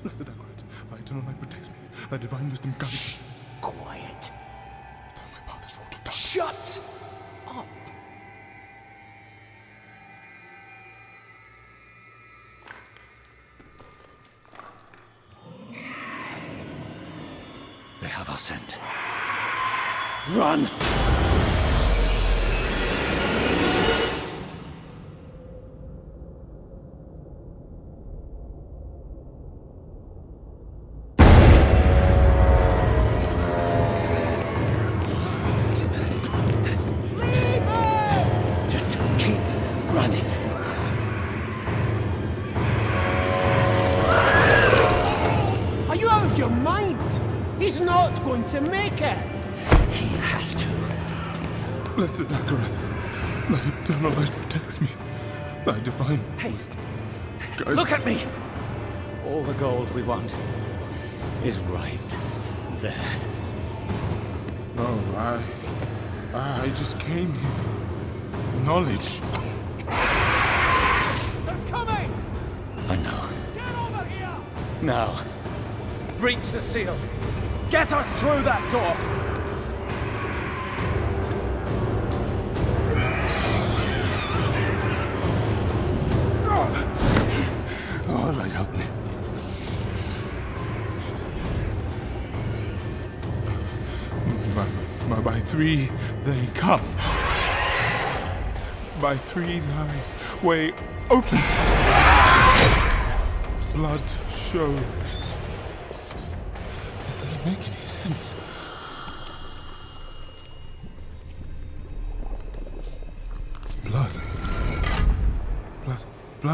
Blessed Alzorath, thy eternal light protects me. Thy divine wisdom guides me. Quiet. Thou my path is wrought of darkness. Shut up. They have our scent. Run! Just keep running. Are you out of your mind? He's not going to make it. He has to. Blessed Alzorath, thy eternal light protects me. Thy divine wisdom guides Look at me! All the gold we want is right there. No, I just came here for knowledge. They're coming! I know. Get over here! Now, breach the seal. Get us through that door! Oh, light, help me. By three they come. By three thy way opens. Blood showed. This doesn't make any sense. Blood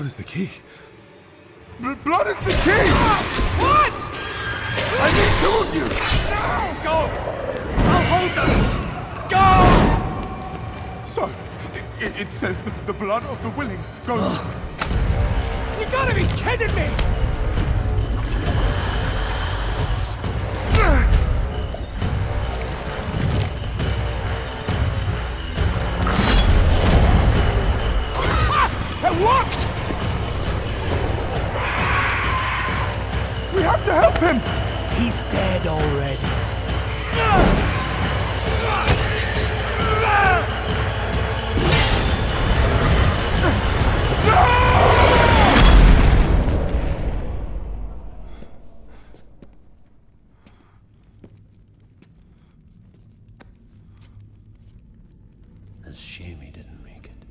is the key. Blood is the key! What? I need two of you! No! Go! I'll hold them! Go! So, it says the blood of the willing goes... You gotta be kidding me! It worked! We have to help him! He's dead already. It's a shame he didn't make it.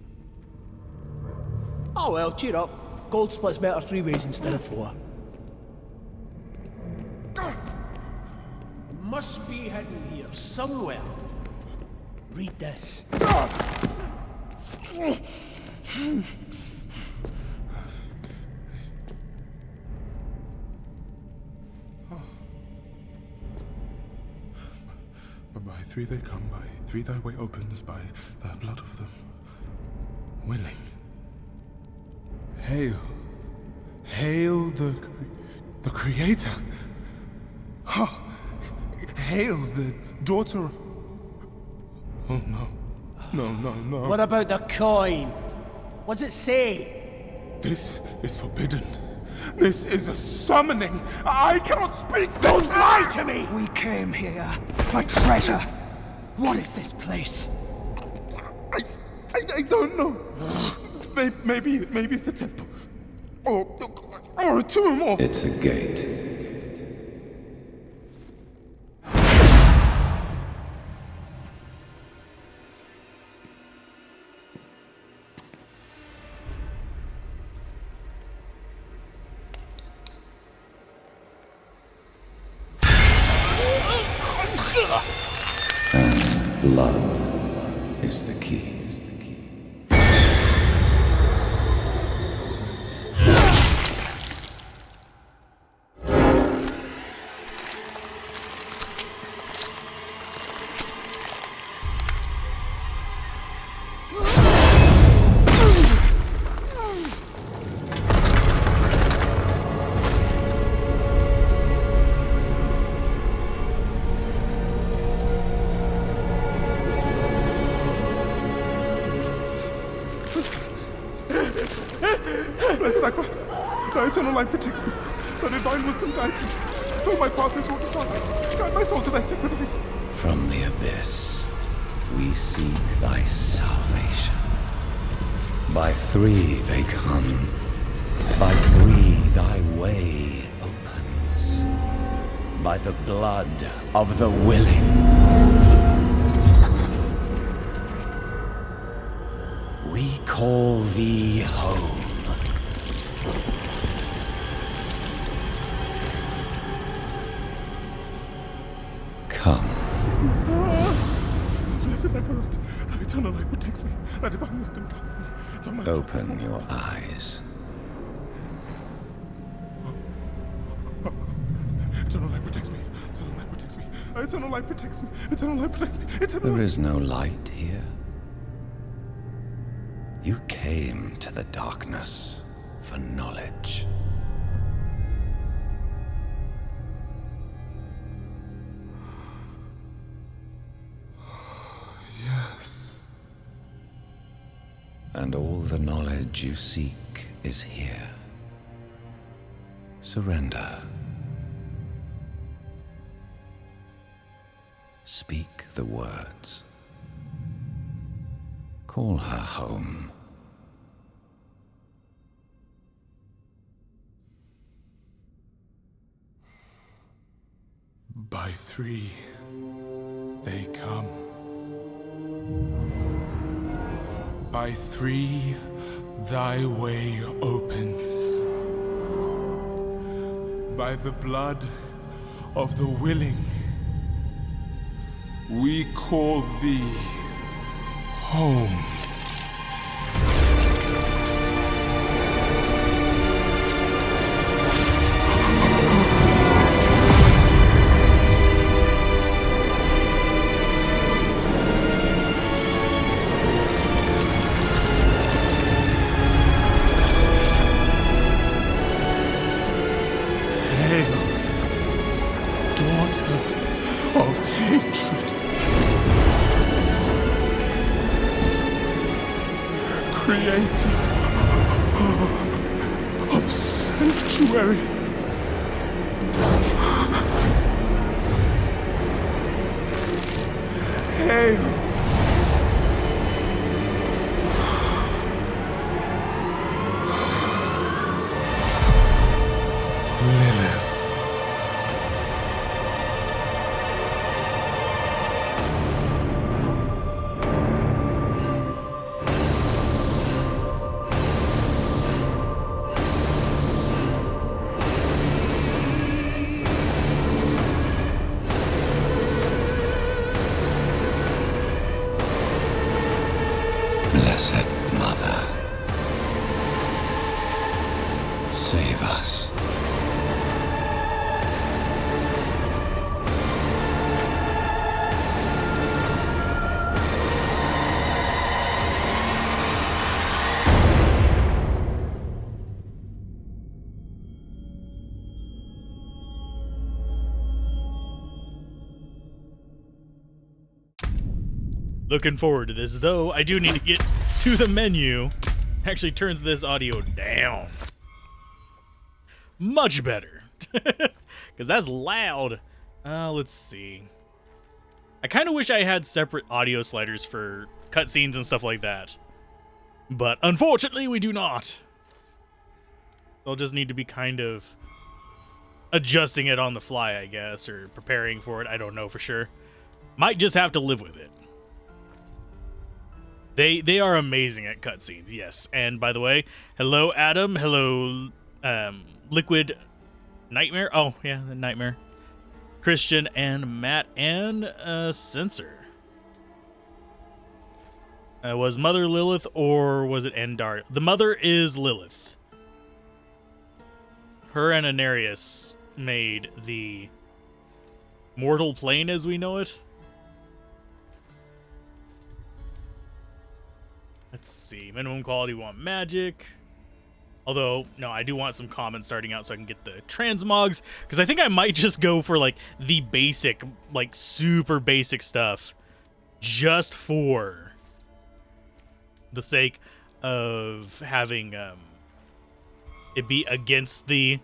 Oh well, cheer up. Gold splits better 3 ways instead of 4. Must be hidden here somewhere. Read this. By three they come, by three thy way opens, by the blood of them willing. Hail. Hail the Creator. Ha! Hail the daughter of... Oh no. No. What about the coin? What's it say? This is forbidden. This is a summoning. I cannot speak. Don't lie to me! We came here for treasure. What is this place? I don't know. Maybe it's a temple. Or a tomb, or... It's a gate. And blood is the key. Blessed Alzorath, thy eternal light protects me. The divine wisdom guide me. Though my path is wrought in darkness, guide my soul to thy sacred ways. From the abyss, we seek thy salvation. By three they come. By three thy way opens. By the blood of the willing. We call thee home. Come. Blessed Necromancer, thy eternal light protects me. Thy divine wisdom guides me. Though my Open your eyes. eternal light protects me. Eternal light protects me. Eternal light protects me. Eternal light protects me. Eternal There light. is no light here. You came to the darkness for knowledge. Yes. And all the knowledge you seek is here. Surrender. Speak the words. Call her home. By three, they come. By three, thy way opens. By the blood of the willing, we call thee home. Of hatred, creator of sanctuary, hail, Lilith. Blessed Mother, save us. Looking forward to this, though I do need to get to the menu. Actually turns this audio down. Much better. Because that's loud. Let's see. I kind of wish I had separate audio sliders for cutscenes and stuff like that. But unfortunately, we do not. I'll just need to be kind of adjusting it on the fly, I guess, or preparing for it. I don't know for sure. Might just have to live with it. They are amazing at cutscenes, yes. And by the way, hello Adam, hello Liquid Nightmare. Oh yeah, the Nightmare. Christian and Matt and Censor. Was Mother Lilith or was it Endar? The mother is Lilith. Her and Anarius made the mortal plane as we know it. Let's see. Minimum quality, want magic. Although, no, I do want some common starting out so I can get the transmogs. Because I think I might just go for, like, the basic, like, super basic stuff. Just for the sake of having it be against the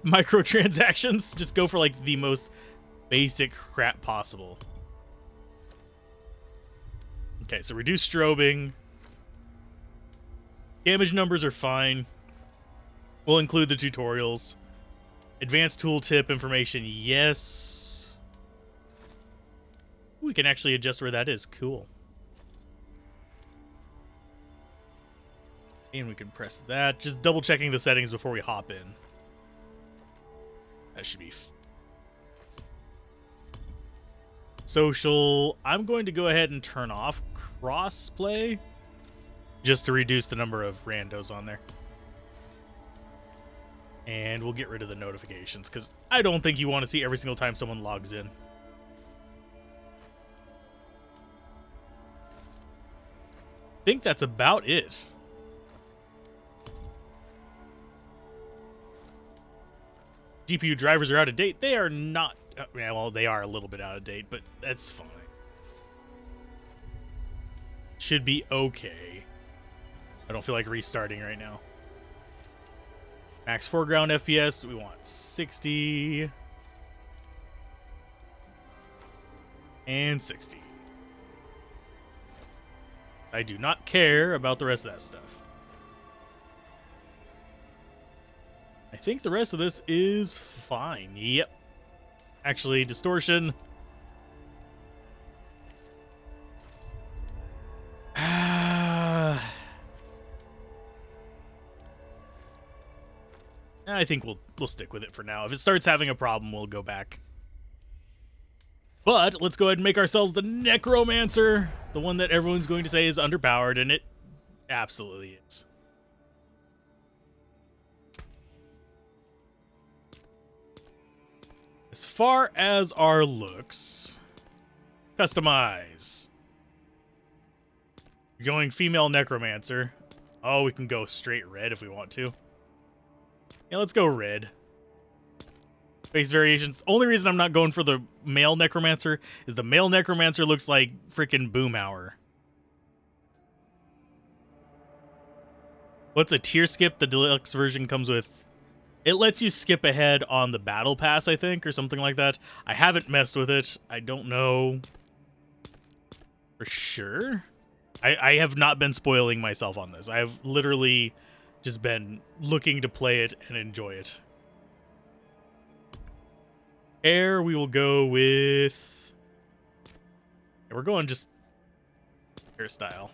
microtransactions. Just go for like the most basic crap possible. Okay, so reduce strobing. Damage numbers are fine. We'll include the tutorials. Advanced tooltip information, yes. We can actually adjust where that is. Cool. And we can press that. Just double checking the settings before we hop in. That should be social. I'm going to go ahead and turn off crossplay just to reduce the number of randos on there. And we'll get rid of the notifications because I don't think you want to see every single time someone logs in. I think that's about it. GPU drivers are out of date. They are not. Yeah, well, they are a little bit out of date, but that's fine. Should be okay. I don't feel like restarting right now. Max foreground FPS, we want 60. And 60. I do not care about the rest of that stuff. I think the rest of this is fine. Yep. Actually, distortion. I think we'll stick with it for now. If it starts having a problem, we'll go back. But let's go ahead and make ourselves the Necromancer, the one that everyone's going to say is underpowered, and it absolutely is. As far as our looks, customize. You're going female Necromancer. Oh, we can go straight red if we want to. Yeah, let's go red. Face variations. Only reason I'm not going for the male Necromancer is the male Necromancer looks like freaking Boomhauer. What's a tier skip? The deluxe version comes with... It lets you skip ahead on the battle pass, I think, or something like that. I haven't messed with it. I don't know for sure. I have not been spoiling myself on this. I've literally just been looking to play it and enjoy it. Hair, we will go with... Yeah, we're going just hairstyle.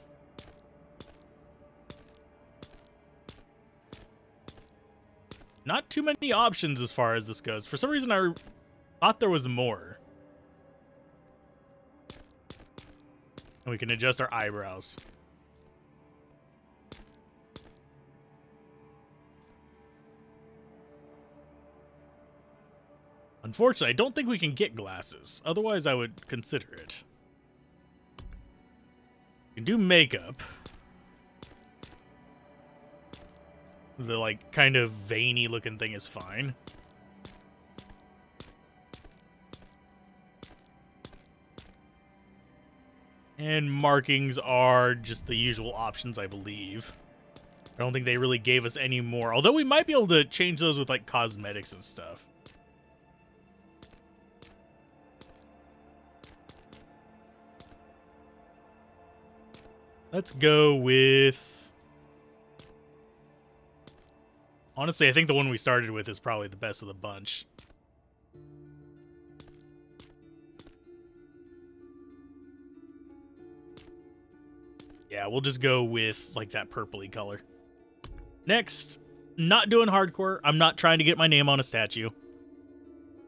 Not too many options as far as this goes. For some reason, I thought there was more. And we can adjust our eyebrows. Unfortunately, I don't think we can get glasses. Otherwise, I would consider it. We can do makeup. The, like, kind of veiny looking thing is fine. And markings are just the usual options, I believe. I don't think they really gave us any more. Although we might be able to change those with, like, cosmetics and stuff. Let's go with... Honestly, I think the one we started with is probably the best of the bunch. Yeah, we'll just go with, like, that purpley color. Next, not doing hardcore. I'm not trying to get my name on a statue.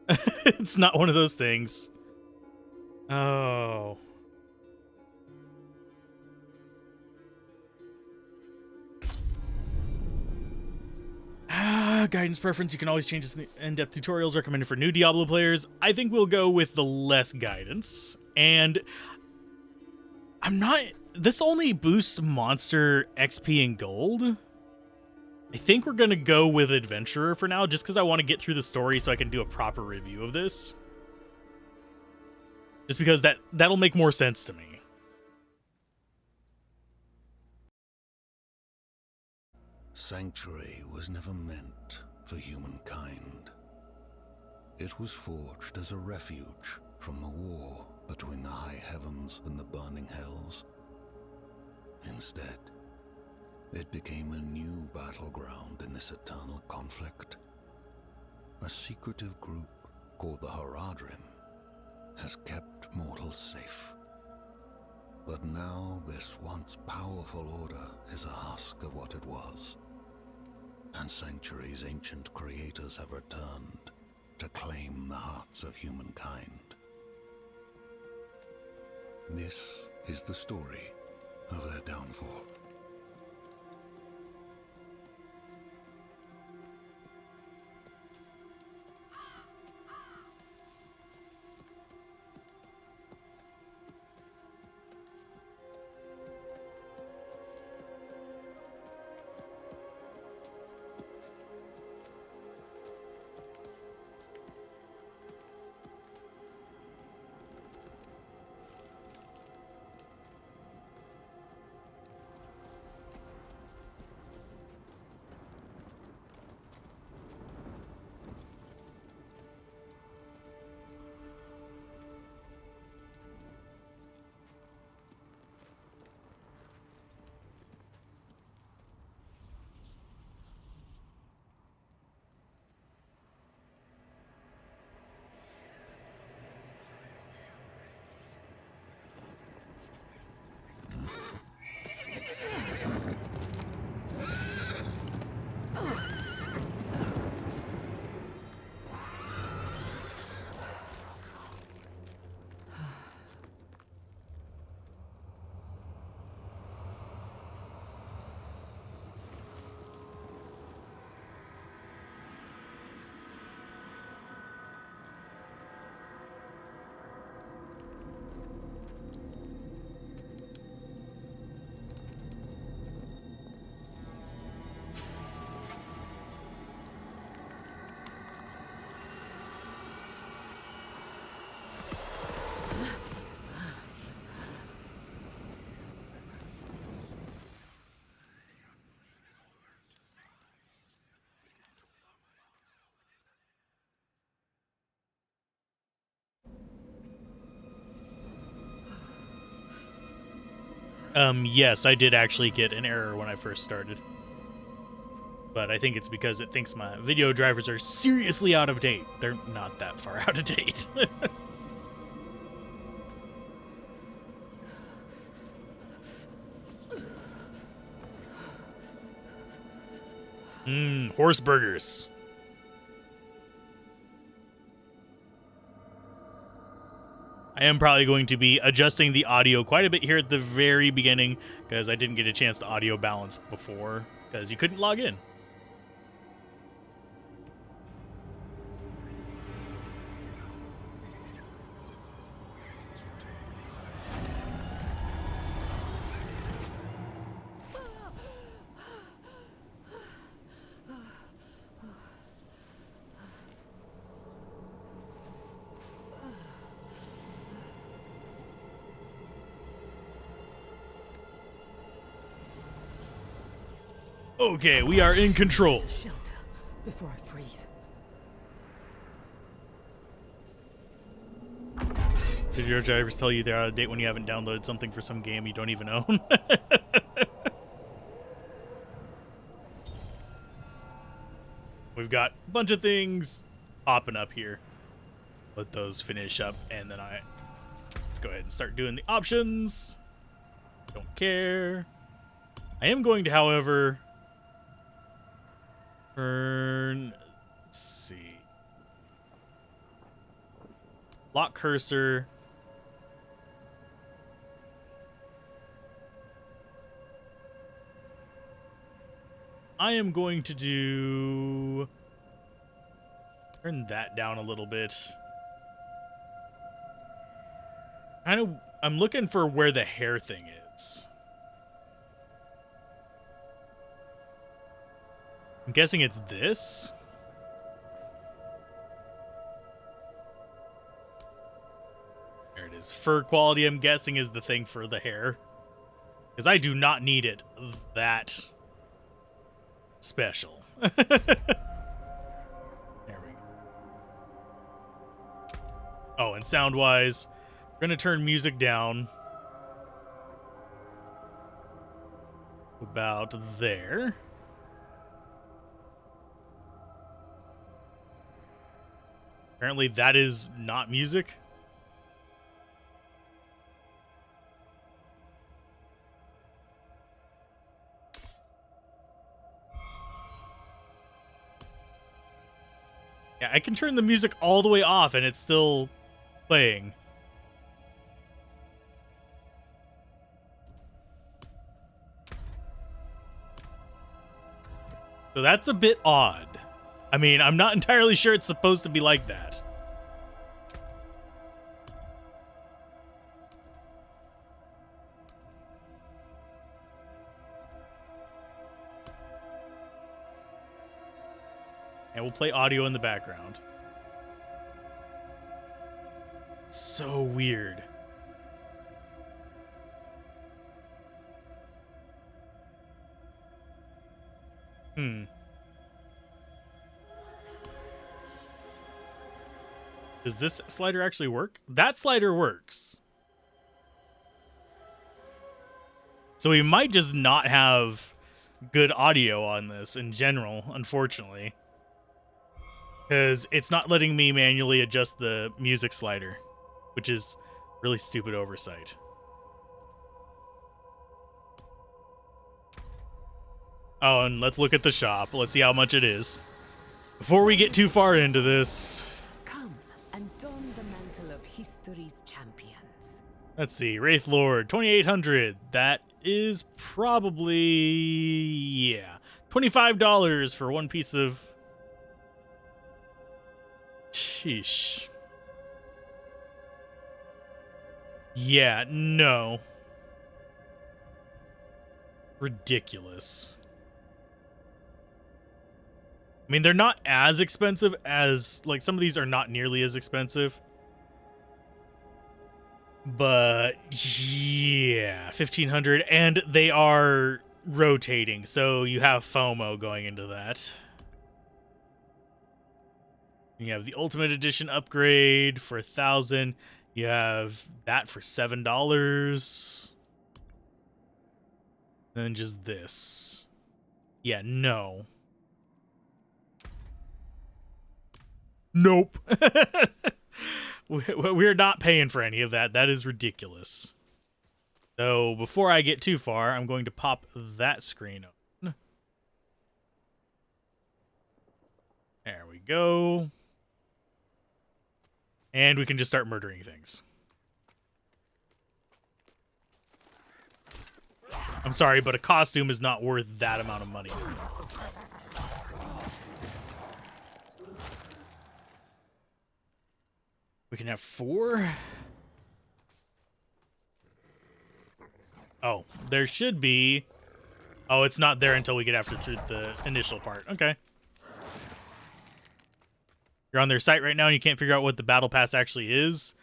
It's not one of those things. Oh... Guidance preference, you can always change this in the in-depth tutorials recommended for new Diablo players. I think we'll go with the less guidance. And I'm not... This only boosts monster XP and gold. I think we're going to go with Adventurer for now, just because I want to get through the story so I can do a proper review of this. Just because that'll make more sense to me. sanctuary was never meant for humankind. It was forged as a refuge from the war between the high heavens and the burning hells. Instead, it became a new battleground in this eternal conflict. A secretive group called the Haradrim has kept mortals safe. But now this once powerful order is a husk of what it was, and Sanctuary's ancient creators have returned to claim the hearts of humankind. This is the story of their downfall. Yes, I did actually get an error when I first started. But I think it's because it thinks my video drivers are seriously out of date. They're not that far out of date. Horse burgers. I am probably going to be adjusting the audio quite a bit here at the very beginning because I didn't get a chance to audio balance before because you couldn't log in. Okay, we are in control. Shelter before I freeze. Did your drivers tell you they're out of date when you haven't downloaded something for some game you don't even own? We've got a bunch of things popping up here. Let those finish up, and then let's go ahead and start doing the options. Don't care. I am going to, however, turn, let's see, lock cursor. I am going to turn that down a little bit. I'm looking for where the hair thing is. I'm guessing it's this. There it is. Fur quality, I'm guessing, is the thing for the hair. Because I do not need it that special. There we go. Oh, and sound-wise, we're gonna turn music down about there. Apparently that is not music. Yeah, I can turn the music all the way off and it's still playing. So that's a bit odd. I mean, I'm not entirely sure it's supposed to be like that. And we'll play audio in the background. So weird. Does this slider actually work? That slider works. So we might just not have good audio on this in general, unfortunately. Because it's not letting me manually adjust the music slider, which is really stupid oversight. Oh, and let's look at the shop. Let's see how much it is. Before we get too far into this... Come and don the mantle of history's champions. Let's see. Wraith Lord, 2,800. That is probably... yeah. $25 for one piece of... sheesh. Yeah, no. Ridiculous. I mean, they're not as expensive as, like, some of these are not nearly as expensive. But, yeah, 1,500. And they are rotating, so you have FOMO going into that. You have the Ultimate Edition upgrade for 1,000. You have that for $7. And then just this. Yeah, no. Nope. We're not paying for any of that. That is ridiculous. So before I get too far, I'm going to pop that screen open. There we go. And we can just start murdering things. I'm sorry, but a costume is not worth that amount of money. We can have 4. Oh, there should be... oh, it's not there until we get through the initial part. Okay. You're on their site right now and you can't figure out what the Battle Pass actually is.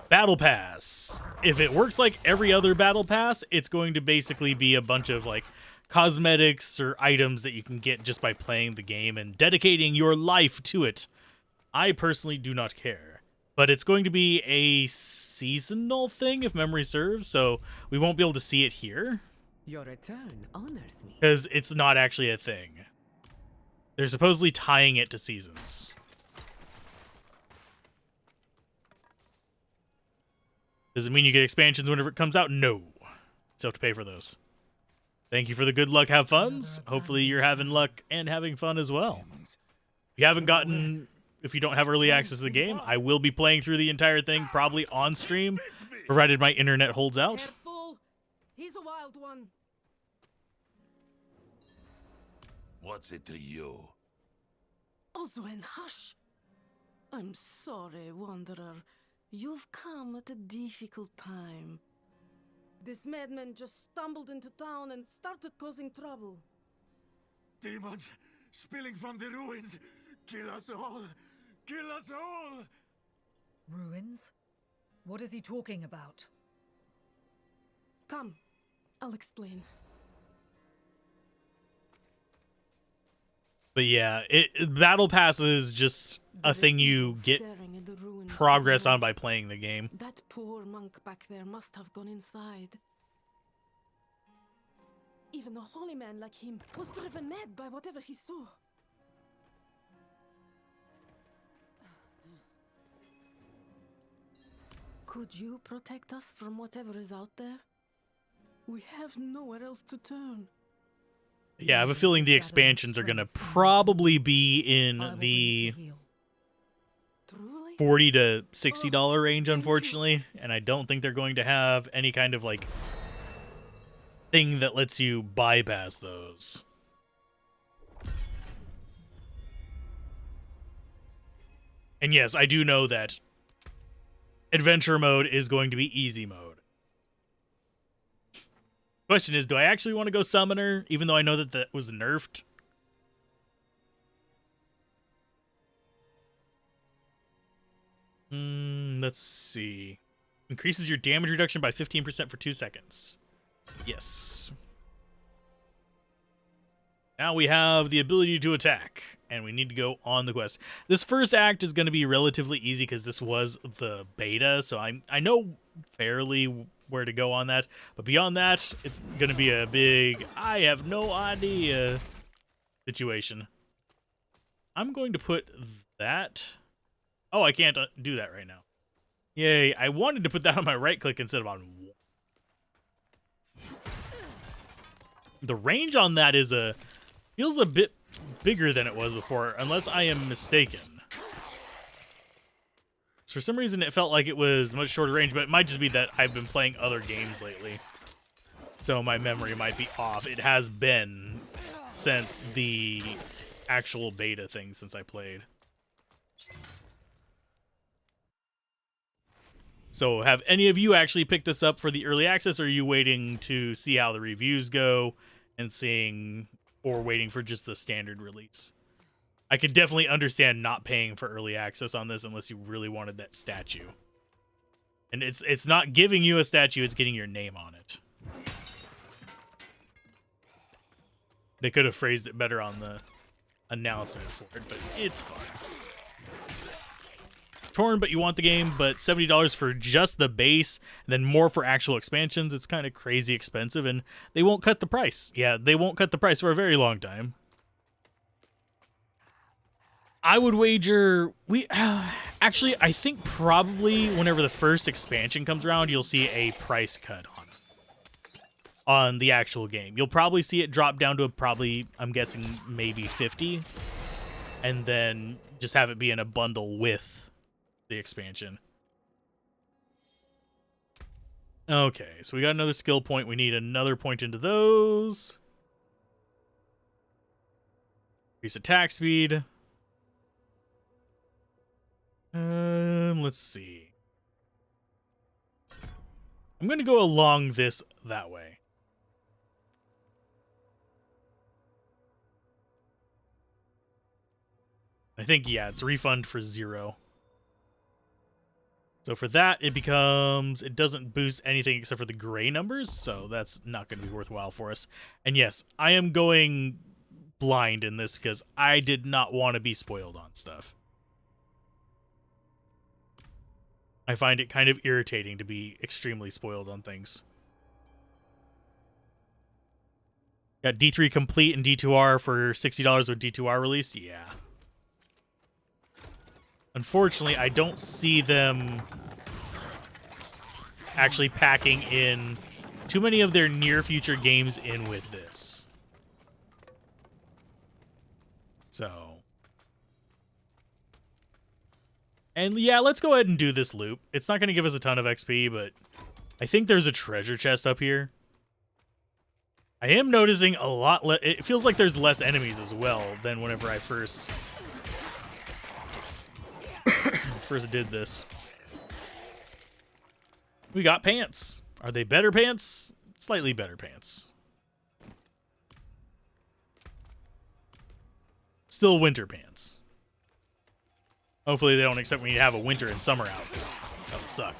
Battle Pass. If it works like every other Battle Pass, it's going to basically be a bunch of like cosmetics or items that you can get just by playing the game and dedicating your life to it. I personally do not care. But it's going to be a seasonal thing, if memory serves, so we won't be able to see it here. Your return honors me. Because it's not actually a thing. They're supposedly tying it to seasons. Does it mean you get expansions whenever it comes out? No. Still have to pay for those. Thank you for the good luck, have funs. Hopefully you're having luck and having fun as well. If you haven't gotten... if you don't have early access to the game, I will be playing through the entire thing, probably on stream, provided my internet holds out. Careful. He's a wild one. What's it to you? Oswen, hush. I'm sorry, Wanderer. You've come at a difficult time. This madman just stumbled into town and started causing trouble. Demons spilling from the ruins. Kill us all. Kill us all! Ruins? What is he talking about? Come, I'll explain. But yeah, battle pass is just a thing you get progress on by playing the game. That poor monk back there must have gone inside. Even a holy man like him was driven mad by whatever he saw. Could you protect us from whatever is out there? We have nowhere else to turn. Yeah, I have a feeling the expansions are going to probably be in the $40 to $60 range, unfortunately. And I don't think they're going to have any kind of, like, thing that lets you bypass those. And yes, I do know that adventure mode is going to be easy mode. Question is, do I actually want to go summoner, even though I know that that was nerfed? Let's see. Increases your damage reduction by 15% for 2 seconds. Yes. Now we have the ability to attack, and we need to go on the quest. This first act is going to be relatively easy because this was the beta, so I know fairly where to go on that. But beyond that, it's going to be a big, I have no idea situation. I'm going to put that. Oh, I can't do that right now. Yay, I wanted to put that on my right click instead of on. The range on that is feels a bit bigger than it was before, unless I am mistaken. So for some reason, it felt like it was much shorter range, but it might just be that I've been playing other games lately. So my memory might be off. It has been since the actual beta thing since I played. So have any of you actually picked this up for the early access, or are you waiting to see how the reviews go and seeing, or waiting for just the standard release? I could definitely understand not paying for early access on this unless you really wanted that statue. And it's not giving you a statue, it's getting your name on it. They could have phrased it better on the announcement for it, but it's fine. Torn, but you want the game, but $70 for just the base, and then more for actual expansions. It's kind of crazy expensive, and they won't cut the price. Yeah, they won't cut the price for a very long time. I would wager actually, I think probably whenever the first expansion comes around, you'll see a price cut on the actual game. You'll probably see it drop down to probably, I'm guessing, maybe 50, and then just have it be in a bundle with the expansion. Okay, so we got another skill point. We need another point into those. Increase attack speed. Let's see. I'm going to go along that way. I think, yeah, it's refund for 0. So for that, it doesn't boost anything except for the gray numbers, so that's not going to be worthwhile for us. And yes, I am going blind in this because I did not want to be spoiled on stuff. I find it kind of irritating to be extremely spoiled on things. Got D3 complete and D2R for $60 with D2R released? Yeah. Unfortunately, I don't see them actually packing in too many of their near future games in with this. So. And yeah, let's go ahead and do this loop. It's not going to give us a ton of XP, but I think there's a treasure chest up here. I am noticing a lot it feels like there's less enemies as well than whenever I first did this. We got pants. Are they better pants? Slightly better pants. Still winter pants. Hopefully they don't accept me to have a winter and summer outfits. That would suck.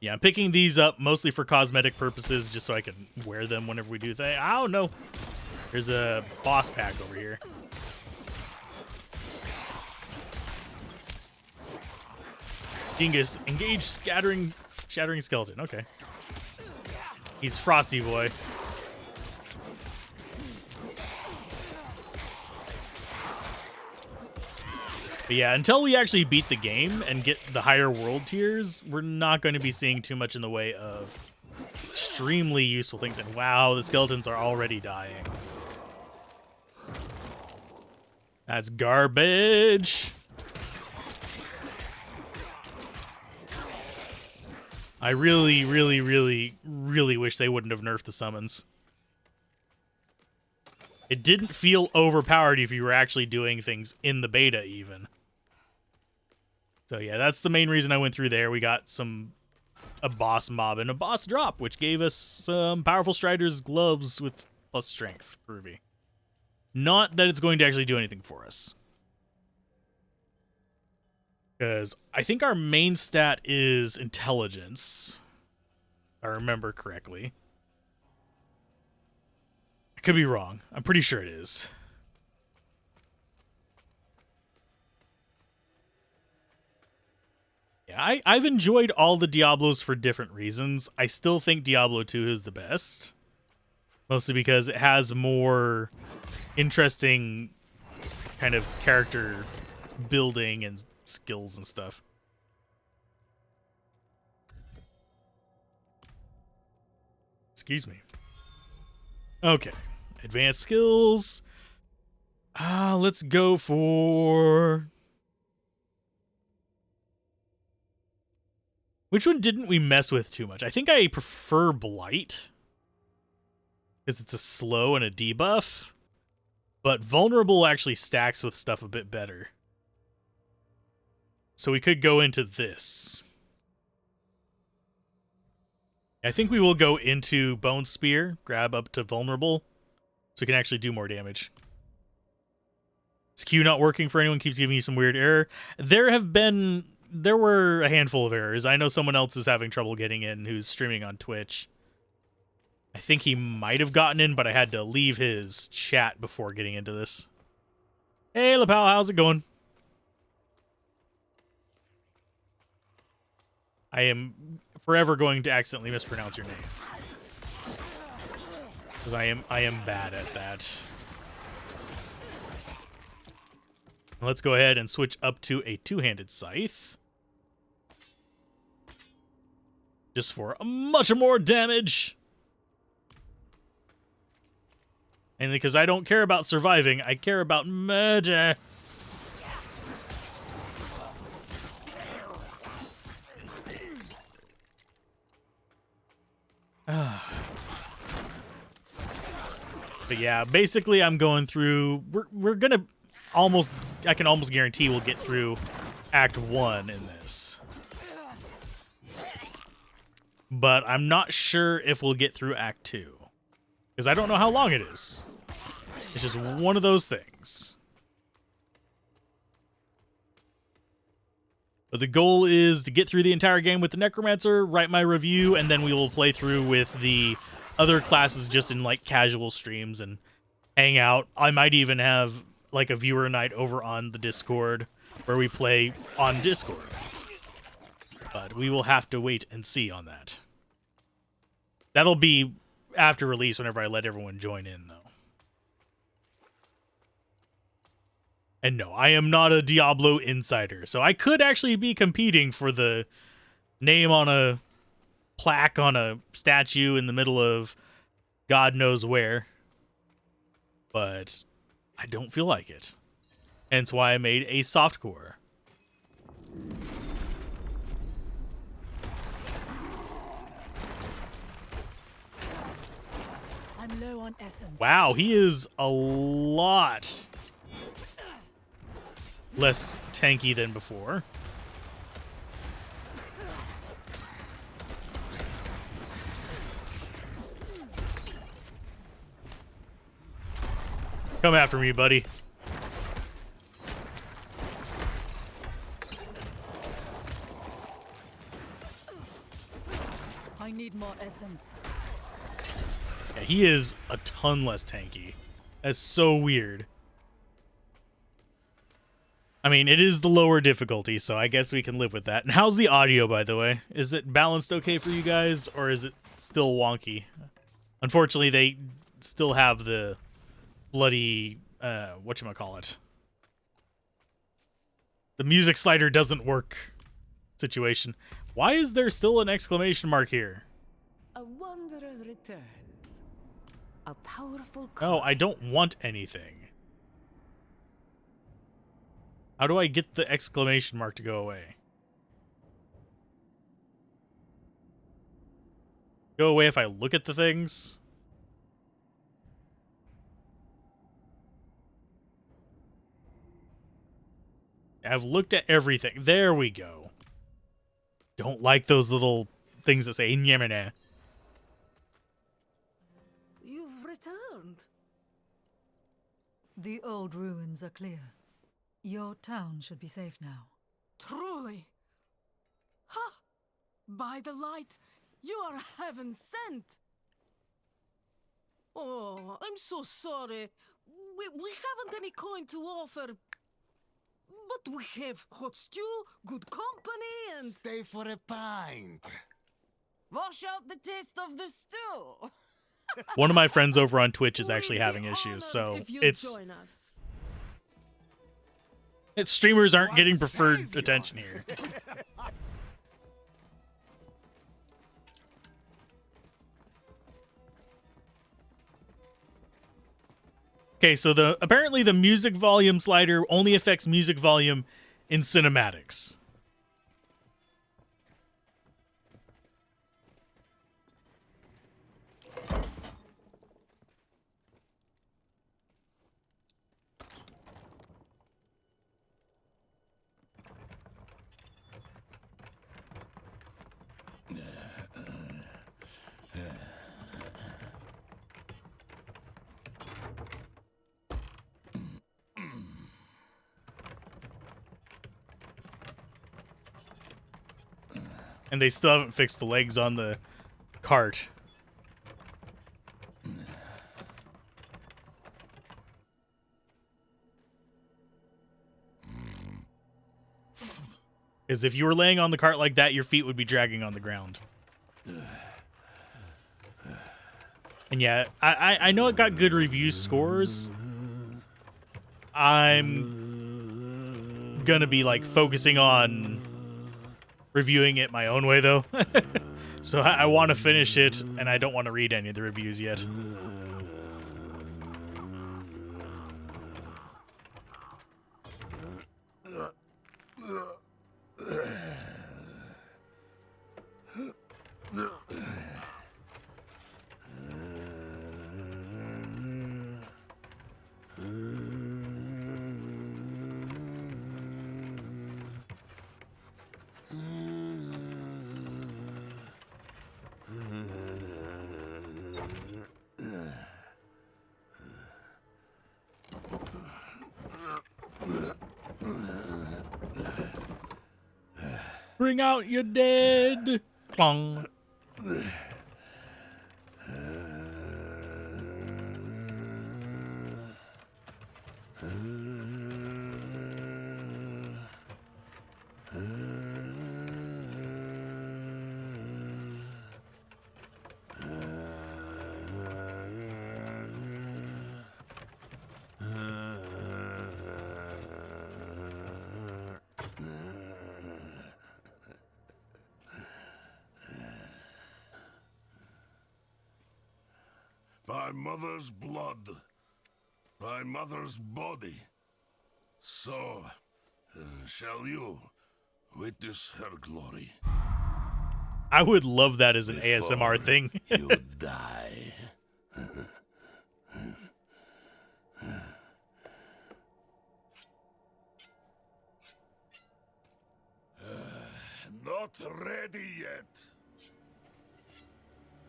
Yeah, I'm picking these up mostly for cosmetic purposes, just so I can wear them whenever we do things. I don't know. There's a boss pack over here. Dingus, engage shattering skeleton. Okay. He's Frosty Boy. But yeah, until we actually beat the game and get the higher world tiers, we're not going to be seeing too much in the way of extremely useful things. And wow, the skeletons are already dying. That's garbage. I really, really, really, really wish they wouldn't have nerfed the summons. It didn't feel overpowered if you were actually doing things in the beta, even. So yeah, that's the main reason I went through there. We got a boss mob and a boss drop, which gave us some powerful Strider's gloves with plus strength. Groovy. Not that it's going to actually do anything for us. Because I think our main stat is intelligence, if I remember correctly. I could be wrong. I'm pretty sure it is. Yeah, I've enjoyed all the Diablos for different reasons. I still think Diablo 2 is the best. Mostly because it has more interesting kind of character building and skills and stuff. Excuse me. Okay. Advanced skills. Let's go for... Which one didn't we mess with too much? I think I prefer Blight, because it's a slow and a debuff. But Vulnerable actually stacks with stuff a bit better. So we could go into this. I think we will go into Bone Spear, grab up to Vulnerable, so we can actually do more damage. Is Q not working for anyone? Keeps giving you some weird error. There were a handful of errors. I know someone else is having trouble getting in who's streaming on Twitch. I think he might have gotten in, but I had to leave his chat before getting into this. Hey, Lapal, how's it going? I am forever going to accidentally mispronounce your name, because I am bad at that. Let's go ahead and switch up to a two-handed scythe, just for much more damage. And because I don't care about surviving, I care about murder. But yeah, basically I'm going through, we're gonna almost, I can almost guarantee we'll get through Act 1 in this. But I'm not sure if we'll get through Act 2, because I don't know how long it is. It's just one of those things. But the goal is to get through the entire game with the Necromancer, write my review, and then we will play through with the other classes just in like casual streams and hang out. I might even have like a viewer night over on the Discord where we play on Discord. But we will have to wait and see on that. That'll be after release whenever I let everyone join in, though. And no, I am not a Diablo insider, so I could actually be competing for the name on a plaque on a statue in the middle of God knows where. But I don't feel like it. Hence why I made a softcore. I'm low on essence. Wow, he is a lot less tanky than before. Come after me, buddy. I need more essence. Yeah, he is a ton less tanky. That's so weird. I mean, it is the lower difficulty, so I guess we can live with that. And how's the audio, by the way? Is it balanced okay for you guys, or is it still wonky? Unfortunately, they still have the bloody, whatchamacallit. The music slider doesn't work situation. Why is there still an exclamation mark here? A wanderer returns. A powerful No, I don't want anything. How do I get the exclamation mark to go away? Go away if I look at the things? I've looked at everything. There we go. Don't like those little things that say Nyemene. You've returned. The old ruins are clear. Your town should be safe now. Truly. Ha! By the light, you are heaven sent. Oh, I'm so sorry. We haven't any coin to offer. But we have hot stew, good company, and... Stay for a pint. Wash out the taste of the stew. One of my friends over on Twitch is actually We'd be having issues, honored so if you'd it's join us. streamers aren't getting preferred attention here. Okay, so apparently the music volume slider only affects music volume in cinematics. And they still haven't fixed the legs on the cart. Because if you were laying on the cart like that, your feet would be dragging on the ground. And yeah, I know it got good review scores. I'm gonna be like focusing on reviewing it my own way though. So I want to finish it, and I don't want to read any of the reviews yet. Bring out your dead. Clong. By mother's blood, by mother's body, so shall you witness her glory. I would love that as an Before ASMR thing. You die. Not ready yet.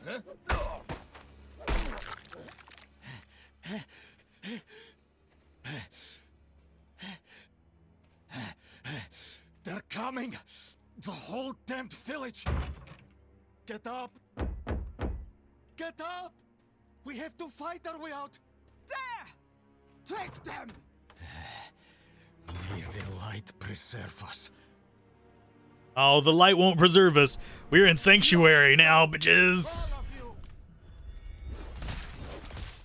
Huh? They're coming! The whole damned village! Get up! Get up! We have to fight our way out! There! Take them! May the light preserve us. Oh, the light won't preserve us. We're in Sanctuary now, bitches. All of you!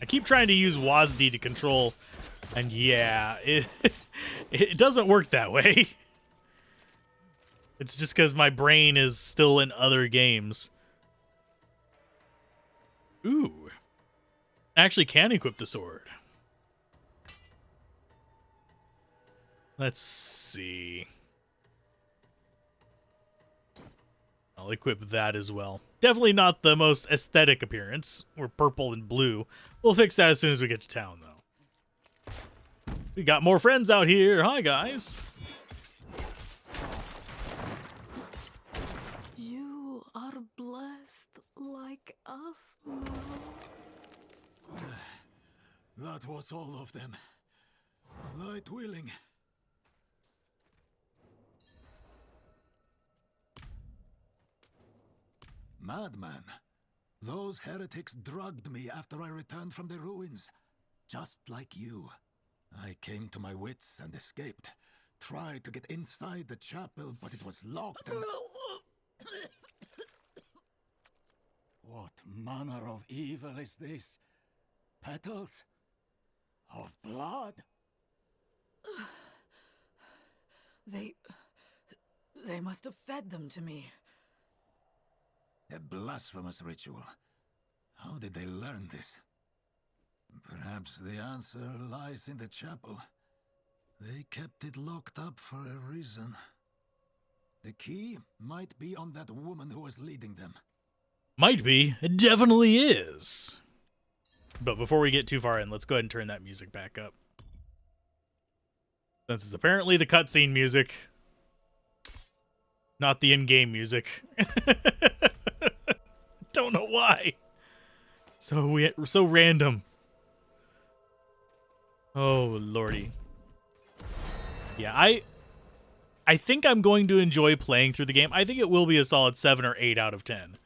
I keep trying to use WASD to control, and yeah, it doesn't work that way. It's just because my brain is still in other games. Ooh. I actually can equip the sword. Let's see. I'll equip that as well. Definitely not the most aesthetic appearance. We're purple and blue. We'll fix that as soon as we get to town, though. We got more friends out here. Hi, guys. You are blessed like us now. That was all of them. Light willing. Madman. Those heretics drugged me after I returned from the ruins. Just like you. I came to my wits and escaped. Tried to get inside the chapel, but it was locked and... What manner of evil is this? Petals? Of blood? They must have fed them to me. A blasphemous ritual. How did they learn this? Perhaps the answer lies in the chapel. They kept it locked up for a reason. The key might be on that woman who was leading them. Might be. It definitely is. But before we get too far in, let's go ahead and turn that music back up. This is apparently the cutscene music. Not the in-game music. Don't know why. So random. Oh, lordy. Yeah, I think I'm going to enjoy playing through the game. I think it will be a solid 7 or 8 out of 10.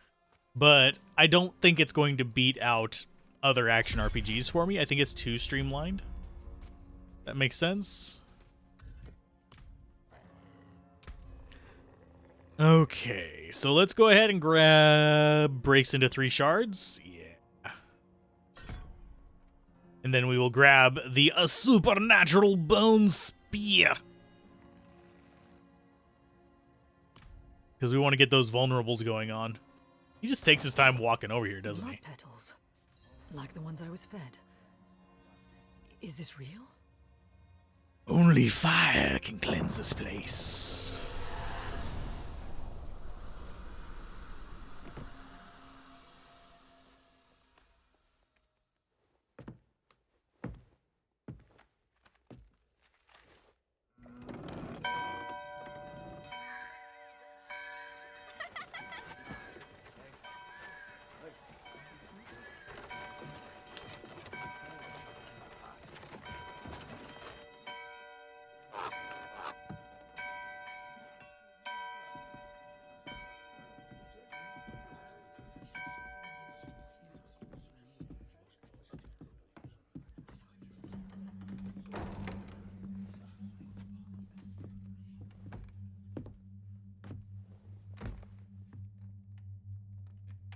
But I don't think it's going to beat out other action RPGs for me. I think it's too streamlined. That makes sense. Okay, so let's go ahead and grab Breaks into 3 Shards. Yeah. And then we will grab the Supernatural Bone Spear. Because we want to get those vulnerables going on. He just takes his time walking over here, doesn't he? Blood petals. Like the ones I was fed. Is this real? Only fire can cleanse this place.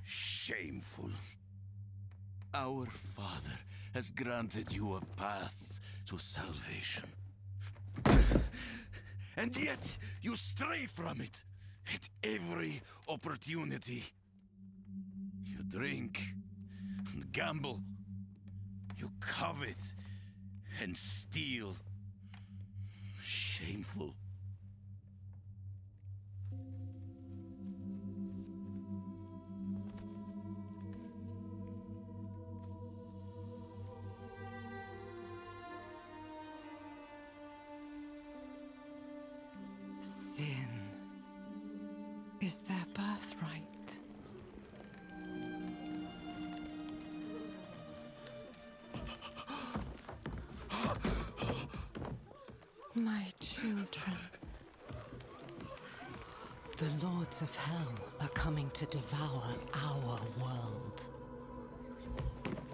Shameful. Our Father has granted you a path to salvation. And yet, you stray from it at every opportunity. You drink and gamble. You covet and steal. Shameful. Sin is their birthright. My children. The Lords of Hell are coming to devour our world.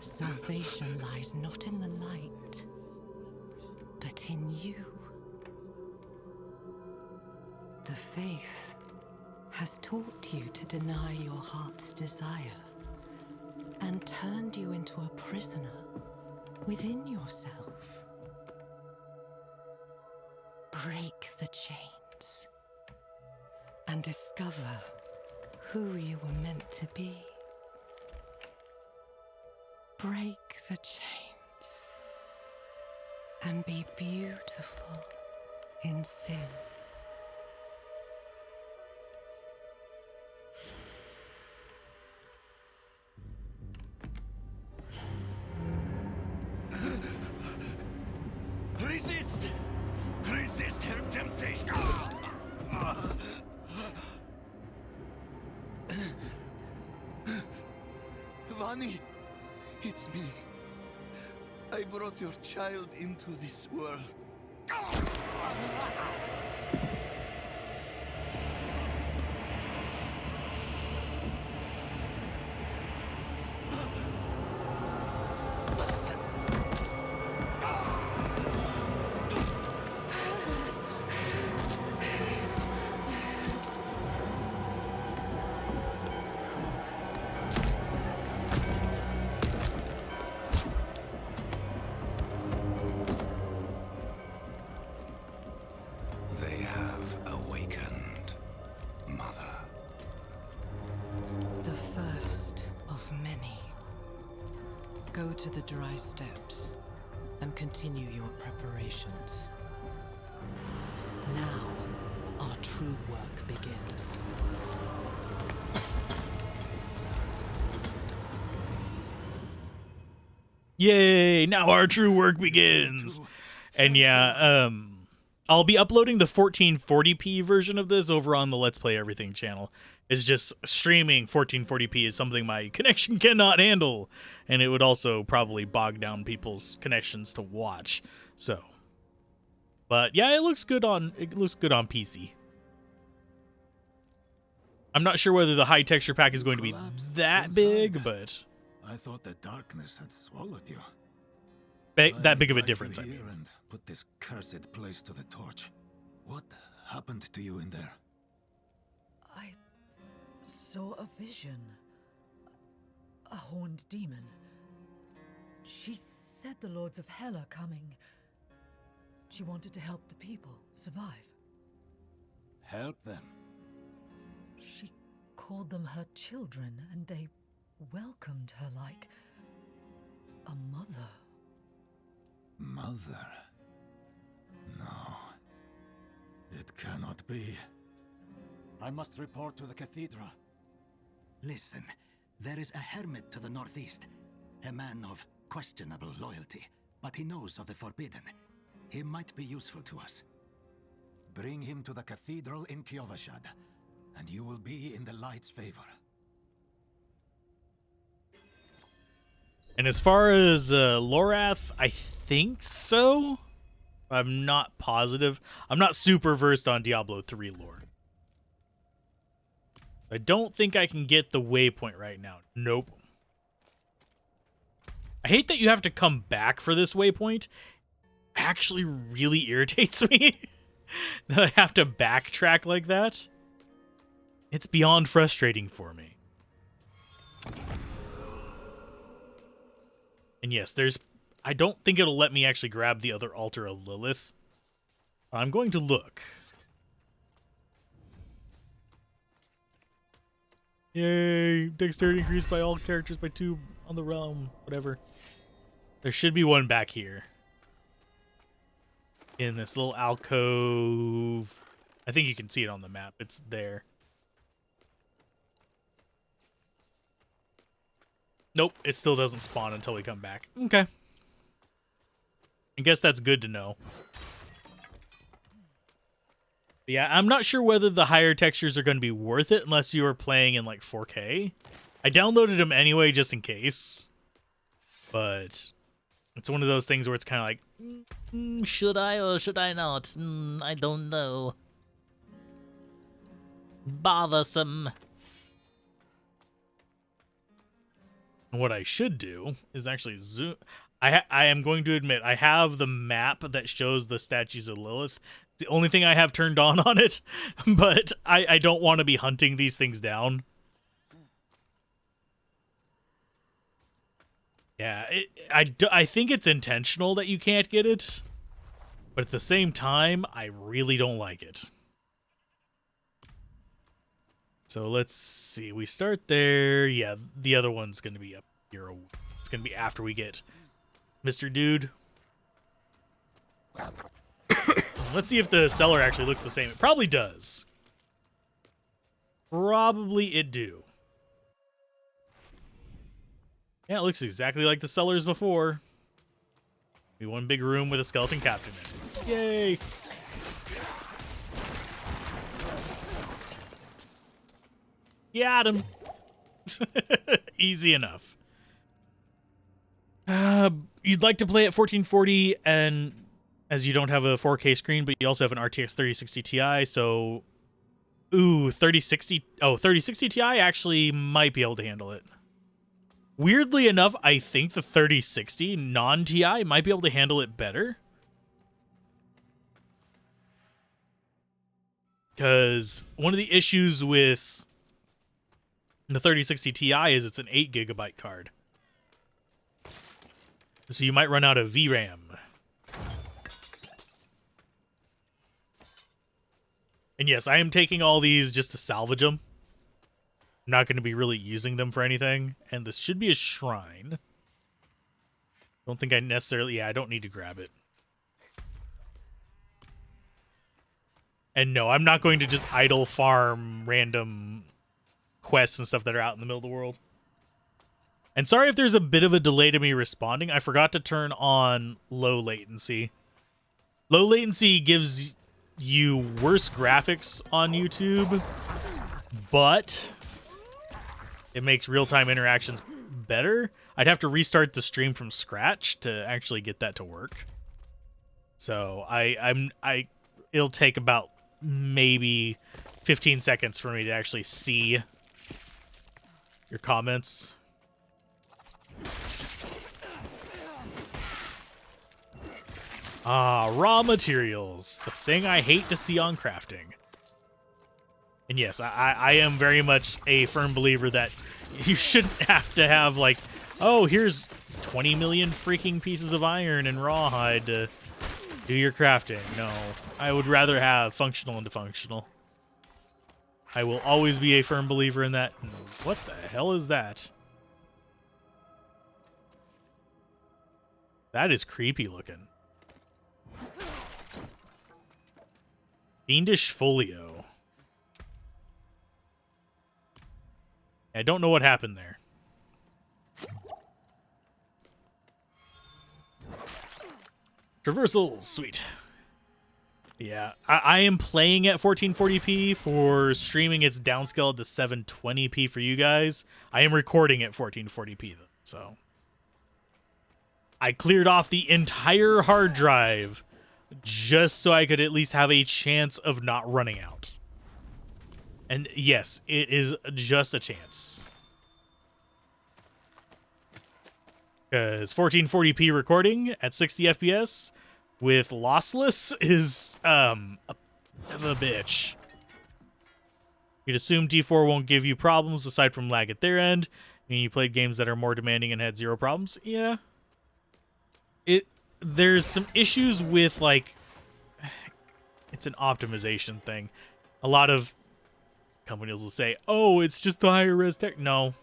Salvation lies not in the light, but in you. The faith has taught you to deny your heart's desire and turned you into a prisoner within yourself. Break the chains and discover who you were meant to be. Break the chains and be beautiful in sin. Resist! Resist her temptation! Vani, it's me. I brought your child into this world. They have awakened, Mother. The first of many. Go to the dry steps and continue your preparations. Now, our true work begins. Yay! Now our true work begins. And yeah, I'll be uploading the 1440p version of this over on the Let's Play Everything channel. It's just streaming 1440p is something my connection cannot handle, and it would also probably bog down people's connections to watch. So, but yeah, it looks good on PC. I'm not sure whether the high texture pack is going to be that big, but I thought the darkness had swallowed you. that big of a difference, I mean. And put this cursed place to the torch. What happened to you in there? I saw a vision. A horned demon. She said the Lords of Hell are coming. She wanted to help the people survive. Help them. She called them her children, and they welcomed her like a mother. Mother? No. It cannot be. I must report to the cathedral. Listen, there is a hermit to the northeast. A man of questionable loyalty, but he knows of the forbidden. He might be useful to us. Bring him to the cathedral in Kiovashad, and you will be in the light's favor. And as far as Lorath, I think so. I'm not positive. I'm not super versed on Diablo 3 lore. I don't think I can get the waypoint right now. Nope. I hate that you have to come back for this waypoint. Actually really irritates me that I have to backtrack like that. It's beyond frustrating for me. And yes, I don't think it'll let me actually grab the other altar of Lilith. I'm going to look. Yay! Dexterity increased by all characters by 2 on the realm. Whatever. There should be one back here. In this little alcove. I think you can see it on the map. It's there. Nope, it still doesn't spawn until we come back. Okay. I guess that's good to know. But yeah, I'm not sure whether the higher textures are going to be worth it unless you are playing in like 4K. I downloaded them anyway just in case. But it's one of those things where it's kind of like, should I or should I not? I don't know. Bothersome. What I should do is actually zoom. I am going to admit I have the map that shows the statues of Lilith. It's the only thing I have turned on it, but I don't want to be hunting these things down. Yeah, I think it's intentional that you can't get it, but at the same time, I really don't like it. So let's see. We start there. Yeah, the other one's going to be up here. It's going to be after we get Mr. Dude. Let's see if the cellar actually looks the same. It probably does. Probably it do. Yeah, it looks exactly like the cellars before. Be one big room with a skeleton captain in it. Yay! Got him. Easy enough. You'd like to play at 1440, and as you don't have a 4K screen, but you also have an RTX 3060 Ti, so 3060. Oh, 3060 Ti actually might be able to handle it. Weirdly enough, I think the 3060 non-Ti might be able to handle it better. Because one of the issues with the 3060 Ti is it's an 8GB card. So you might run out of VRAM. And yes, I am taking all these just to salvage them. I'm not going to be really using them for anything. And this should be a shrine. Don't think I necessarily... Yeah, I don't need to grab it. And no, I'm not going to just idle farm random quests and stuff that are out in the middle of the world. And sorry if there's a bit of a delay to me responding. I forgot to turn on low latency. Low latency gives you worse graphics on YouTube, but it makes real-time interactions better. I'd have to restart the stream from scratch to actually get that to work. So it'll take about maybe 15 seconds for me to actually see your comments. Raw materials. The thing I hate to see on crafting. And yes, I am very much a firm believer that you shouldn't have to have, like, oh, here's 20 million freaking pieces of iron and rawhide to do your crafting. No, I would rather have functional and defunctional. I will always be a firm believer in that. What the hell is that? That is creepy looking. Fiendish folio. I don't know what happened there. Traversal, sweet. Yeah, I am playing at 1440p for streaming. It's downscaled to 720p for you guys. I am recording at 1440p though, so I cleared off the entire hard drive just so I could at least have a chance of not running out. And yes, it is just a chance. Because 1440p recording at 60 FPS with lossless is a bitch. You'd assume D4 won't give you problems aside from lag at their end. I mean, you played games that are more demanding and had zero problems. Yeah. There's some issues with, like, it's an optimization thing. A lot of companies will say, oh, it's just the higher res tech. No.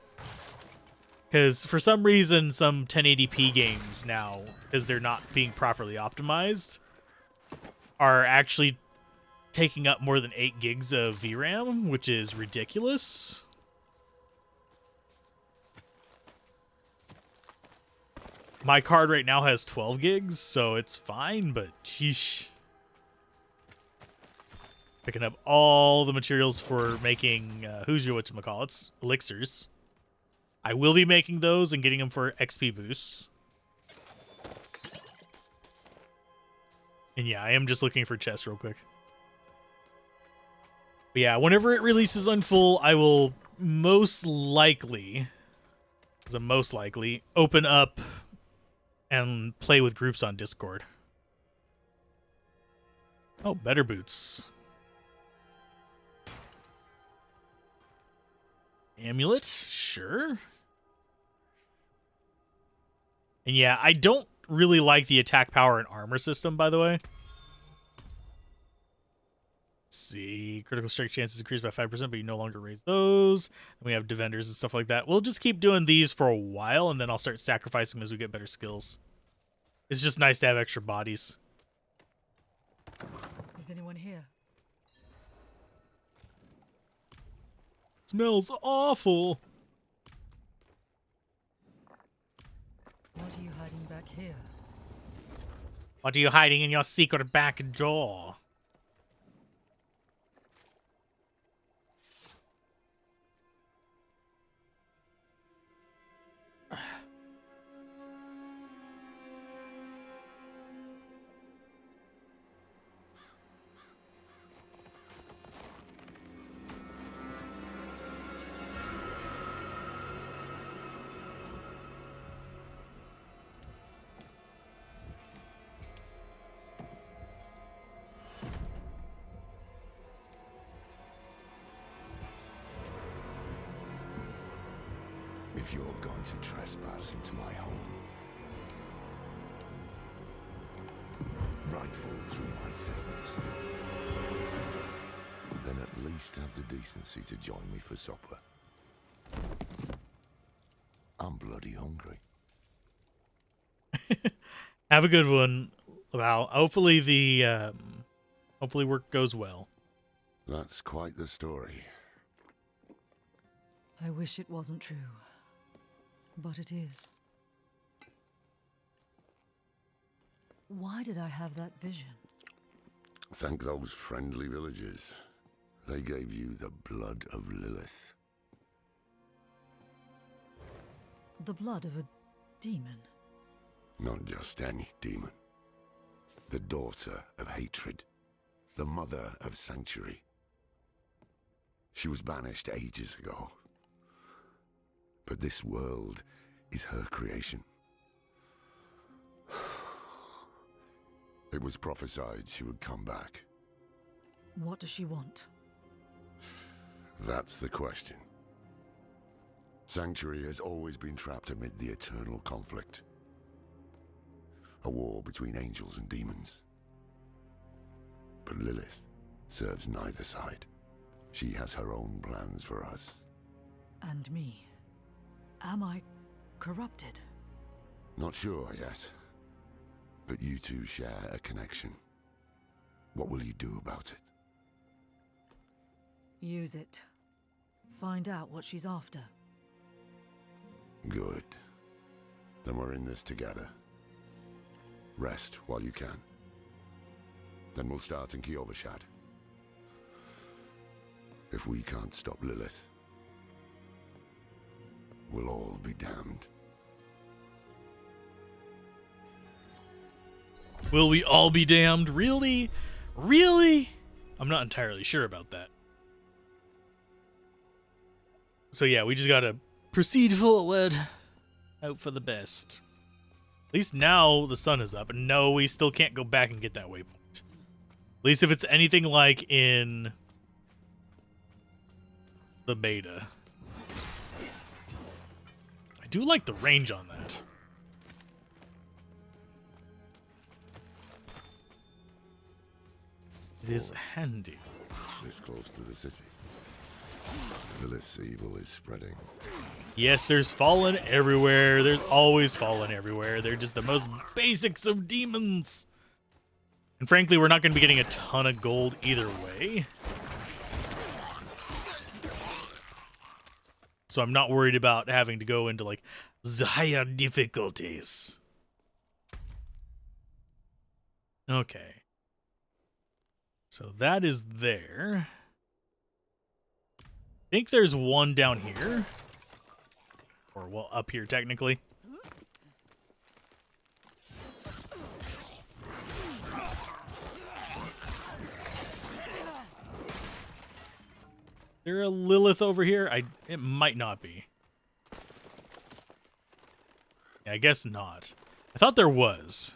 Because for some reason, some 1080p games now, because they're not being properly optimized, are actually taking up more than 8 gigs of VRAM, which is ridiculous. My card right now has 12 gigs, so it's fine, but sheesh. Picking up all the materials for making, who's your whatchamacallits, elixirs. I will be making those and getting them for XP boosts. And yeah, I am just looking for chests real quick. But But yeah, whenever it releases on full, I will most likely, open up and play with groups on Discord. Oh, better boots. Amulet, sure. And yeah, I don't really like the attack power and armor system, by the way. Let's see. Critical strike chances increased by 5%, but you no longer raise those. And we have defenders and stuff like that. We'll just keep doing these for a while, and then I'll start sacrificing them as we get better skills. It's just nice to have extra bodies. Is anyone here? Smells awful. What are you hiding back here? What are you hiding in your secret back door? If you're going to trespass into my home, rifle through my things, then at least have the decency to join me for supper. I'm bloody hungry. Have a good one. Wow. Hopefully hopefully work goes well. That's quite the story. I wish it wasn't true. But it is. Why did I have that vision? Thank those friendly villagers. They gave you the blood of Lilith. The blood of a demon. Not just any demon. The daughter of hatred. The mother of sanctuary. She was banished ages ago. But this world is her creation. It was prophesied she would come back. What does she want? That's the question. Sanctuary has always been trapped amid the eternal conflict. A war between angels and demons. But Lilith serves neither side. She has her own plans for us. And me. Am I corrupted? Not sure yet. But you two share a connection. What will you do about it? Use it. Find out what she's after. Good. Then we're in this together. Rest while you can. Then we'll start in Kiovashad. If we can't stop Lilith, we'll all be damned. Will we all be damned? Really? Really? I'm not entirely sure about that. So yeah, we just gotta proceed forward. Hope for the best. At least now the sun is up. And no, we still can't go back and get that waypoint. At least if it's anything like in the beta. I do like the range on that. It is handy. This close to the city. Lilith's evil is spreading. Yes, there's fallen everywhere. There's always fallen everywhere. They're just the most basics of demons. And frankly, we're not going to be getting a ton of gold either way. So I'm not worried about having to go into like the higher difficulties. Okay. So that is there. I think there's one down here. Or, well, up here, technically. there a Lilith over here? It might not be. Yeah, I guess not. I thought there was.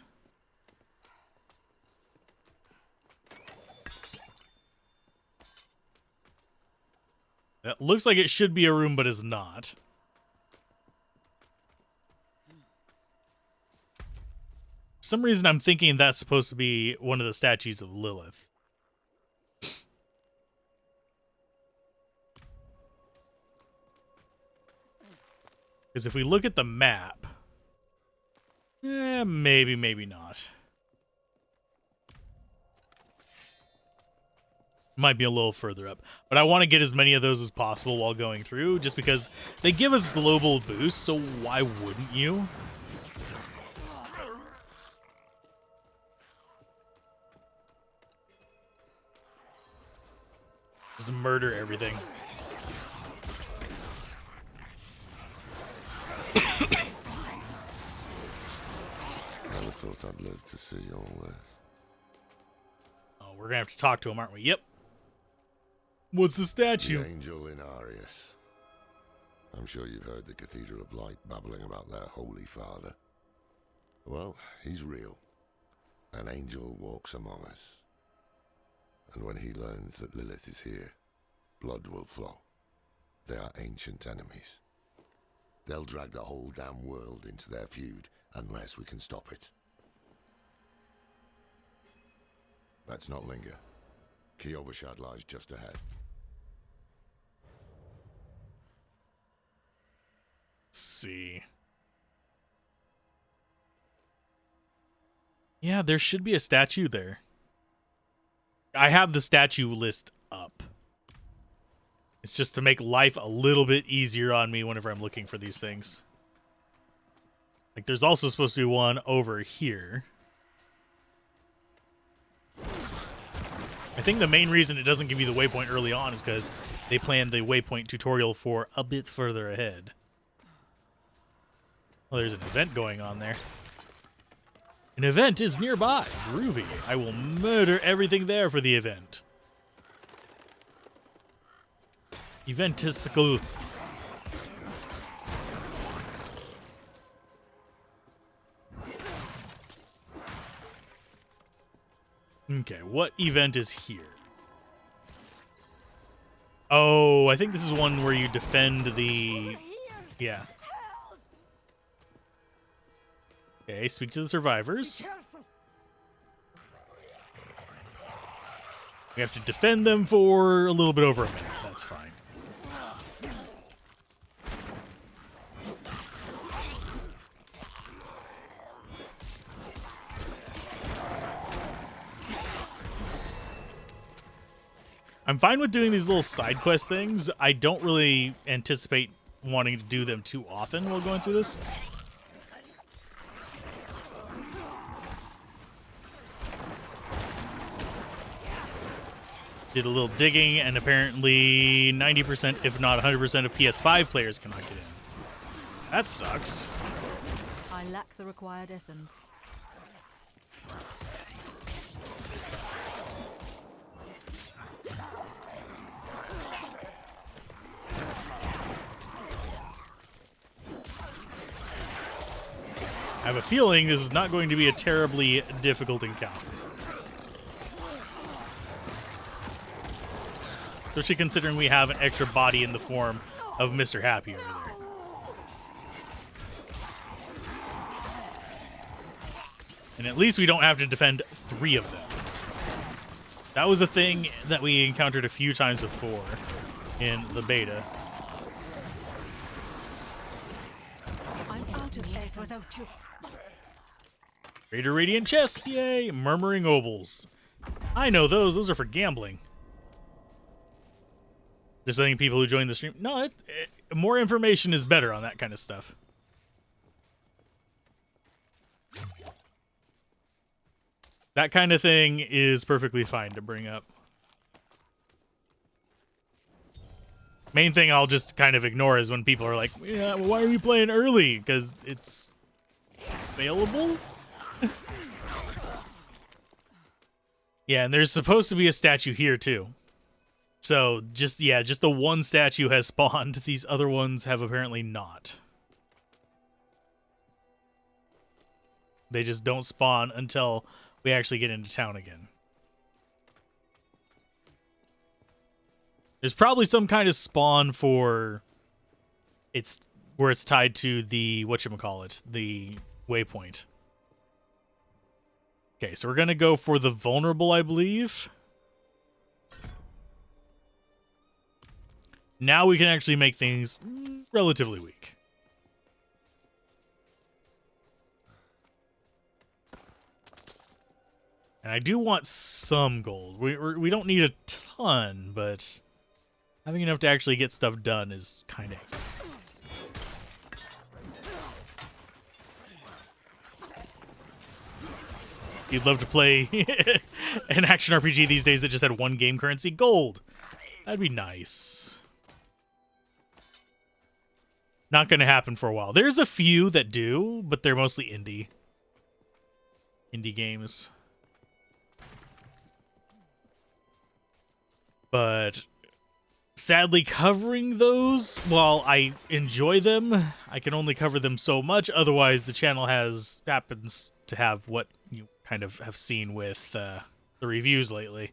That looks like it should be a room, but is not. For some reason, I'm thinking that's supposed to be one of the statues of Lilith. Because if we look at the map, maybe, maybe not. Might be a little further up. But I want to get as many of those as possible while going through, just because they give us global boosts, so why wouldn't you? Just murder everything. Never thought I'd live to see all this. Oh, we're gonna have to talk to him, aren't we? Yep. What's the statue? The angel in Arius. I'm sure you've heard the Cathedral of Light babbling about their Holy Father. Well, he's real. An angel walks among us. And when he learns that Lilith is here, blood will flow. They are ancient enemies. They'll drag the whole damn world into their feud unless we can stop it. Let's not linger. Kiovashad lies just ahead. Let's see. Yeah, there should be a statue there. I have the statue list up. It's just to make life a little bit easier on me whenever I'm looking for these things. Like, there's also supposed to be one over here. I think the main reason it doesn't give you the waypoint early on is because they planned the waypoint tutorial for a bit further ahead. Well, there's an event going on there. An event is nearby. Groovy. I will murder everything there for the event. Eventistical. Okay, what event is here? Oh, I think this is one where you defend the... Yeah. Okay, speak to the survivors. We have to defend them for a little bit over a minute. That's fine. I'm fine with doing these little side quest things. I don't really anticipate wanting to do them too often while going through this. Did a little digging, and apparently 90%, if not 100% of PS5 players cannot get in. That sucks. I lack the required essence. I have a feeling this is not going to be a terribly difficult encounter. Especially considering we have an extra body in the form of Mr. Happy over there. And at least we don't have to defend 3 of them. That was a thing that we encountered a few times before in the beta. I'm out of essence without you. Greater Radiant Chest, yay! Murmuring Obols. I know those. Those are for gambling. Just letting people who join the stream. No, more information is better on that kind of stuff. That kind of thing is perfectly fine to bring up. Main thing I'll just kind of ignore is when people are like, yeah, well, why are we playing early? Because it's available? Yeah, and there's supposed to be a statue here, too. So just the one statue has spawned. These other ones have apparently not. They just don't spawn until we actually get into town again. There's probably some kind of spawn for where it's tied to the whatchamacallit, the waypoint. Okay, so we're gonna go for the vulnerable, I believe. Now we can actually make things relatively weak. And I do want some gold. We don't need a ton, but having enough to actually get stuff done is kind of... You'd love to play an action RPG these days that just had one game currency, gold. That'd be nice. Not going to happen for a while. There's a few that do, but they're mostly indie games. But sadly, covering those, while I enjoy them, I can only cover them so much. Otherwise, the channel happens to have what you kind of have seen with the reviews lately.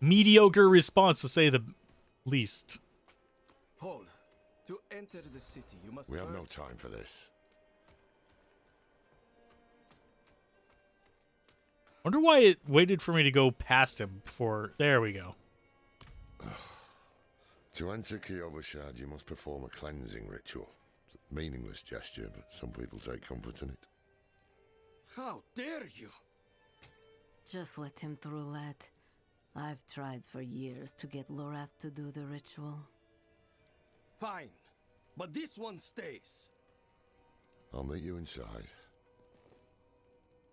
Mediocre response, to say the least. Hold. To enter the city, you must. We have no time for this. Wonder why it waited for me to go past him before... There we go. To enter Kiyovershad, you must perform a cleansing ritual. It's a meaningless gesture, but some people take comfort in it. How dare you? Just let him through, lad. I've tried for years to get Alzorath to do the ritual. Fine, but this one stays. I'll meet you inside.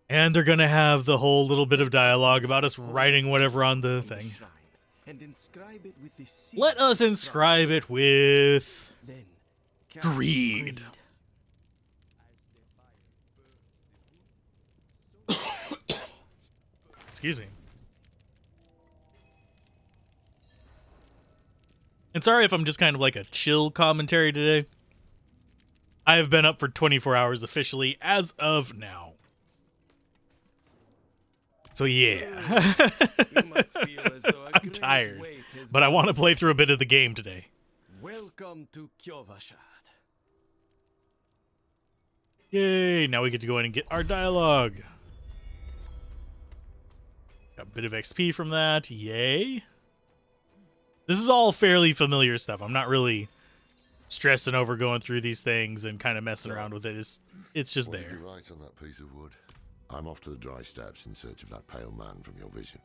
And they're going to have the whole little bit of dialogue about us writing whatever on the thing. And inscribe it with the seal. Let us inscribe it with greed. Excuse me. And sorry if I'm just kind of like a chill commentary today. I have been up for 24 hours officially as of now. So yeah. I'm tired, but I want to play through a bit of the game today. Welcome to Kiyovershad. Yay, now we get to go in and get our dialogue. Got a bit of XP from that, yay. This is all fairly familiar stuff. I'm not really stressing over going through these things and kind of messing around with it. It's just What there. did you write on that piece of wood? I'm off to the dry steppes in search of that pale man from your vision.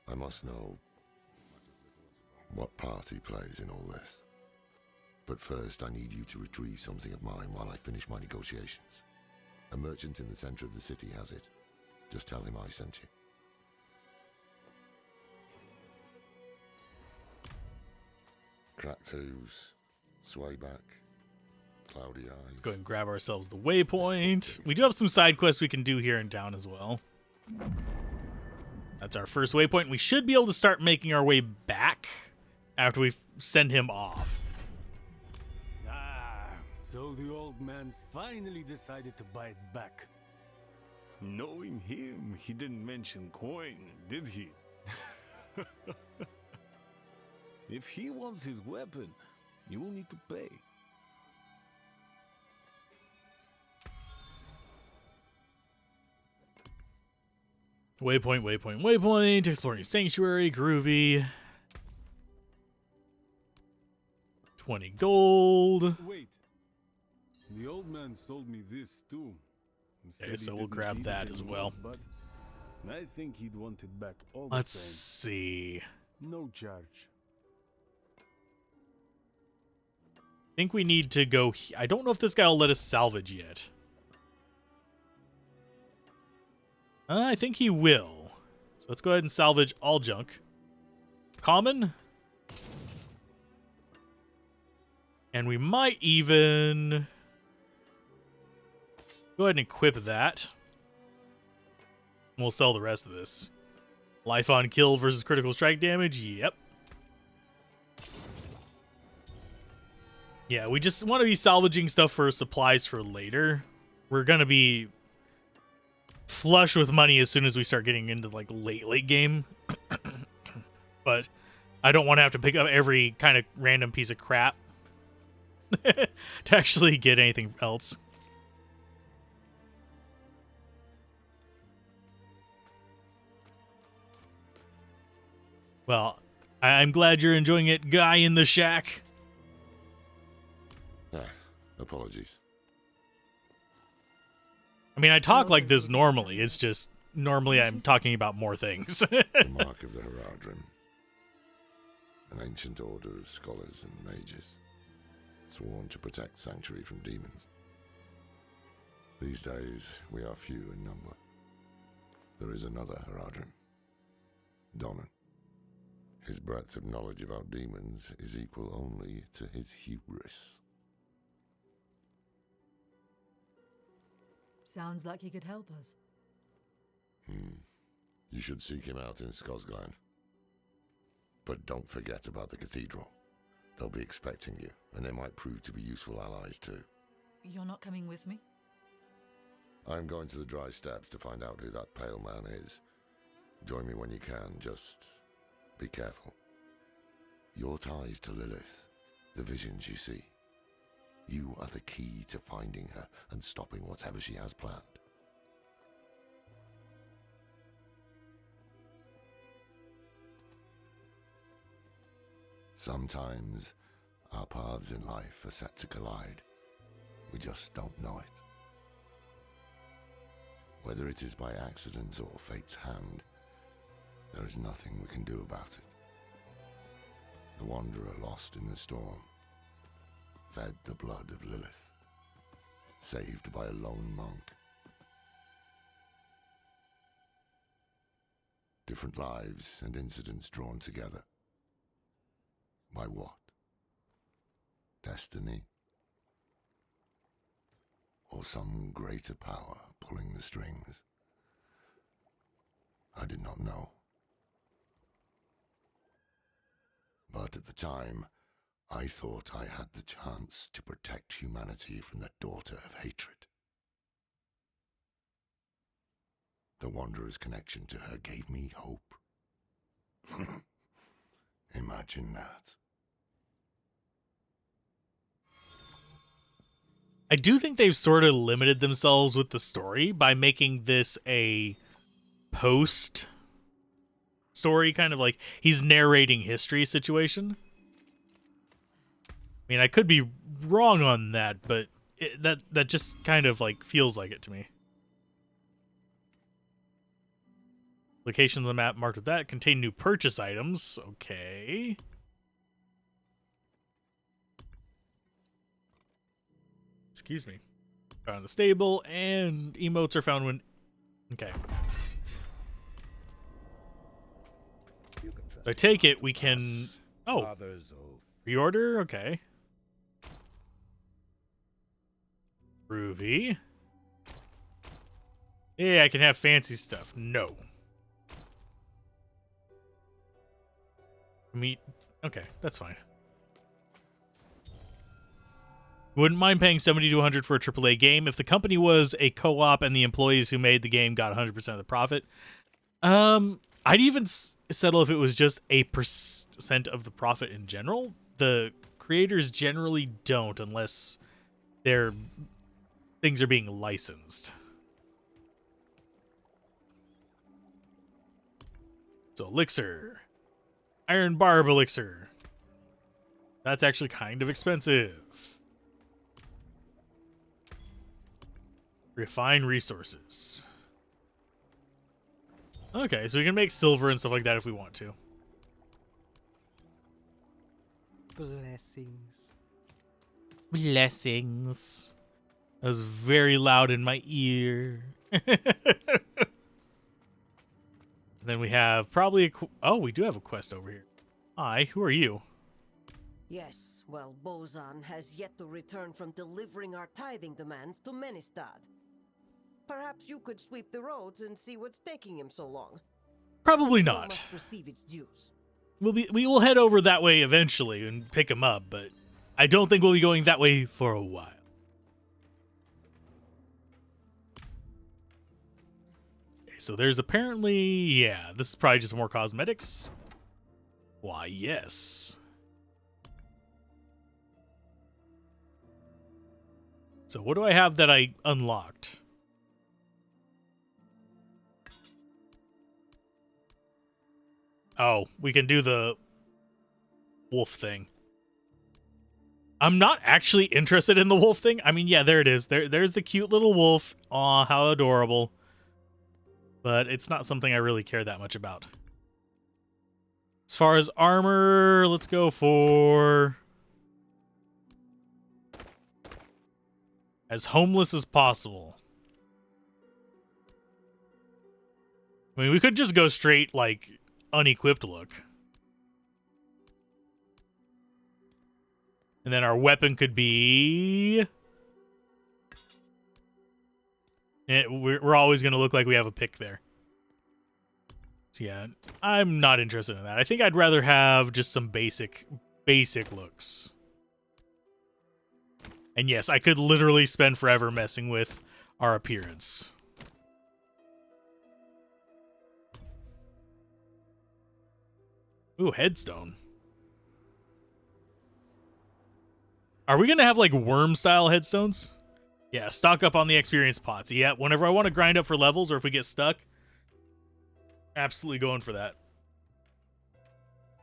I must know what part he plays in all this. But first, I need you to retrieve something of mine while I finish my negotiations. A merchant in the center of the city has it. Just tell him I sent you. Cracked hooves, sway back, cloudy eyes. Let's go ahead and grab ourselves the waypoint. We do have some side quests we can do here in town as well. That's our first waypoint. We should be able to start making our way back after we send him off. Ah, so the old man's finally decided to bite back. Knowing him, he didn't mention coin, did he? If he wants his weapon, you will need to pay. Waypoint, waypoint, waypoint. Exploring sanctuary, groovy. 20 gold. Wait. The old man sold me this too. Okay, so we'll grab that as well. But I think he'd want it back all Let's the same. see. No charge. I think we need to go... I don't know if this guy will let us salvage yet. I think he will. So let's go ahead and salvage all junk. Common. And we might even... go ahead and equip that. We'll sell the rest of this. Life on kill versus critical strike damage. Yep. Yeah, we just want to be salvaging stuff for supplies for later. We're going to be flush with money as soon as we start getting into like late game. But I don't want to have to pick up every kind of random piece of crap to actually get anything else. Well, I'm glad you're enjoying it, guy in the shack. Apologies. I mean, I talk like this normally. It's just normally I'm talking about more things. The mark of the Heradrim. An ancient order of scholars and mages, sworn to protect Sanctuary from demons. These days, we are few in number. There is another Heradrim, Donan. His breadth of knowledge about demons is equal only to his hubris. Sounds like he could help us. You should seek him out in Skosglen. But don't forget about the cathedral. They'll be expecting you, and they might prove to be useful allies too. You're not coming with me? I'm going to the Dry Steppes to find out who that pale man is. Join me when you can, just be careful. Your ties to Lilith, the visions you see. You are the key to finding her and stopping whatever she has planned. Sometimes our paths in life are set to collide. We just don't know it. Whether it is by accident or fate's hand, there is nothing we can do about it. The wanderer lost in the storm, fed the blood of Lilith, saved by a lone monk. Different lives and incidents drawn together. By what? Destiny? Or some greater power pulling the strings? I did not know. But at the time, I thought I had the chance to protect humanity from the daughter of hatred. The Wanderer's connection to her gave me hope. Imagine that. I do think they've sort of limited themselves with the story by making this a post story, kind of like he's narrating history situation. I mean, I could be wrong on that, but that just kind of like feels like it to me. Locations on the map marked with that contain new purchase items. Okay. Excuse me. Found in the stable, and emotes are found when... Okay. So I take it we can... Oh. Reorder? Okay. Groovy. Yeah, I can have fancy stuff. No. Meat. Okay, that's fine. Wouldn't mind paying $70 to $100 for a AAA game if the company was a co-op and the employees who made the game got 100% of the profit. I'd even settle if it was just a % of the profit in general. The creators generally don't unless their things are being licensed. So elixir. Iron barb elixir. That's actually kind of expensive. Refine resources. Okay, so we can make silver and stuff like that if we want to. Blessings. Blessings. That was very loud in my ear. Then we have probably a... Oh, we do have a quest over here. Hi, who are you? Yes, well, Bozan has yet to return from delivering our tithing demands to Menistad. Perhaps you could sweep the roads and see what's taking him so long. Probably Evil not. must receive its dues. We will head over that way eventually and pick him up, but I don't think we'll be going that way for a while. Okay, so there's apparently, yeah, this is probably just more cosmetics. Why, yes. So what do I have that I unlocked? Oh, we can do the wolf thing. I'm not actually interested in the wolf thing. I mean, yeah, there it is. There's the cute little wolf. Aw, how adorable. But it's not something I really care that much about. As far as armor, let's go for as homeless as possible. I mean, we could just go straight, like, unequipped look. And then our weapon could be... We're always going to look like we have a pick there. So yeah, I'm not interested in that. I think I'd rather have just some basic looks. And yes, I could literally spend forever messing with our appearance. Ooh, headstone. Are we going to have, like, worm-style headstones? Yeah, stock up on the experience pots. Yeah, whenever I want to grind up for levels or if we get stuck, absolutely going for that.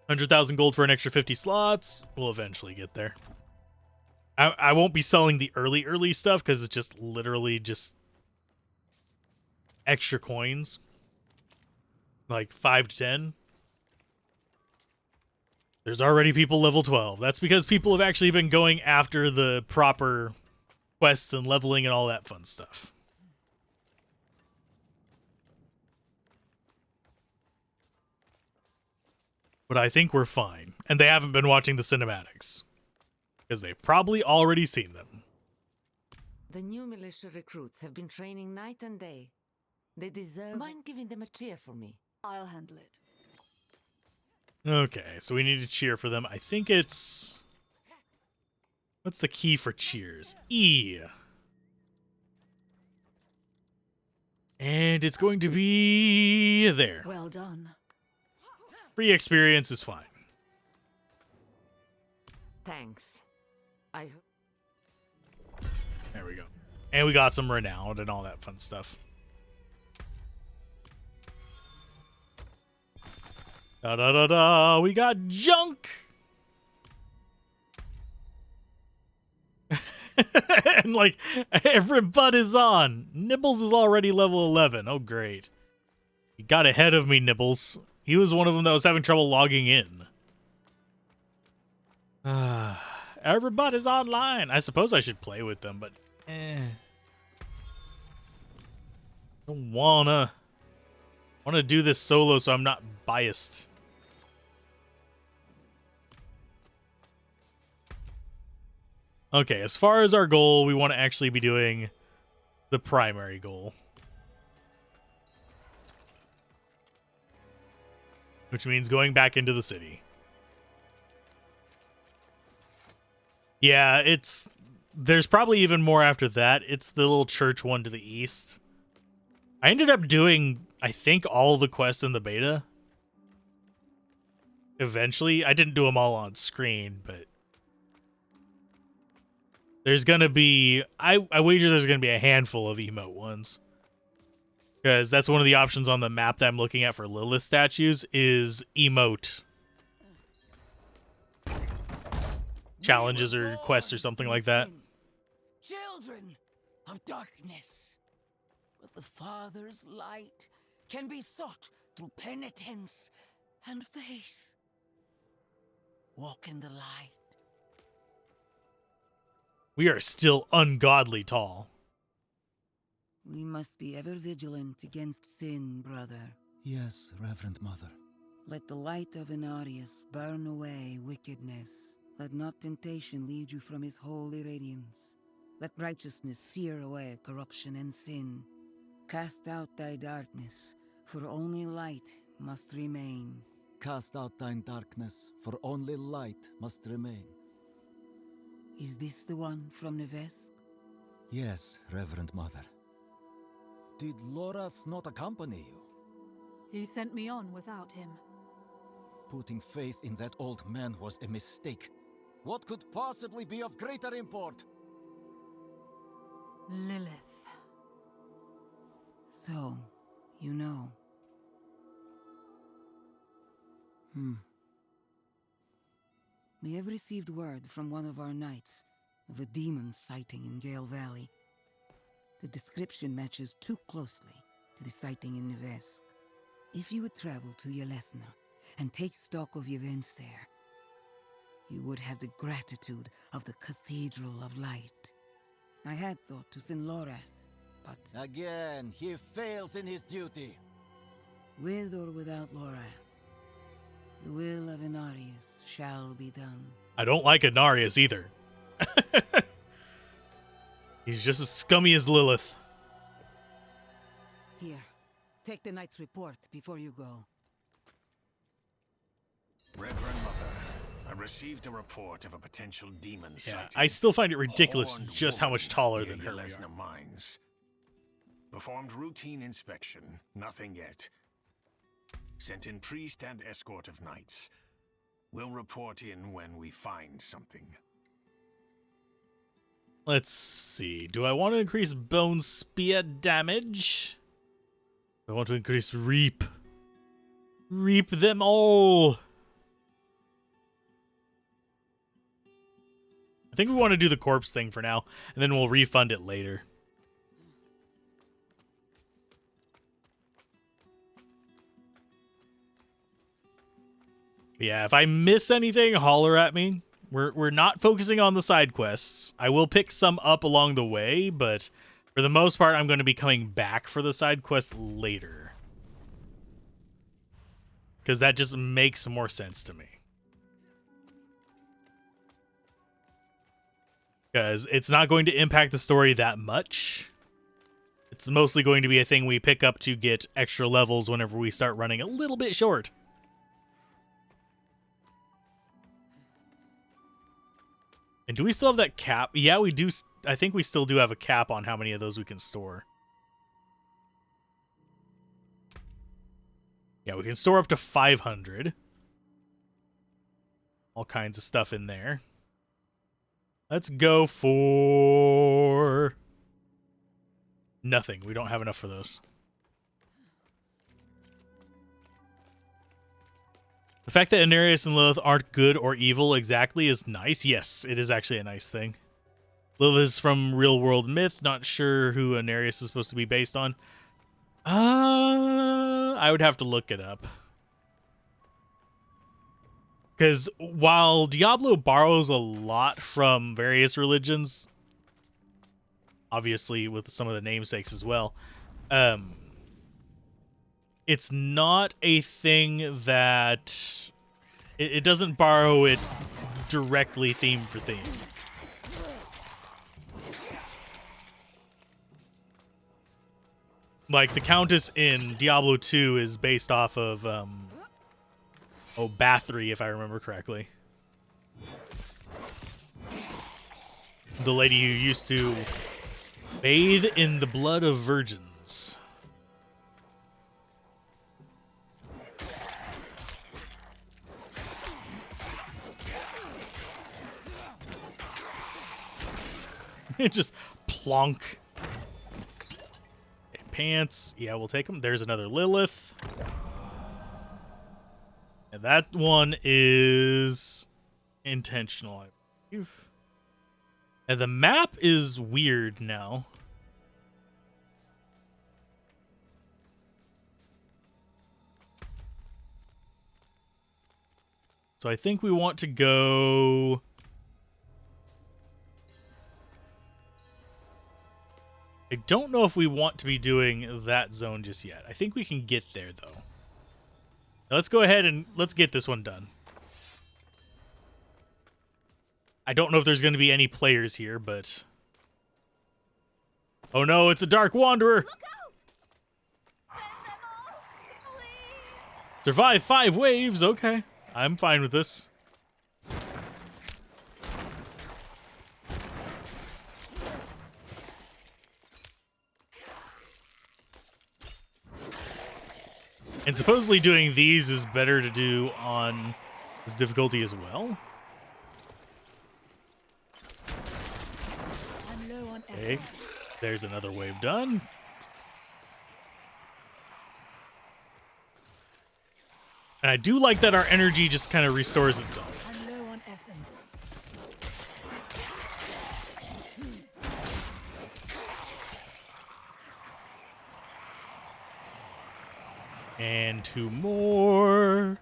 100,000 gold for an extra 50 slots. We'll eventually get there. I won't be selling the early stuff because it's just literally just extra coins. Like 5 to 10. There's already people level 12. That's because people have actually been going after the proper quests and leveling and all that fun stuff. But I think we're fine. And they haven't been watching the cinematics. Because they've probably already seen them. The new militia recruits have been training night and day. They deserve... Mind giving them a cheer for me? I'll handle it. Okay, so we need to cheer for them. I think it's... What's the key for cheers? E. And it's going to be... there. Well done. Free experience is fine. Thanks. There we go. And we got some renown and all that fun stuff. Da da da da. We got junk. And like every butt is on. Nibbles is already level 11. Oh great. You got ahead of me, Nibbles. He was one of them that was having trouble logging in. Everybody's online. I suppose I should play with them, but don't wanna do this solo so I'm not biased. Okay, as far as our goal, we want to actually be doing the primary goal. Which means going back into the city. Yeah, there's probably even more after that. It's the little church one to the east. I ended up doing, I think, all the quests in the beta. Eventually. I didn't do them all on screen, but there's going to be, I wager there's going to be a handful of emote ones. Because that's one of the options on the map that I'm looking at for Lilith statues is emote challenges or quests or something like that. Children of darkness. But the Father's light can be sought through penitence and faith. Walk in the light. We are still ungodly tall. We must be ever vigilant against sin, brother. Yes, Reverend Mother. Let the light of Inarius burn away wickedness. Let not temptation lead you from his holy radiance. Let righteousness sear away corruption and sin. Cast out thy darkness, for only light must remain. Cast out thine darkness, for only light must remain. Is this the one from Nevesk? Yes, Reverend Mother. Did Lorath not accompany you? He sent me on without him. Putting faith in that old man was a mistake. What could possibly be of greater import? Lilith. So, you know. We have received word from one of our knights of a demon sighting in Gale Valley. The description matches too closely to the sighting in Nevesk. If you would travel to Yelesna and take stock of the events there, you would have the gratitude of the Cathedral of Light. I had thought to send Lorath, but... Again, he fails in his duty. With or without Lorath, the will of Inarius shall be done. I don't like Inarius either. He's just as scummy as Lilith. Here, take the knight's report before you go. Reverend Mother, I received a report of a potential demon sighting. I still find it ridiculous Horned just how much woman taller near than her we Yelesna are. Mines. Performed routine inspection, nothing yet. Sent in priest and escort of knights. We'll report in when we find something. Let's see. Do I want to increase bone spear damage? I want to increase reap. Reap them all. I think we want to do the corpse thing for now, and then we'll refund it later. Yeah, if I miss anything, holler at me. We're not focusing on the side quests. I will pick some up along the way, but for the most part, I'm going to be coming back for the side quests later. Because that just makes more sense to me. Because it's not going to impact the story that much. It's mostly going to be a thing we pick up to get extra levels whenever we start running a little bit short. And do we still have that cap? Yeah, we do. I think we still do have a cap on how many of those we can store. Yeah, we can store up to 500. All kinds of stuff in there. Let's go for... nothing. We don't have enough for those. The fact that Inarius and Lilith aren't good or evil exactly is nice. Yes, it is actually a nice thing. Lilith is from real world myth. Not sure who Inarius is supposed to be based on. I would have to look it up. Because while Diablo borrows a lot from various religions, obviously with some of the namesakes as well, it's not a thing that... It doesn't borrow it directly theme for theme. Like, the Countess in Diablo 2 is based off of, Bathory, if I remember correctly. The lady who used to bathe in the blood of virgins. Just plonk. Okay, pants. Yeah, we'll take them. There's another Lilith. And that one is intentional, I believe. And the map is weird now. So I think we want to go... I don't know if we want to be doing that zone just yet. I think we can get there, though. Now let's go ahead and let's get this one done. I don't know if there's going to be any players here, but... oh no, it's a Dark Wanderer! Survive 5 waves. Okay, I'm fine with this. And supposedly doing these is better to do on this difficulty as well. Okay, there's another wave done. And I do like that our energy just kind of restores itself. I'm low on essence. And 2 more.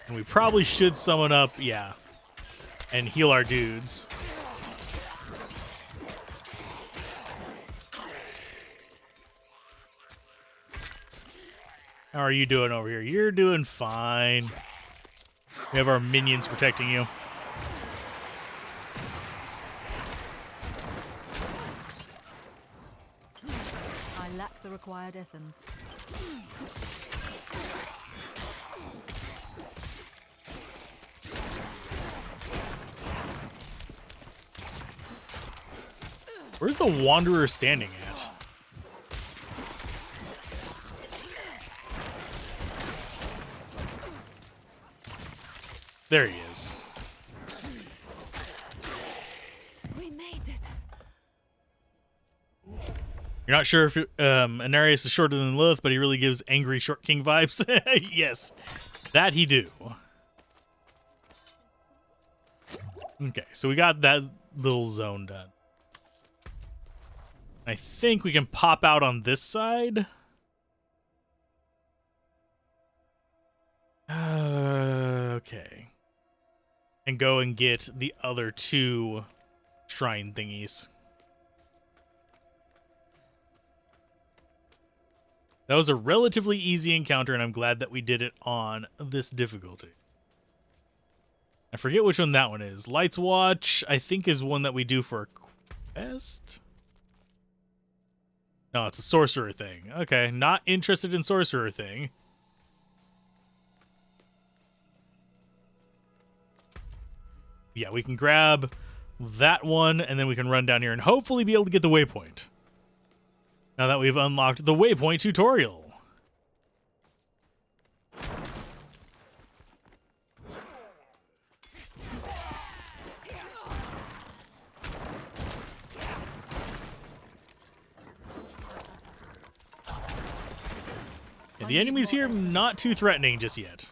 And we probably should summon up, yeah, and heal our dudes. How are you doing over here? You're doing fine. We have our minions protecting you. I lack the required essence. Where's the Wanderer standing at? There he is. We made it. You're not sure if Anarius is shorter than Lilith, but he really gives angry Short King vibes. Yes, that he do. Okay, so we got that little zone done. I think we can pop out on this side. Okay. And go and get the other 2 shrine thingies. That was a relatively easy encounter, and I'm glad that we did it on this difficulty. I forget which one that one is. Light's Watch, I think, is one that we do for a quest. No, it's a sorcerer thing. Okay, not interested in sorcerer thing. Yeah, we can grab that one, and then we can run down here and hopefully be able to get the waypoint. Now that we've unlocked the waypoint tutorial. And the enemies here, not too threatening just yet.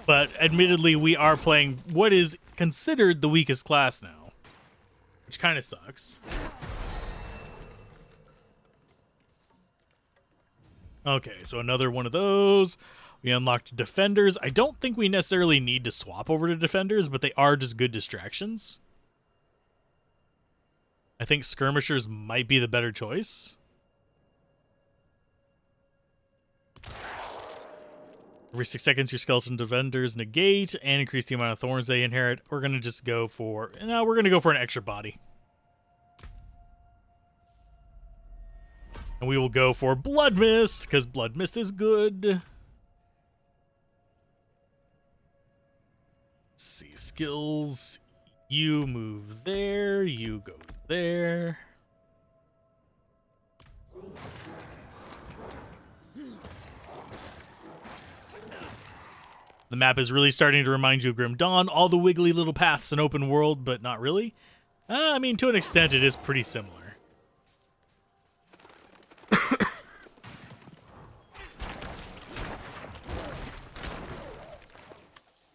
But admittedly, we are playing what is considered the weakest class now, which kind of sucks. Okay, so another one of those. We unlocked defenders. I don't think we necessarily need to swap over to defenders, but they are just good distractions. I think skirmishers might be the better choice. Every 6 seconds, your skeleton defenders negate and increase the amount of thorns they inherit. We're gonna just go for we're gonna go for an extra body, and we will go for blood mist because blood mist is good. Let's see, skills. You move there. You go there. The map is really starting to remind you of Grim Dawn. All the wiggly little paths and open world, but not really. I mean, to an extent, it is pretty similar.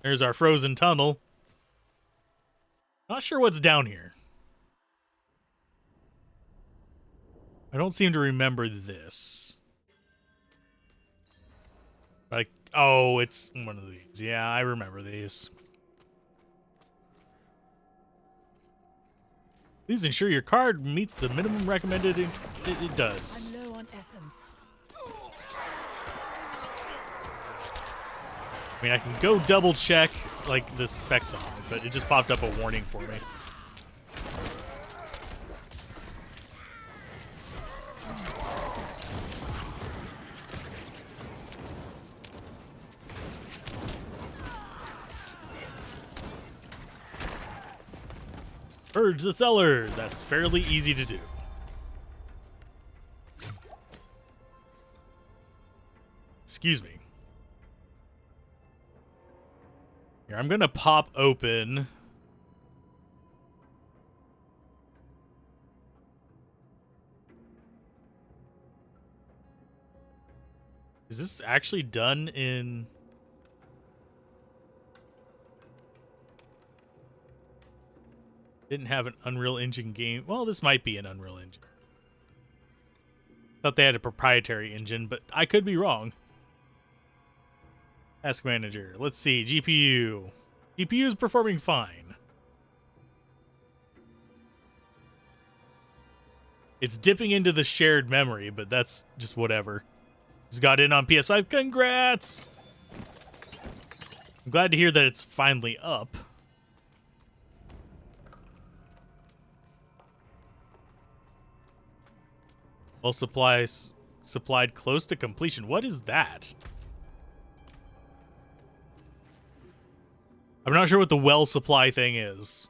There's our frozen tunnel. Not sure what's down here. I don't seem to remember this. Like, oh, it's one of these. Yeah, I remember these. Please ensure your card meets the minimum recommended. It does. I'm low on essence. I mean, I can go double check like the specs on it, but it just popped up a warning for me. Purge the cellar. That's fairly easy to do. Excuse me. Here, I'm gonna pop open. Is this actually done in... Didn't have an Unreal Engine game. Well, this might be an Unreal Engine. Thought they had a proprietary engine, but I could be wrong. Task manager. Let's see. GPU. GPU is performing fine. It's dipping into the shared memory, but that's just whatever. It's got in on PS5. Congrats! I'm glad to hear that it's finally up. Well, supplied close to completion. What is that? I'm not sure what the well supply thing is.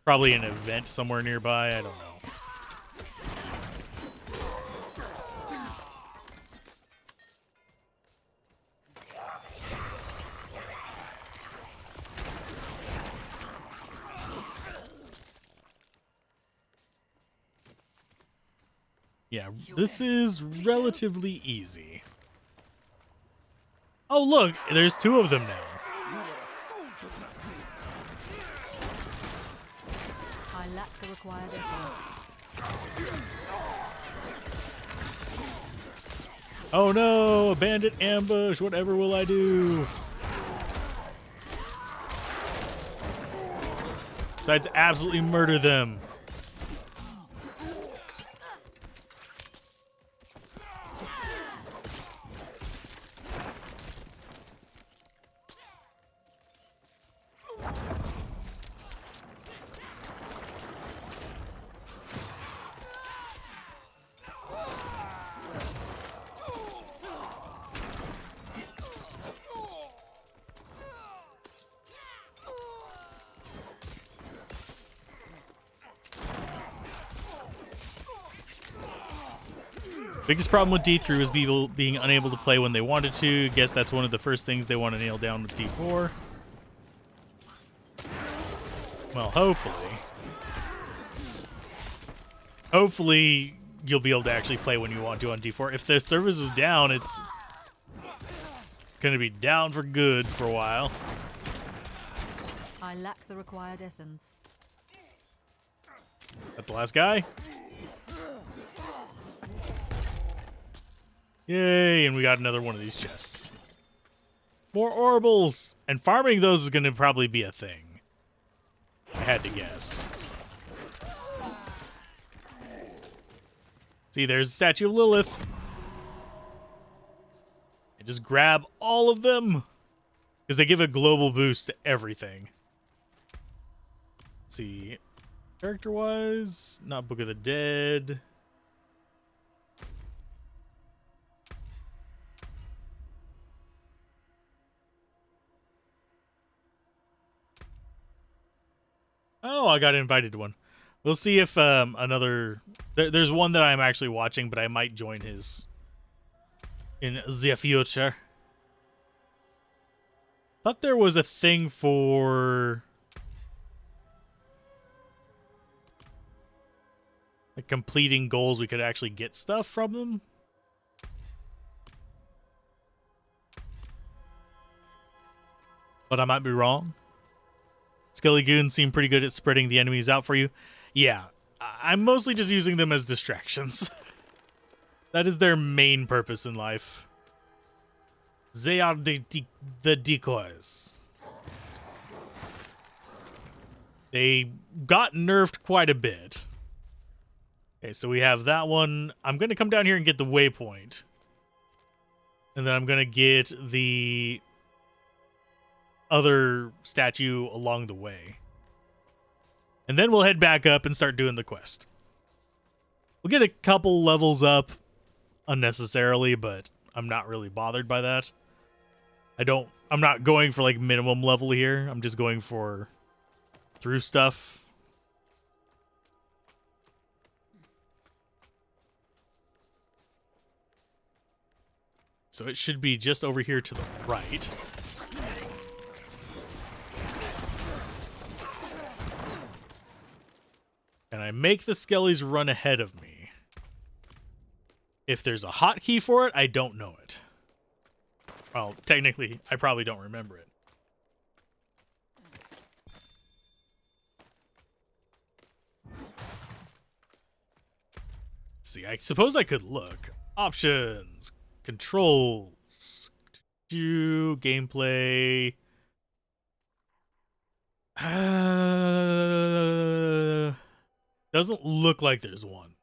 Probably an event somewhere nearby. I don't know. Yeah, this is relatively easy. Oh, look, there's two of them now. I lack the required essence. Oh no, a bandit ambush. Whatever will I do? Besides absolutely murder them. Biggest problem with D3 is people being unable to play when they wanted to. Guess that's one of the first things they want to nail down with D4. Well, hopefully. Hopefully you'll be able to actually play when you want to on D4. If the service is down, it's going to be down for good for a while. I lack the required essence. That the last guy? Yay, and we got another one of these chests. More oracles! And farming those is going to probably be a thing. I had to guess. See, there's a statue of Lilith. And just grab all of them. Because they give a global boost to everything. Let's see. Character-wise, not Book of the Dead. Oh, I got invited to one. We'll see if another... There's one that I'm actually watching, but I might join his in the future. Thought there was a thing for... like completing goals, we could actually get stuff from them. But I might be wrong. Skelly Goons seem pretty good at spreading the enemies out for you. Yeah, I'm mostly just using them as distractions. That is their main purpose in life. They are the decoys. They got nerfed quite a bit. Okay, so we have that one. I'm going to come down here and get the waypoint. And then I'm going to get the other statue along the way. And then we'll head back up and start doing the quest. We'll get a couple levels up unnecessarily, but I'm not really bothered by that. I'm not going for like minimum level here. I'm just going for through stuff. So it should be just over here to the right. And I make the skellies run ahead of me. If there's a hotkey for it, I don't know it. Well, technically, I probably don't remember it. See, I suppose I could look. Options. Controls. Gameplay. Doesn't look like there's one.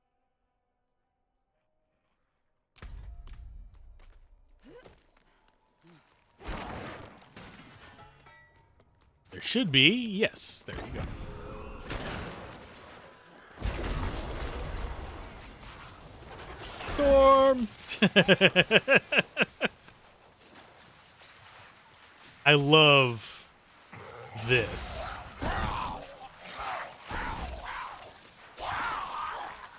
There should be. Yes, there you go. Storm! I love this.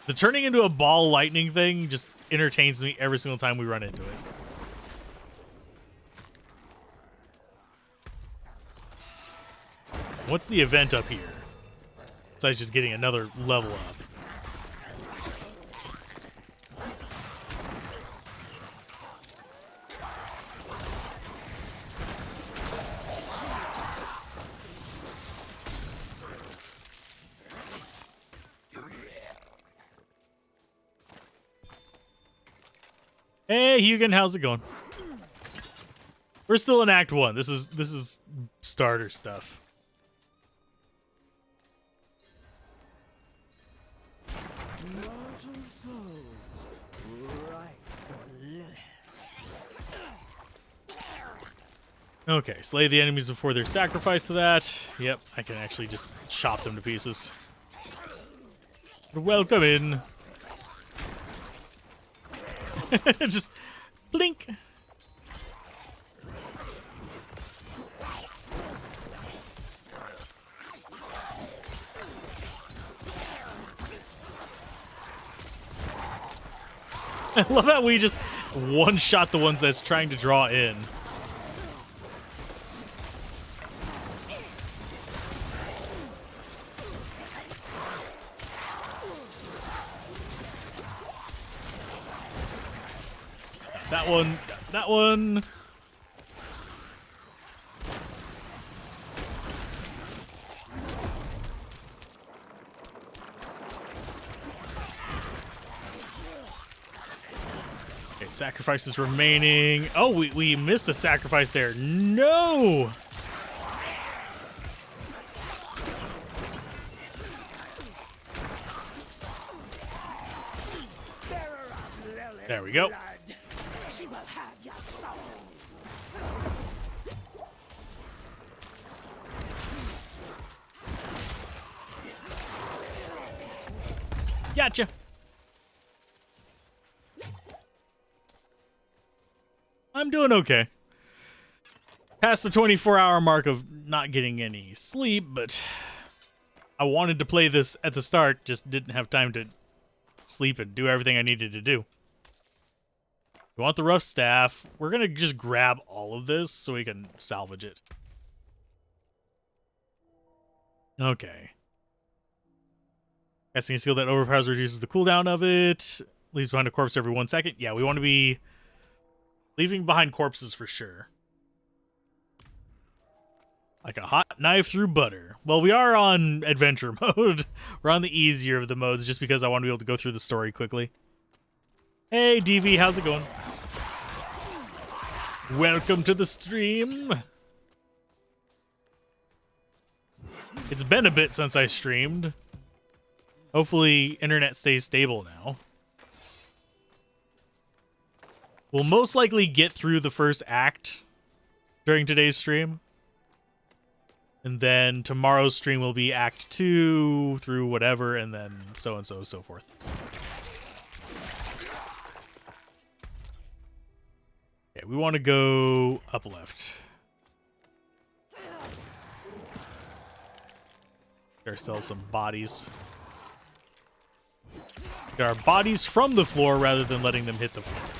The turning into a ball lightning thing just entertains me every single time we run into it. What's the event up here? Besides just getting another level up. Hey, Hugin, how's it going? We're still in Act 1. This is starter stuff. Okay, slay the enemies before they're sacrificed to that. Yep, I can actually just chop them to pieces. Welcome in. Just blink. I love how we just one-shot the ones that's trying to draw in. That one, that one. Okay, sacrifices remaining. Oh, we missed a sacrifice there. No! There we go. Gotcha. I'm doing okay. Past the 24-hour mark of not getting any sleep, but I wanted to play this at the start, just didn't have time to sleep and do everything I needed to do. We want the rough staff. We're going to just grab all of this so we can salvage it. Okay. Casting a skill that overpowers reduces the cooldown of it. Leaves behind a corpse every 1 second. Yeah, we want to be leaving behind corpses for sure. Like a hot knife through butter. Well, we are on adventure mode. We're on the easier of the modes just because I want to be able to go through the story quickly. Hey, DV, how's it going? Welcome to the stream. It's been a bit since I streamed. Hopefully, internet stays stable now. We'll most likely get through the first act during today's stream. And then tomorrow's stream will be Act 2 through whatever, and then so and so, so forth. Okay, we want to go up left. Get ourselves some bodies. Get our bodies from the floor rather than letting them hit the floor.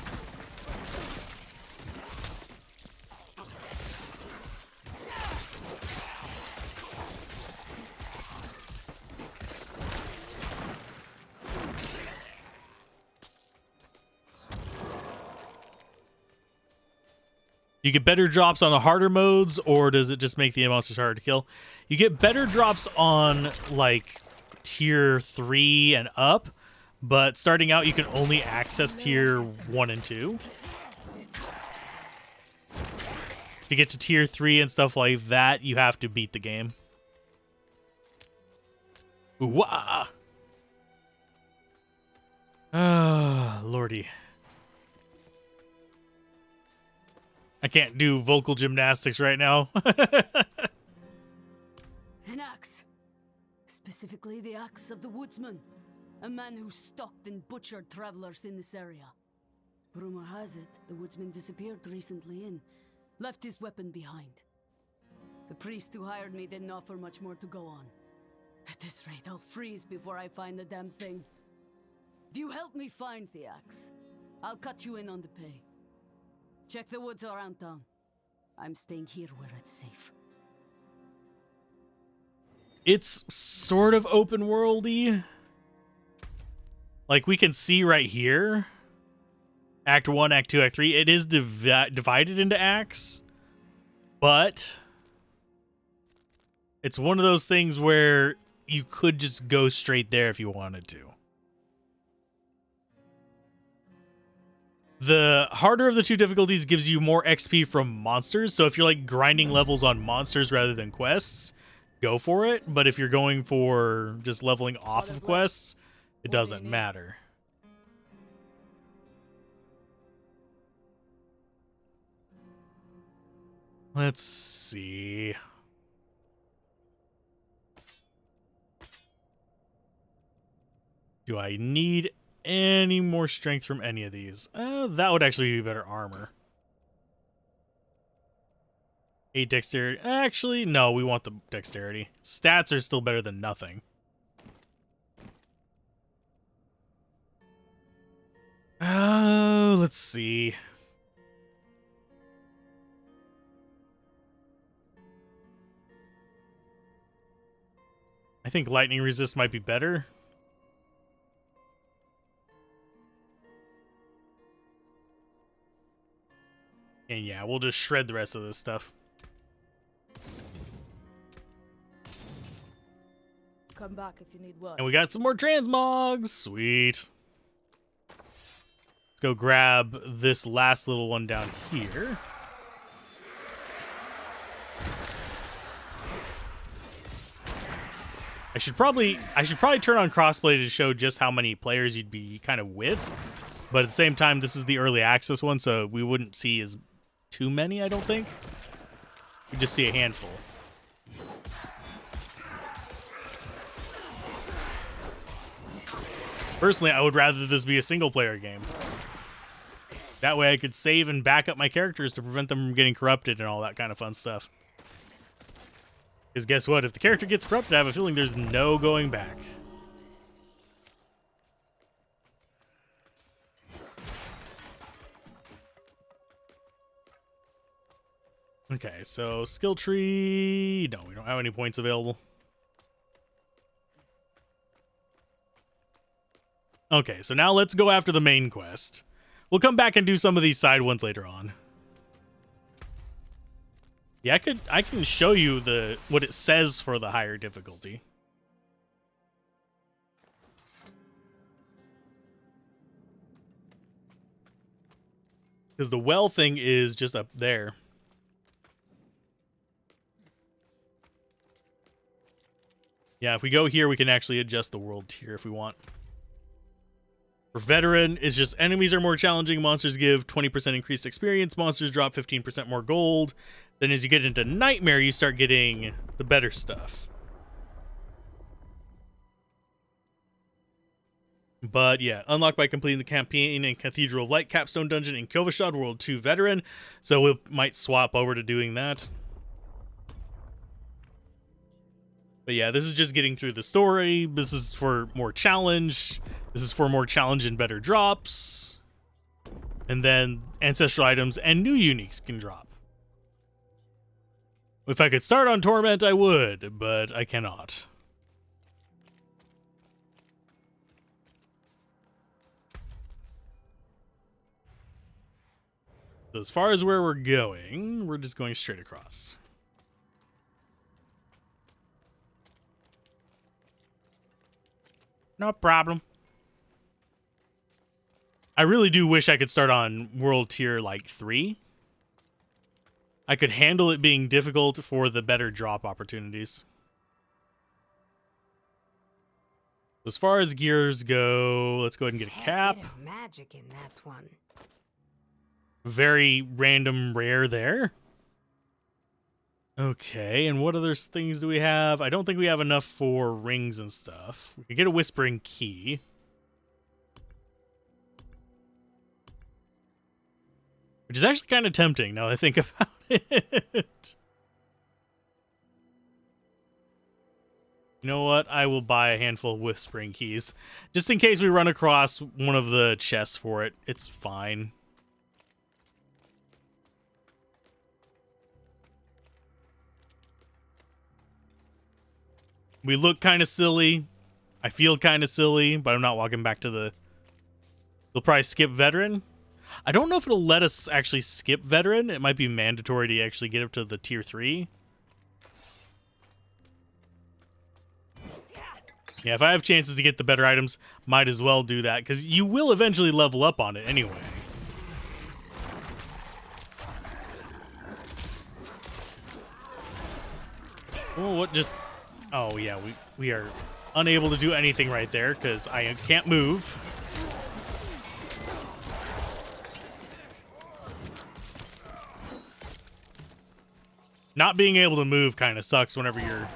You get better drops on the harder modes, or does it just make the monsters harder to kill? You get better drops on, like, tier 3 and up, but starting out, you can only access tier 1 and 2. To get to tier 3 and stuff like that, you have to beat the game. Ooh-wah! Ah, lordy. I can't do vocal gymnastics right now. An axe. Specifically the axe of the woodsman. A man who stalked and butchered travelers in this area. Rumor has it, the woodsman disappeared recently and left his weapon behind. The priest who hired me didn't offer much more to go on. At this rate, I'll freeze before I find the damn thing. If you help me find the axe, I'll cut you in on the pay. Check the woods around town. I'm staying here where it's safe. It's sort of open worldy. Like, we can see right here. Act 1, Act 2, Act 3. It is divided into acts. But it's one of those things where you could just go straight there if you wanted to. The harder of the two difficulties gives you more XP from monsters. So if you're like grinding levels on monsters rather than quests, go for it. But if you're going for just leveling off of quests, it doesn't matter. Let's see. Do I need any more strength from any of these? That would actually be better armor. 8 dexterity. Actually, no, we want the dexterity. Stats are still better than nothing. Let's see. I think lightning resist might be better. And yeah, we'll just shred the rest of this stuff. Come back if you need work. And we got some more transmogs. Sweet. Let's go grab this last little one down here. I should probably turn on crossplay to show just how many players you'd be kind of with. But at the same time, this is the early access one, so we wouldn't see as too many, I don't think. We just see a handful. Personally, I would rather this be a single-player game. That way I could save and back up my characters to prevent them from getting corrupted and all that kind of fun stuff. Because guess what? If the character gets corrupted, I have a feeling there's no going back. Okay, so skill tree... No, we don't have any points available. Okay, so now let's go after the main quest. We'll come back and do some of these side ones later on. Yeah, I can show you what it says for the higher difficulty. Because the well thing is just up there. Yeah, if we go here, we can actually adjust the world tier if we want. For veteran, it's just enemies are more challenging. Monsters give 20% increased experience. Monsters drop 15% more gold. Then as you get into nightmare, you start getting the better stuff. But yeah, unlocked by completing the campaign in Cathedral of Light Capstone Dungeon in Kovashad, World 2 Veteran. So we might swap over to doing that. But yeah, this is just getting through the story. This is for more challenge. This is for more challenge and better drops. And then ancestral items and new uniques can drop. If I could start on Torment, I would, but I cannot. So as far as where we're going, we're just going straight across. No problem. I really do wish I could start on World Tier, like, 3. I could handle it being difficult for the better drop opportunities. As far as gears go, let's go ahead and get a cap. Bit of magic in that one. Very random rare there. Okay, and what other things do we have? I don't think we have enough for rings and stuff. We could get a whispering key. Which is actually kind of tempting now that I think about it. You know what? I will buy a handful of whispering keys. Just in case we run across one of the chests for it. It's fine. We look kind of silly. I feel kind of silly, but I'm not walking back to the... We'll probably skip veteran. I don't know if it'll let us actually skip veteran. It might be mandatory to actually get up to the tier 3. Yeah, if I have chances to get the better items, might as well do that, because you will eventually level up on it anyway. Oh, what just... Oh, yeah, we are unable to do anything right there, because I can't move. Not being able to move kind of sucks whenever you're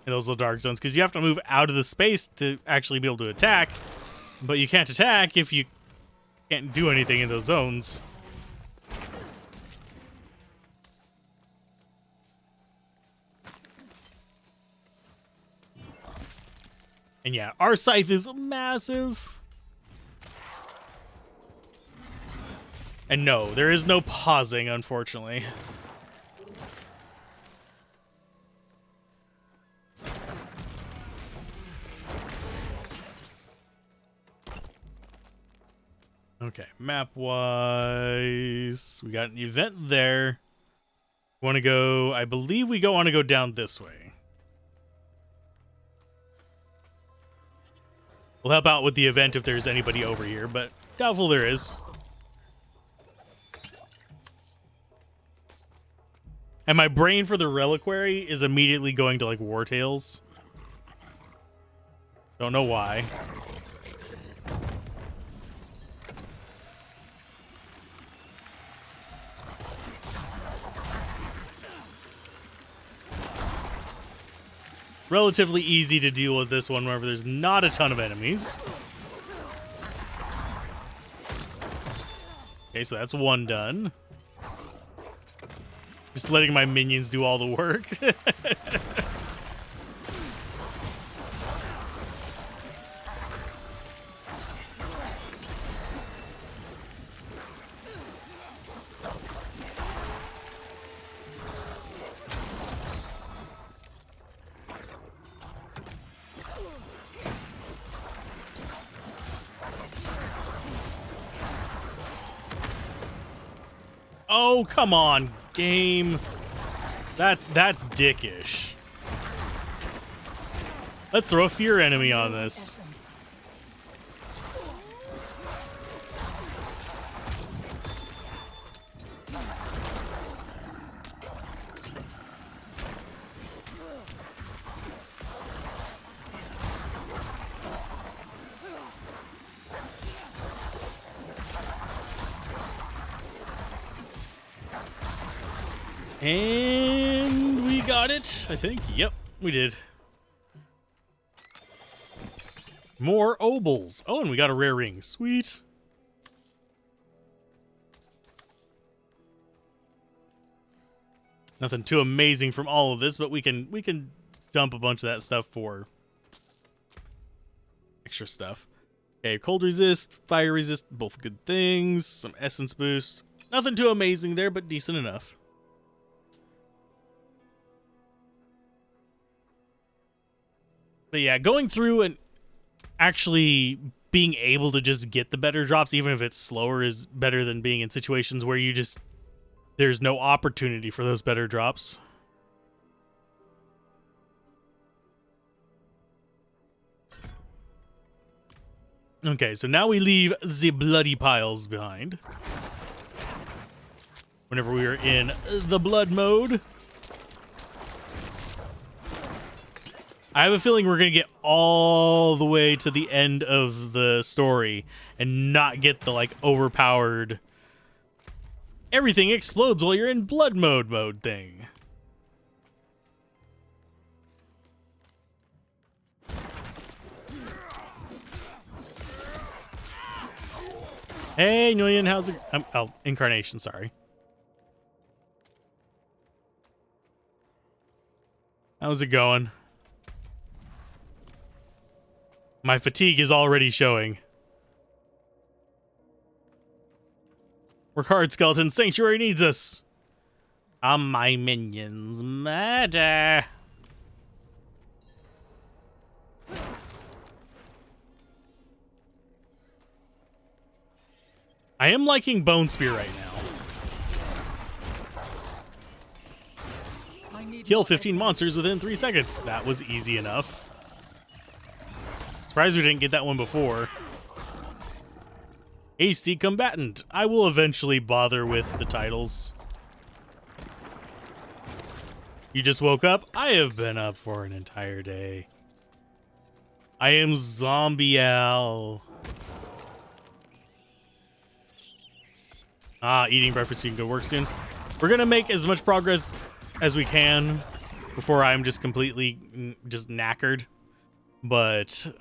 in those little dark zones, because you have to move out of the space to actually be able to attack, but you can't attack if you can't do anything in those zones. And yeah, our scythe is massive. And no, there is no pausing, unfortunately. Okay, map-wise, we got an event there. Want to go, I believe we want to go down this way. We'll help out with the event if there's anybody over here, but doubtful there is. And my brain for the reliquary is immediately going to, like, War Tales. Don't know why. Relatively easy to deal with this one whenever there's not a ton of enemies. Okay, so that's one done. Just letting my minions do all the work. Oh, come on, game. That's dickish. Let's throw a fear enemy on this. And we got it, I think. Yep, we did. More obols. Oh, and we got a rare ring. Sweet. Nothing too amazing from all of this, but we can dump a bunch of that stuff for extra stuff. Okay, cold resist, fire resist, both good things. Some essence boost. Nothing too amazing there, but decent enough. But yeah, going through and actually being able to just get the better drops, even if it's slower, is better than being in situations where you just... there's no opportunity for those better drops. Okay, so now we leave the bloody piles behind. Whenever we are in the blood mode. I have a feeling we're going to get all the way to the end of the story and not get the, like, overpowered... everything explodes while you're in blood mode thing. Hey, Nguyen, how's it... oh, Incarnation, sorry. How's it going? My fatigue is already showing. Work hard, Skeleton. Sanctuary needs us. My minions matter. I am liking Bone Spear right now. Kill 15 monsters within 3 seconds. That was easy enough. Surprised we didn't get that one before. Hasty Combatant. I will eventually bother with the titles. You just woke up? I have been up for an entire day. I am Zombie Al. Eating breakfast so you can go work soon. We're gonna make as much progress as we can before I'm just completely just knackered. But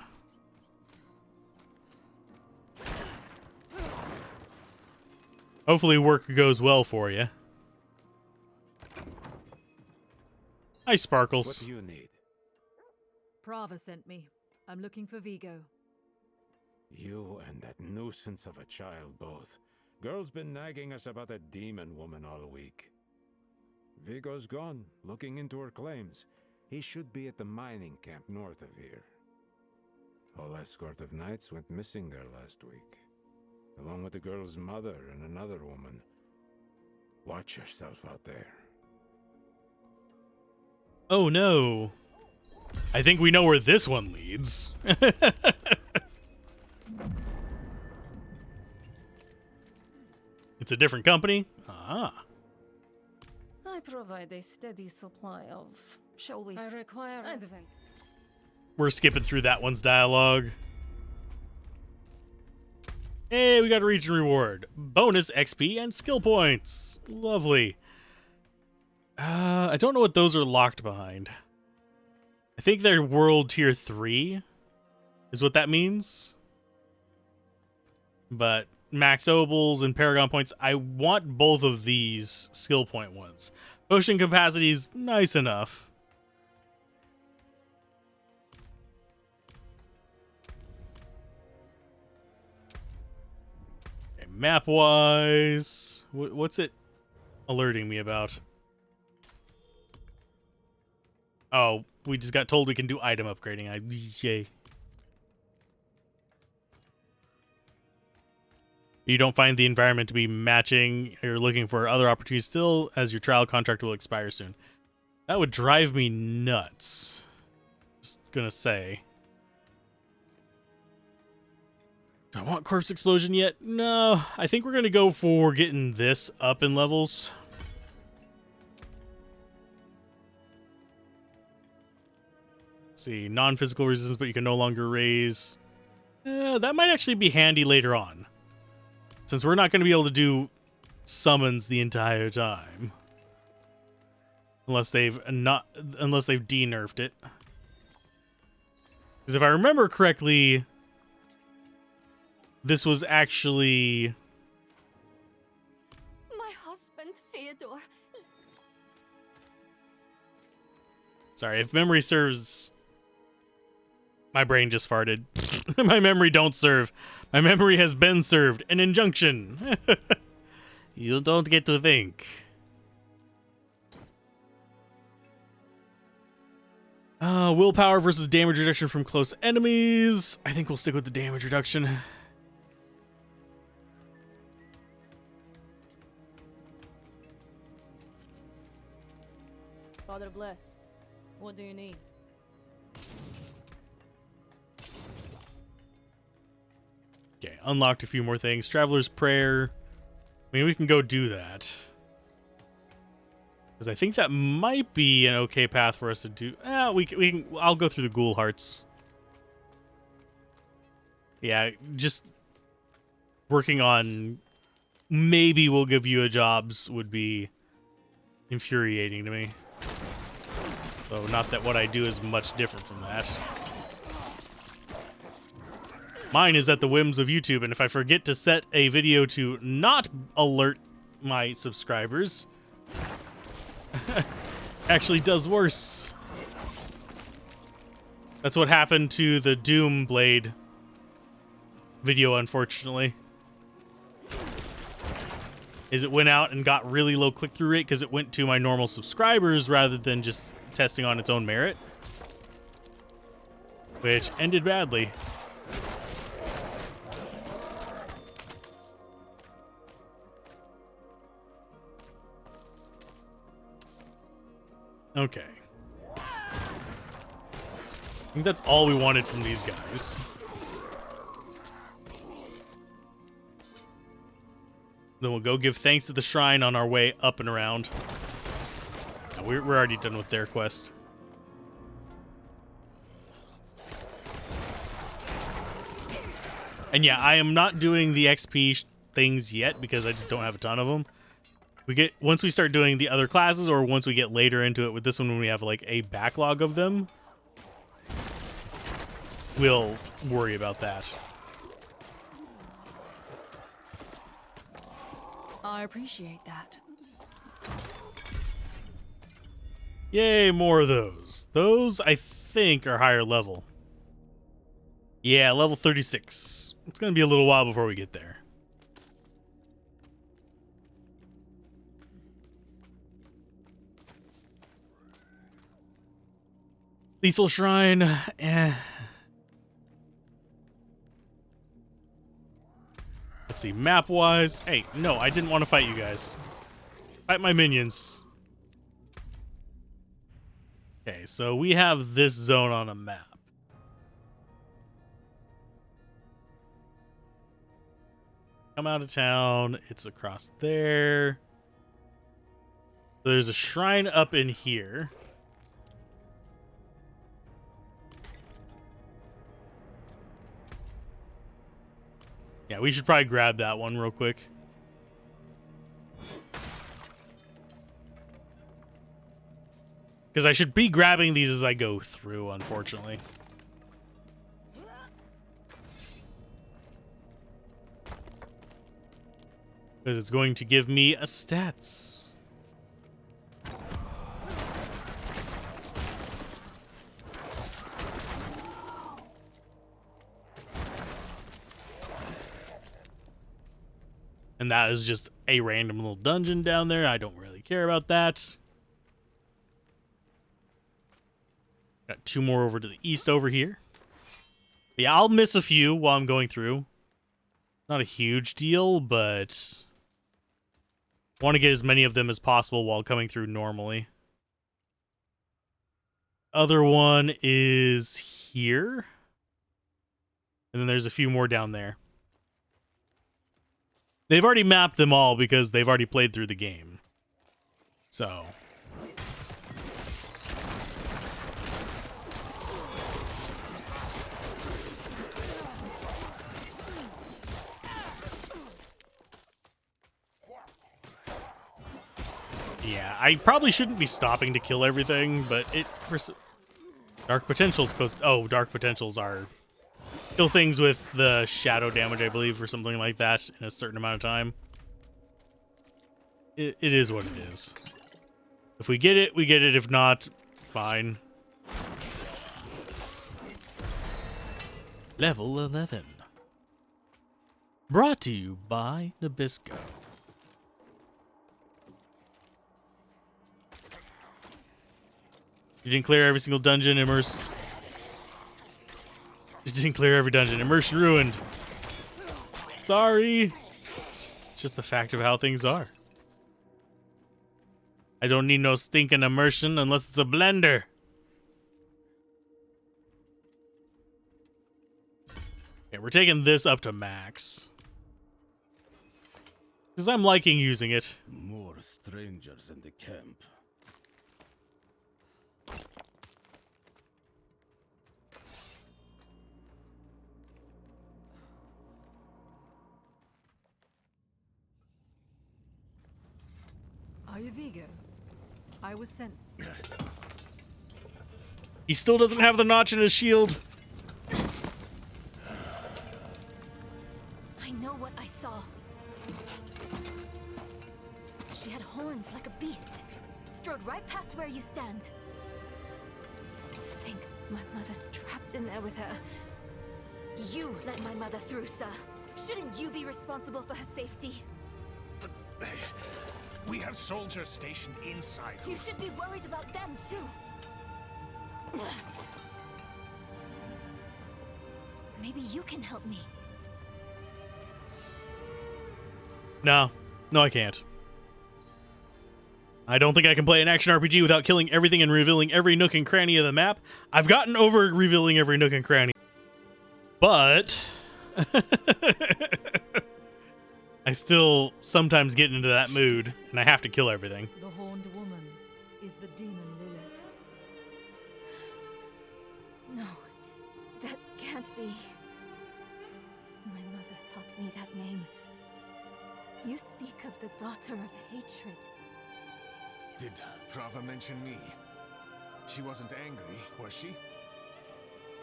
hopefully work goes well for you. Hi, Sparkles. What do you need? Prava sent me. I'm looking for Vigo. You and that nuisance of a child both. Girl's been nagging us about that demon woman all week. Vigo's gone, looking into her claims. He should be at the mining camp north of here. Whole escort of knights went missing there last week, along with the girl's mother and another woman. Watch yourself out there. Oh no. I think we know where this one leads. It's a different company? Ah. I provide a steady supply of, shall we... I require advent. We're skipping through that one's dialogue. Hey, we got a region reward. Bonus XP and skill points. Lovely. I don't know what those are locked behind. I think they're world tier 3 is what that means. But max obols and paragon points, I want both of these skill point ones. Potion capacity is nice enough. Okay, map wise, what's it alerting me about? Oh, we just got told we can do item upgrading. Yay. You don't find the environment to be matching. You're looking for other opportunities still, as your trial contract will expire soon. That would drive me nuts. Just gonna say. Do I want Corpse Explosion yet? No. I think we're gonna go for getting this up in levels. Let's see, non-physical resistance, but you can no longer raise. That might actually be handy later on, since we're not going to be able to do summons the entire time, unless they've de-nerfed it. Because if I remember correctly, this was actually my husband Theodore. Sorry, if memory serves... My brain just farted. My memory don't serve. My memory has been served. An injunction. You don't get to think. Willpower versus damage reduction from close enemies. I think we'll stick with the damage reduction. Father bless. What do you need? Okay, unlocked a few more things. Traveler's Prayer. I mean, we can go do that. Because I think that might be an okay path for us to do. We can. I'll go through the Ghoul Hearts. Yeah, just working on maybe we'll give you a jobs would be infuriating to me. Though not that what I do is much different from that. Mine is at the whims of YouTube, and if I forget to set a video to not alert my subscribers, actually does worse. That's what happened to the Doom Blade video, unfortunately. Is it went out and got really low click-through rate because it went to my normal subscribers rather than just testing on its own merit, which ended badly. Okay. I think that's all we wanted from these guys. Then we'll go give thanks to the shrine on our way up and around. We're already done with their quest. And yeah, I am not doing the XP things yet because I just don't have a ton of them. Once we start doing the other classes, or once we get later into it with this one when we have like a backlog of them, we'll worry about that. I appreciate that. Yay, more of those. Those, I think, are higher level. Yeah, level 36. It's going to be a little while before we get there. Lethal Shrine, Let's see, map-wise. Hey, no, I didn't want to fight you guys. Fight my minions. Okay, so we have this zone on a map. Come out of town. It's across there. There's a shrine up in here. Yeah, we should probably grab that one real quick. Because I should be grabbing these as I go through, unfortunately. Because it's going to give me a stats. And that is just a random little dungeon down there. I don't really care about that. Got two more over to the east over here. But yeah, I'll miss a few while I'm going through. Not a huge deal, but want to get as many of them as possible while coming through normally. Other one is here. And then there's a few more down there. They've already mapped them all because they've already played through the game. So. Yeah, I probably shouldn't be stopping to kill everything, but Dark Potentials Dark Potentials are kill things with the shadow damage, I believe, or something like that in a certain amount of time. It is what it is. If we get it, we get it. If not, fine. Level 11. Brought to you by Nabisco. You didn't clear every single dungeon, Immerse. You didn't clear every dungeon. Immersion ruined. Sorry. It's just the fact of how things are. I don't need no stinking immersion unless it's a blender. Okay, we're taking this up to max. Because I'm liking using it. More strangers in the camp. Are you Vigo? I was sent. He still doesn't have the notch in his shield. I know what I saw. She had horns like a beast. Strode right past where you stand. To think my mother's trapped in there with her. You let my mother through, sir. Shouldn't you be responsible for her safety? But we have soldiers stationed inside. You should be worried about them, too. Maybe you can help me. No, I can't. I don't think I can play an action RPG without killing everything and revealing every nook and cranny of the map. I've gotten over revealing every nook and cranny. But I still sometimes get into that mood, and I have to kill everything. The horned woman is the demon Lilith. No, that can't be. My mother taught me that name. You speak of the daughter of hatred. Did Prava mention me? She wasn't angry, was she?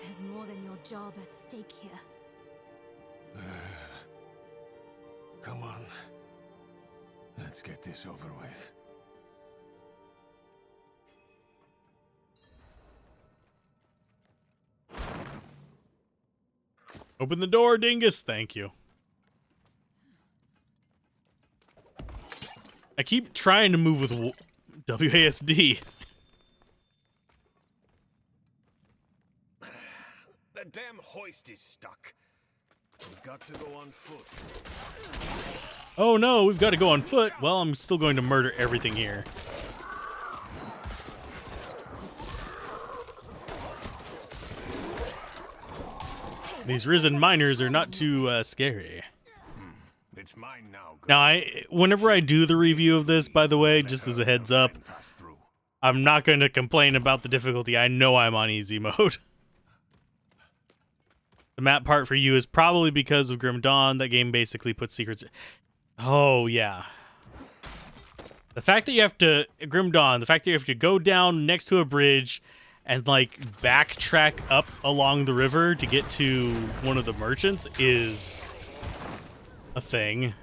There's more than your job at stake here. Come on. Let's get this over with. Open the door, Dingus. Thank you. I keep trying to move with WASD. The damn hoist is stuck. We've got to go on foot. Oh no, we've got to go on foot. Well, I'm still going to murder everything here. These risen miners are not too scary. It's mine now. Now, whenever I do the review of this, by the way, just as a heads up, I'm not going to complain about the difficulty. I know I'm on easy mode. The map part for you is probably because of Grim Dawn. That game basically puts secrets. Oh, yeah. The fact that you have to... Grim Dawn, the fact that you have to go down next to a bridge and, like, backtrack up along the river to get to one of the merchants is a thing.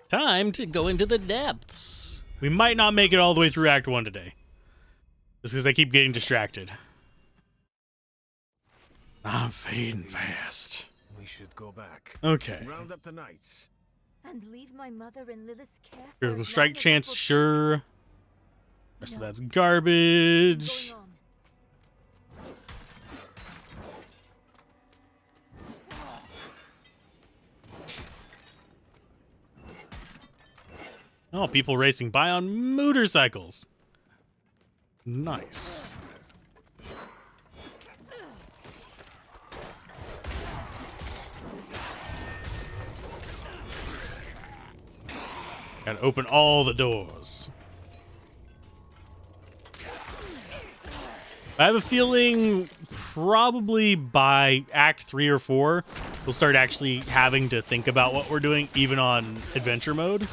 Time to go into the depths. We might not make it all the way through Act 1 today. Just because I keep getting distracted. I'm fading fast. We should go back. Okay. Round up the knights. And leave my mother in Lilith's care. Critical strike chance, sure. Rest of that's garbage. Oh, people racing by on motorcycles. Nice. Gotta open all the doors. I have a feeling probably by Act 3 or 4, we'll start actually having to think about what we're doing, even on adventure mode.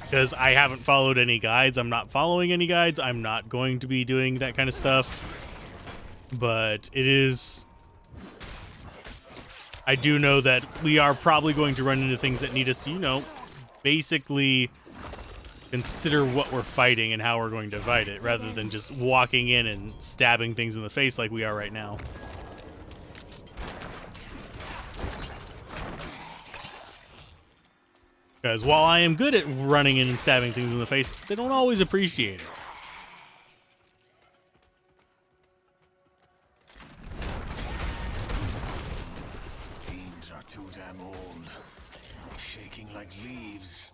Because I haven't followed any guides. I'm not following any guides. I'm not going to be doing that kind of stuff. But it is I do know that we are probably going to run into things that need us to, you know, basically consider what we're fighting and how we're going to fight it, rather than just walking in and stabbing things in the face like we are right now. Because while I am good at running in and stabbing things in the face, they don't always appreciate it. Beams are too damn old. Shaking like leaves.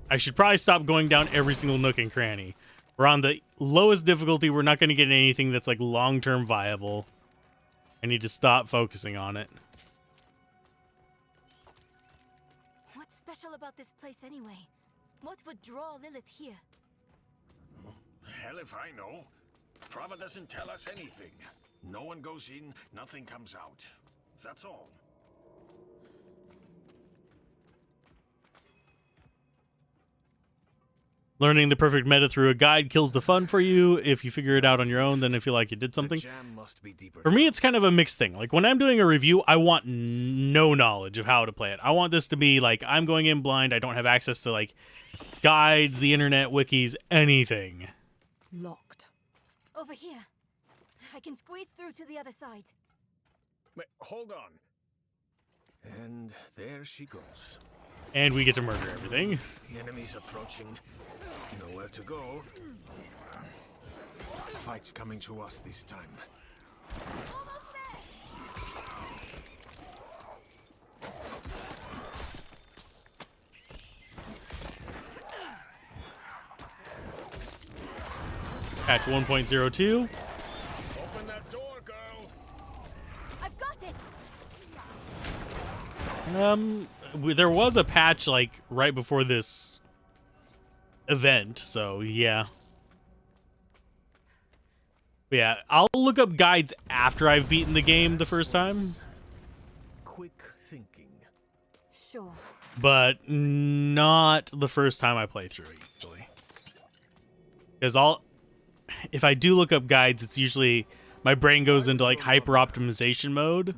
I should probably stop going down every single nook and cranny. We're on the lowest difficulty. We're not going to get anything that's like long-term viable. I need to stop focusing on it. What's special about this place anyway? What would draw Lilith here? Hell if I know. Frava doesn't tell us anything. No one goes in, nothing comes out. That's all. Learning the perfect meta through a guide kills the fun for you. If you figure it out on your own, then I feel like you did something. For me, it's kind of a mixed thing. Like, when I'm doing a review, I want no knowledge of how to play it. I want this to be like, I'm going in blind. I don't have access to, like, guides, the internet, wikis, anything. Locked. Over here. I can squeeze through to the other side. Wait, hold on. And there she goes. And we get to murder everything. The enemy's approaching. Nowhere to go. Fight's coming to us this time. Patch 1.02. Open that door, girl. I've got it. There was a patch like right before this event, so yeah. But yeah, I'll look up guides after I've beaten the game the first time. Quick thinking. Sure. But not the first time I play through it, usually. Because if I do look up guides, it's usually my brain goes into like hyper optimization mode,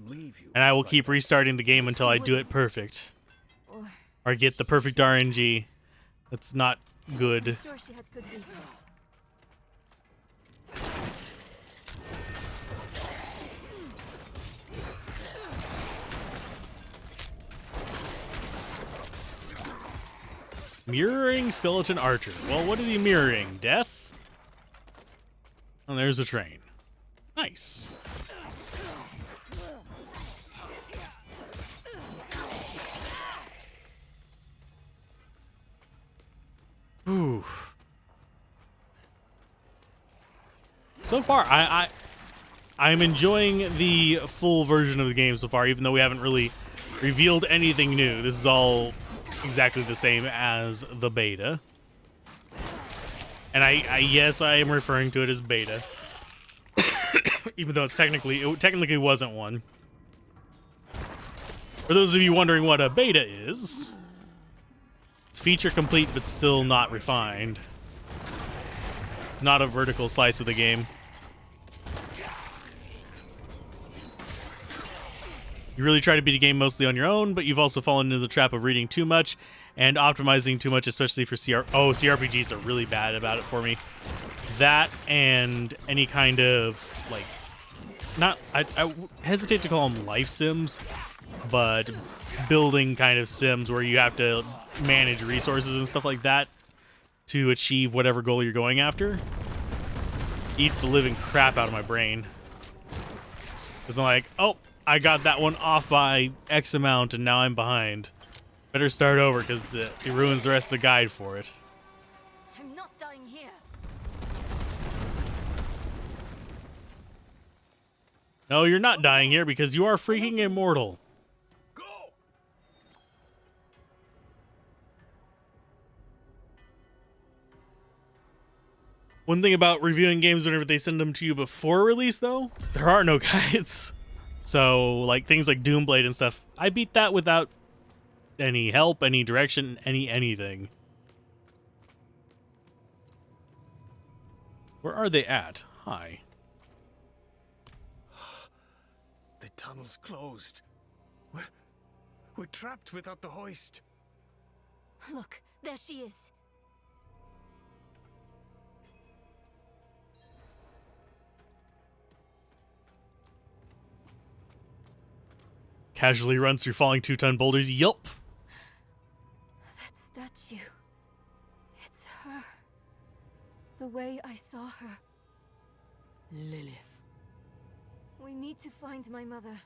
and I will keep restarting the game until I do it perfect. Or get the perfect RNG. That's not good. Sure she has good reason. Mirroring skeleton archer. Well, what is he mirroring? Death? Oh, there's a train. Nice. Ooh. So far, I'm enjoying the full version of the game so far, even though we haven't really revealed anything new. This is all exactly the same as the beta. And yes, I am referring to it as beta. Even though it technically wasn't one. For those of you wondering what a beta is, it's feature complete but still not refined. It's not a vertical slice of the game. You really try to beat a game mostly on your own, but you've also fallen into the trap of reading too much and optimizing too much, especially for CRPGs are really bad about it for me. That and any kind of, like, I hesitate to call them life sims, but building kind of sims where you have to manage resources and stuff like that to achieve whatever goal you're going after. Eats the living crap out of my brain. Because I'm like, oh, I got that one off by X amount and now I'm behind. Better start over because it ruins the rest of the guide for it. I'm not dying here. No, you're not dying here because you are freaking immortal. Go! One thing about reviewing games whenever they send them to you before release, though, there are no guides. So, like, things like Doomblade and stuff, I beat that without any help, any direction, anything. Where are they at? Hi. The tunnel's closed. We're trapped without the hoist. Look, there she is. Casually runs through falling 2-ton boulders. Yup. That statue. It's her. The way I saw her. Lilith. We need to find my mother.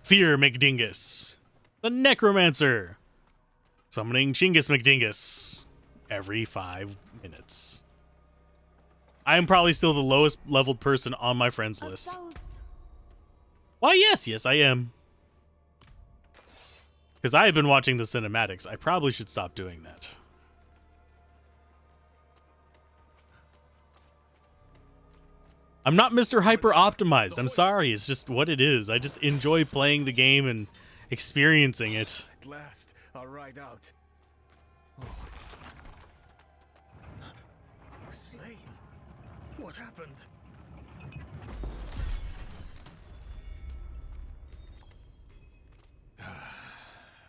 Fear McDingus. The Necromancer. Summoning Chingus McDingus every 5 minutes. I am probably still the lowest leveled person on my friends list. Why, yes, I am. Because I have been watching the cinematics. I probably should stop doing that. I'm not Mr. Hyper Optimized. I'm sorry. It's just what it is. I just enjoy playing the game and experiencing it. At last, I'll ride out. Oh. Slain? What happened?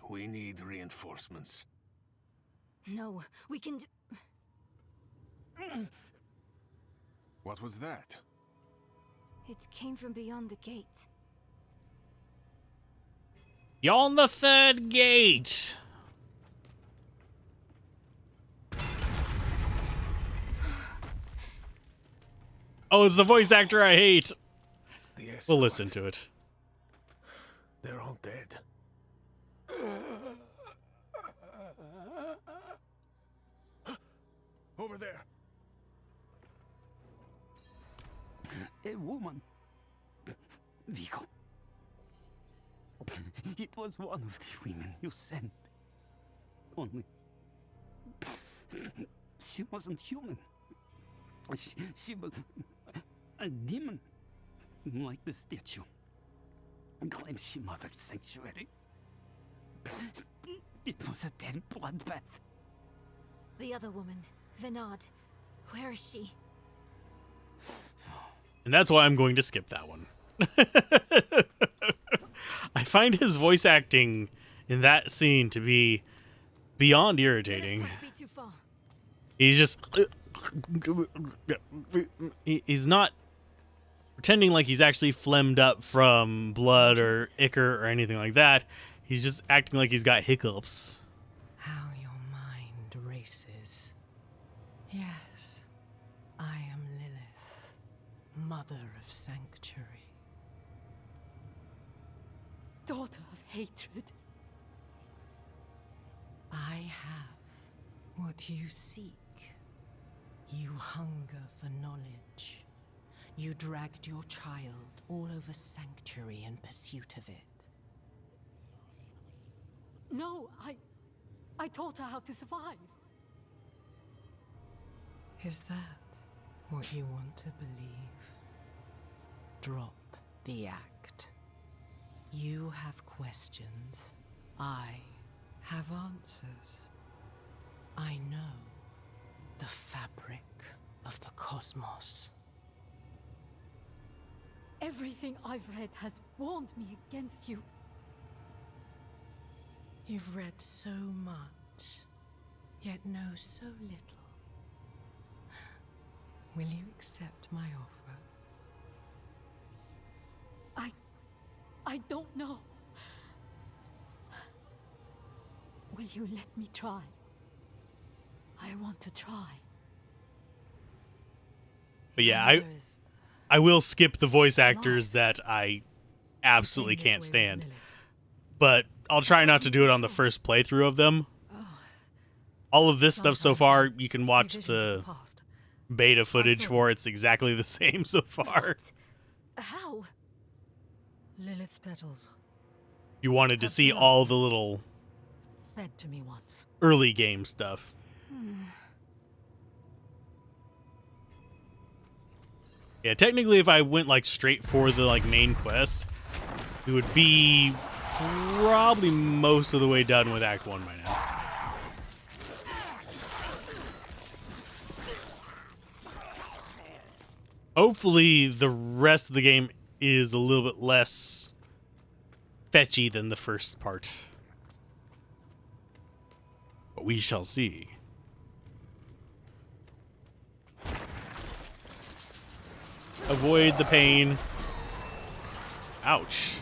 We need reinforcements. No, we can do... What was that? It came from beyond the gate. You're on the 3rd gate. Oh, it's the voice actor I hate. We'll listen to it. They're all dead. Over there. A woman. Vigo. It was one of the women you sent. Only... she wasn't human. She was a demon. Like the statue. Claims she mothered sanctuary. It was a damn bloodbath. The other woman, Venard. Where is she? And that's why I'm going to skip that one. I find his voice acting in that scene to be beyond irritating. He's just... He's not pretending like he's actually phlegmed up from blood or ichor or anything like that. He's just acting like he's got hiccups. How your mind races. Yes, I am Lilith, mother of sanctuary. Daughter of hatred. I have what you seek. You hunger for knowledge. You dragged your child all over sanctuary in pursuit of it. No, I taught her how to survive. Is that what you want to believe? Drop the act. You have questions. I have answers. I know the fabric of the cosmos. Everything I've read has warned me against you. You've read so much, yet know so little. Will you accept my offer? I don't know. Will you let me try? I want to try. But yeah, I will skip the voice actors that I absolutely can't stand. But I'll try not to do it on the first playthrough of them. All of this stuff so far, you can watch the beta footage for. It's exactly the same so far. How? Lilith's petals. You wanted to see all the little Said to me once. early game stuff. Yeah, technically if I went like straight for the like main quest, it would be probably most of the way done with Act 1 by now. Hopefully the rest of the game is a little bit less fetchy than the first part. But we shall see. Avoid the pain. Ouch.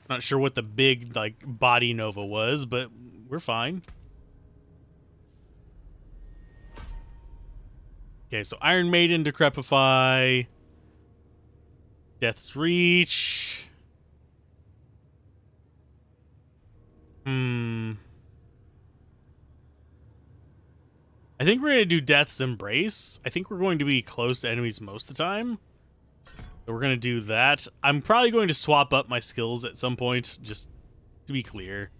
Not sure what the big, like, body nova was, but we're fine. Okay, so Iron Maiden, Decrepify, Death's Reach. I think we're going to do Death's Embrace. I think we're going to be close to enemies most of the time. So we're going to do that. I'm probably going to swap up my skills at some point, just to be clear.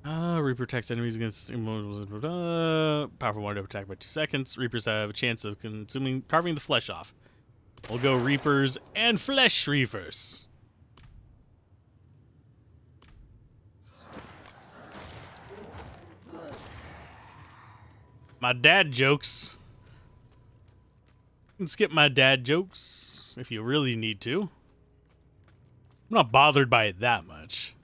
Reaper attacks enemies against powerful one to attack by 2 seconds. Reapers have a chance of carving the flesh off. We'll go Reapers and Flesh Reavers. My dad jokes. You can skip my dad jokes if you really need to. I'm not bothered by it that much.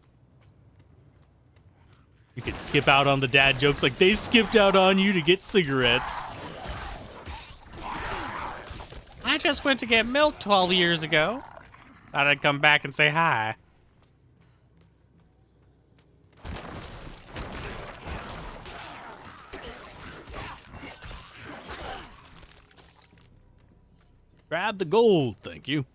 You can skip out on the dad jokes like they skipped out on you to get cigarettes. I just went to get milk 12 years ago. Thought I'd come back and say hi. Grab the gold, thank you.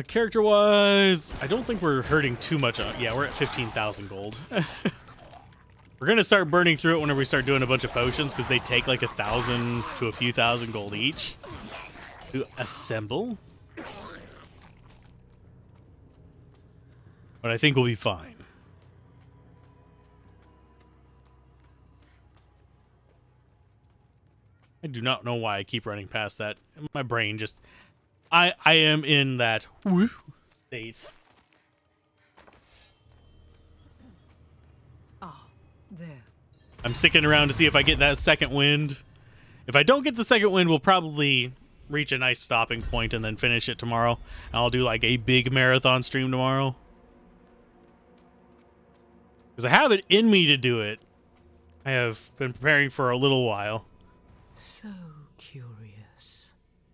Character-wise, I don't think we're hurting too much. Yeah, we're at 15,000 gold. We're gonna start burning through it whenever we start doing a bunch of potions, because they take like 1,000 to a few thousand gold each to assemble. But I think we'll be fine. I do not know why I keep running past that. My brain just... I am in that state. Ah, there. I'm sticking around to see if I get that second wind. If I don't get the second wind, we'll probably reach a nice stopping point and then finish it tomorrow. And I'll do like a big marathon stream tomorrow. Because I have it in me to do it. I have been preparing for a little while. So curious.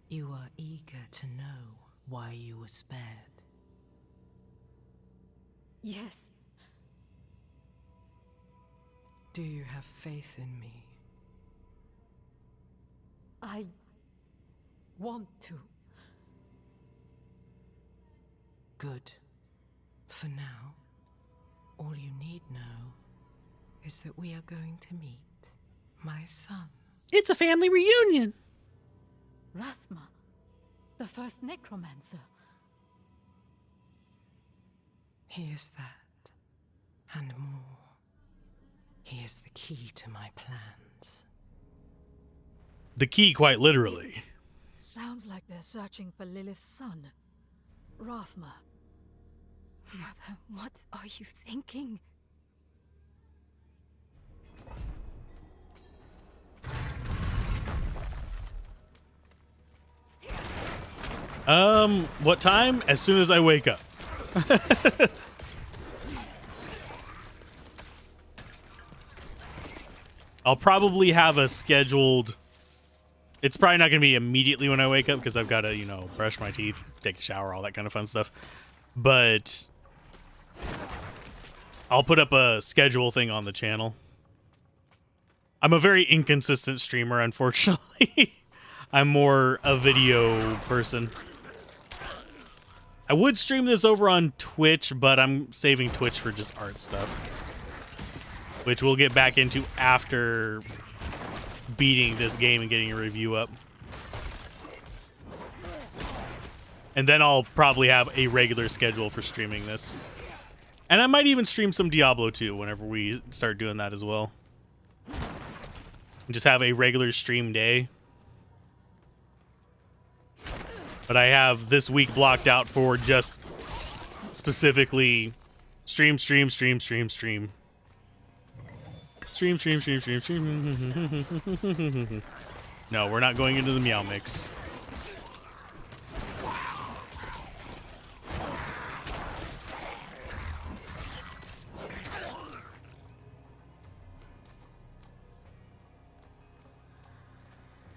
You are eager to know why you were spared. Yes. Do you have faith in me? I want to. Good. For now, all you need know is that we are going to meet my son. It's a family reunion. Rathma, the first Necromancer. He is that, and more. He is the key to my plans. The key, quite literally. Sounds like they're searching for Lilith's son, Rathma. Mother, what are you thinking? What time? As soon as I wake up. I'll probably have a scheduled... It's probably not going to be immediately when I wake up because I've got to, you know, brush my teeth, take a shower, all that kind of fun stuff. But I'll put up a schedule thing on the channel. I'm a very inconsistent streamer, unfortunately. I'm more a video person. I would stream this over on Twitch, but I'm saving Twitch for just art stuff, which we'll get back into after beating this game and getting a review up. And then I'll probably have a regular schedule for streaming this. And I might even stream some Diablo 2 whenever we start doing that as well. And just have a regular stream day. But I have this week blocked out for just specifically stream. Stream. No, we're not going into the Meow Mix.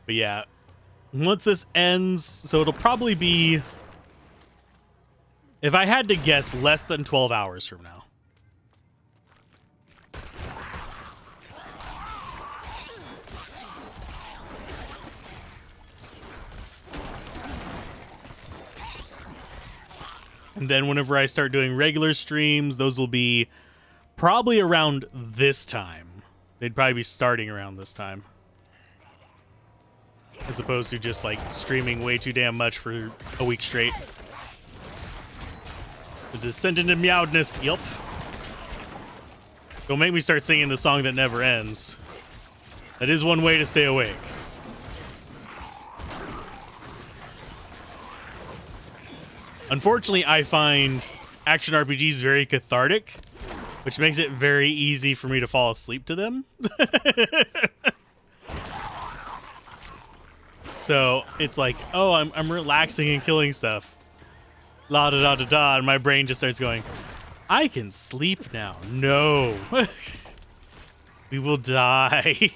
But yeah, once this ends, so it'll probably be, if I had to guess, less than 12 hours from now. And then whenever I start doing regular streams, those will be probably around this time. They'd probably be starting around this time. As opposed to just like streaming way too damn much for a week straight. The Descendant of Meowdness, yup. Don't make me start singing the song that never ends. That is one way to stay awake. Unfortunately, I find action RPGs very cathartic, which makes it very easy for me to fall asleep to them. So it's like, oh, I'm relaxing and killing stuff. La da da da da, and my brain just starts going, I can sleep now. No. We will die.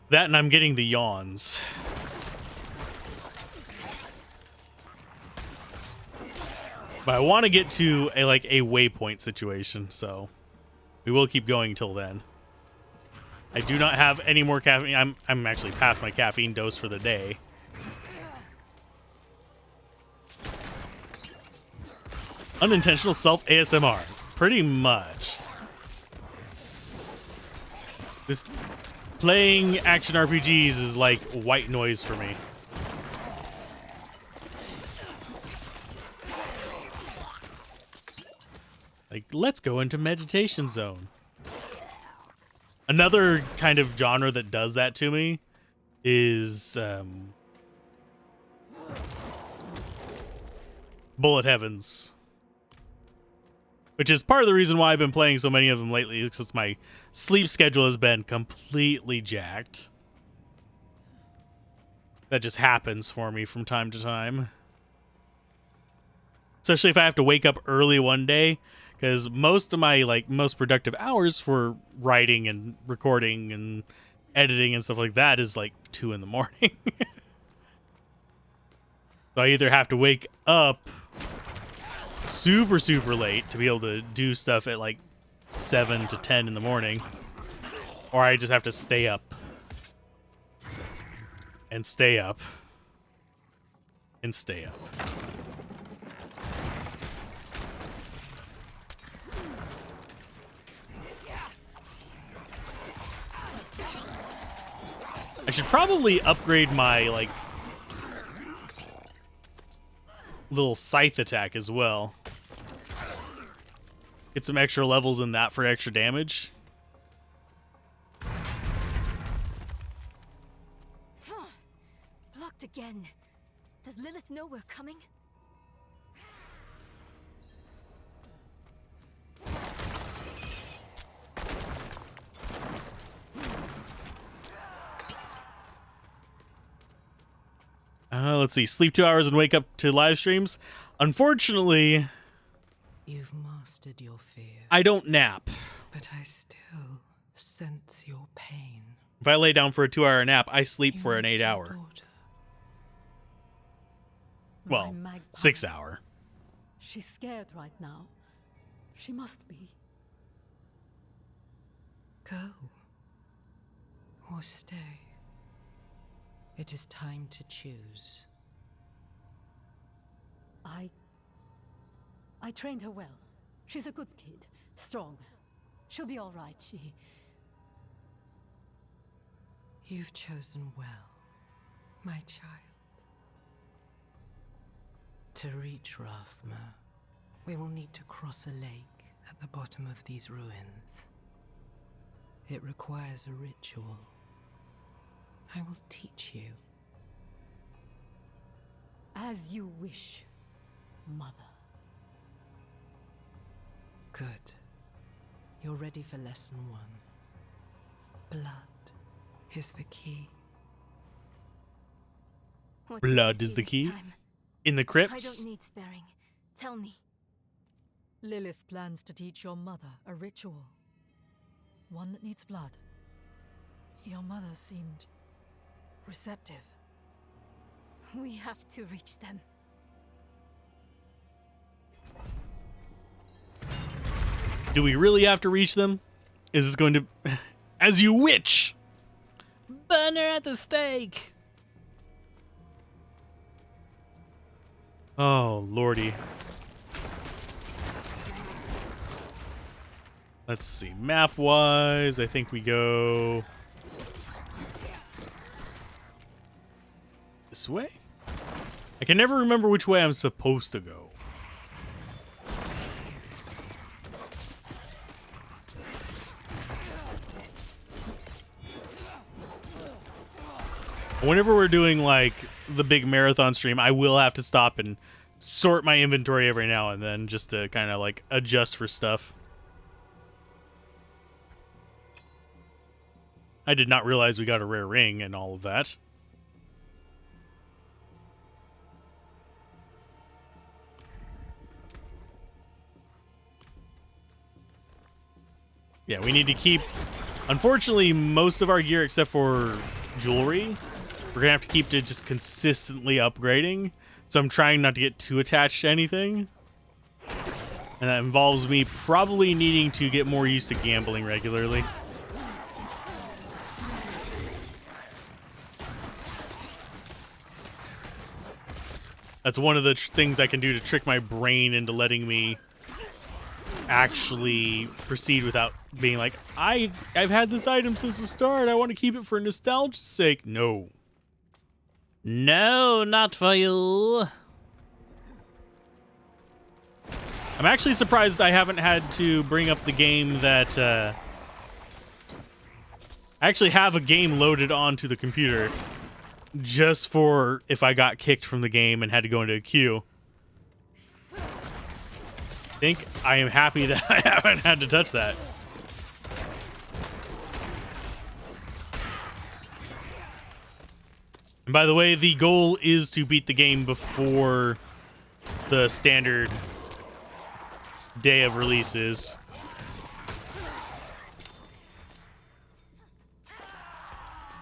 That and I'm getting the yawns. But I want to get to a waypoint situation, so we will keep going till then. I do not have any more caffeine. I'm actually past my caffeine dose for the day. Unintentional self ASMR. Pretty much. This playing action RPGs is like white noise for me. Like, let's go into meditation zone. Another kind of genre that does that to me is Bullet Heavens. Which is part of the reason why I've been playing so many of them lately, is because my sleep schedule has been completely jacked. That just happens for me from time to time. Especially if I have to wake up early one day, because most of my most productive hours for writing and recording and editing and stuff like that is 2 in the morning. So I either have to wake up super late to be able to do stuff at 7 to 10 in the morning, or I just have to stay up and stay up and stay up. I should probably upgrade my little scythe attack as well. Get some extra levels in that for extra damage. Blocked again. Does Lilith know we're coming? Let's see. Sleep 2 hours and wake up to live streams. Unfortunately, you've mastered your fear. I don't nap. But I still sense your pain. If I lay down for a 2-hour nap, I sleep for an 8-hour. Well, 6-hour. She's scared right now. She must be. Go. Or stay. It is time to choose. I trained her well. She's a good kid. Strong. She'll be all right. You've chosen well, my child. To reach Rathma, we will need to cross a lake at the bottom of these ruins. It requires a ritual. I will teach you. As you wish. mother. Good. You're ready for lesson 1. Blood is the key. What did you Blood see is the this key? time? In the I crypts? don't need sparing. Tell me. Lilith plans to teach your mother a ritual. One that needs blood. Your mother seemed receptive. We have to reach them. Do we really have to reach them? Is this going to... As you witch! Burn her at the stake! Oh, lordy. Let's see. Map-wise, I think we go... this way? I can never remember which way I'm supposed to go. Whenever we're doing, like, the big marathon stream, I will have to stop and sort my inventory every now and then just to kind of, like, adjust for stuff. I did not realize we got a rare ring and all of that. Yeah, we need to keep... Unfortunately, most of our gear, except for jewelry, we're going to have to keep to just consistently upgrading. So I'm trying not to get too attached to anything. And that involves me probably needing to get more used to gambling regularly. That's one of the things I can do to trick my brain into letting me actually proceed without being like, I've had this item since the start. I want to keep it for nostalgia's sake. No. No, not for you. I'm actually surprised I haven't had to bring up the game that... I actually have a game loaded onto the computer just for if I got kicked from the game and had to go into a queue. I think I am happy that I haven't had to touch that. And by the way, the goal is to beat the game before the standard day of release is.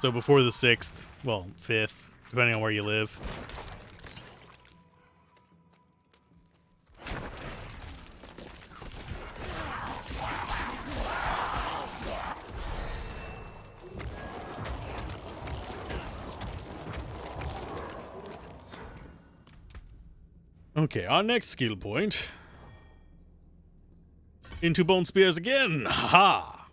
So before the 6th, well, 5th, depending on where you live. Okay, our next skill point. Into bone spears again. Ha!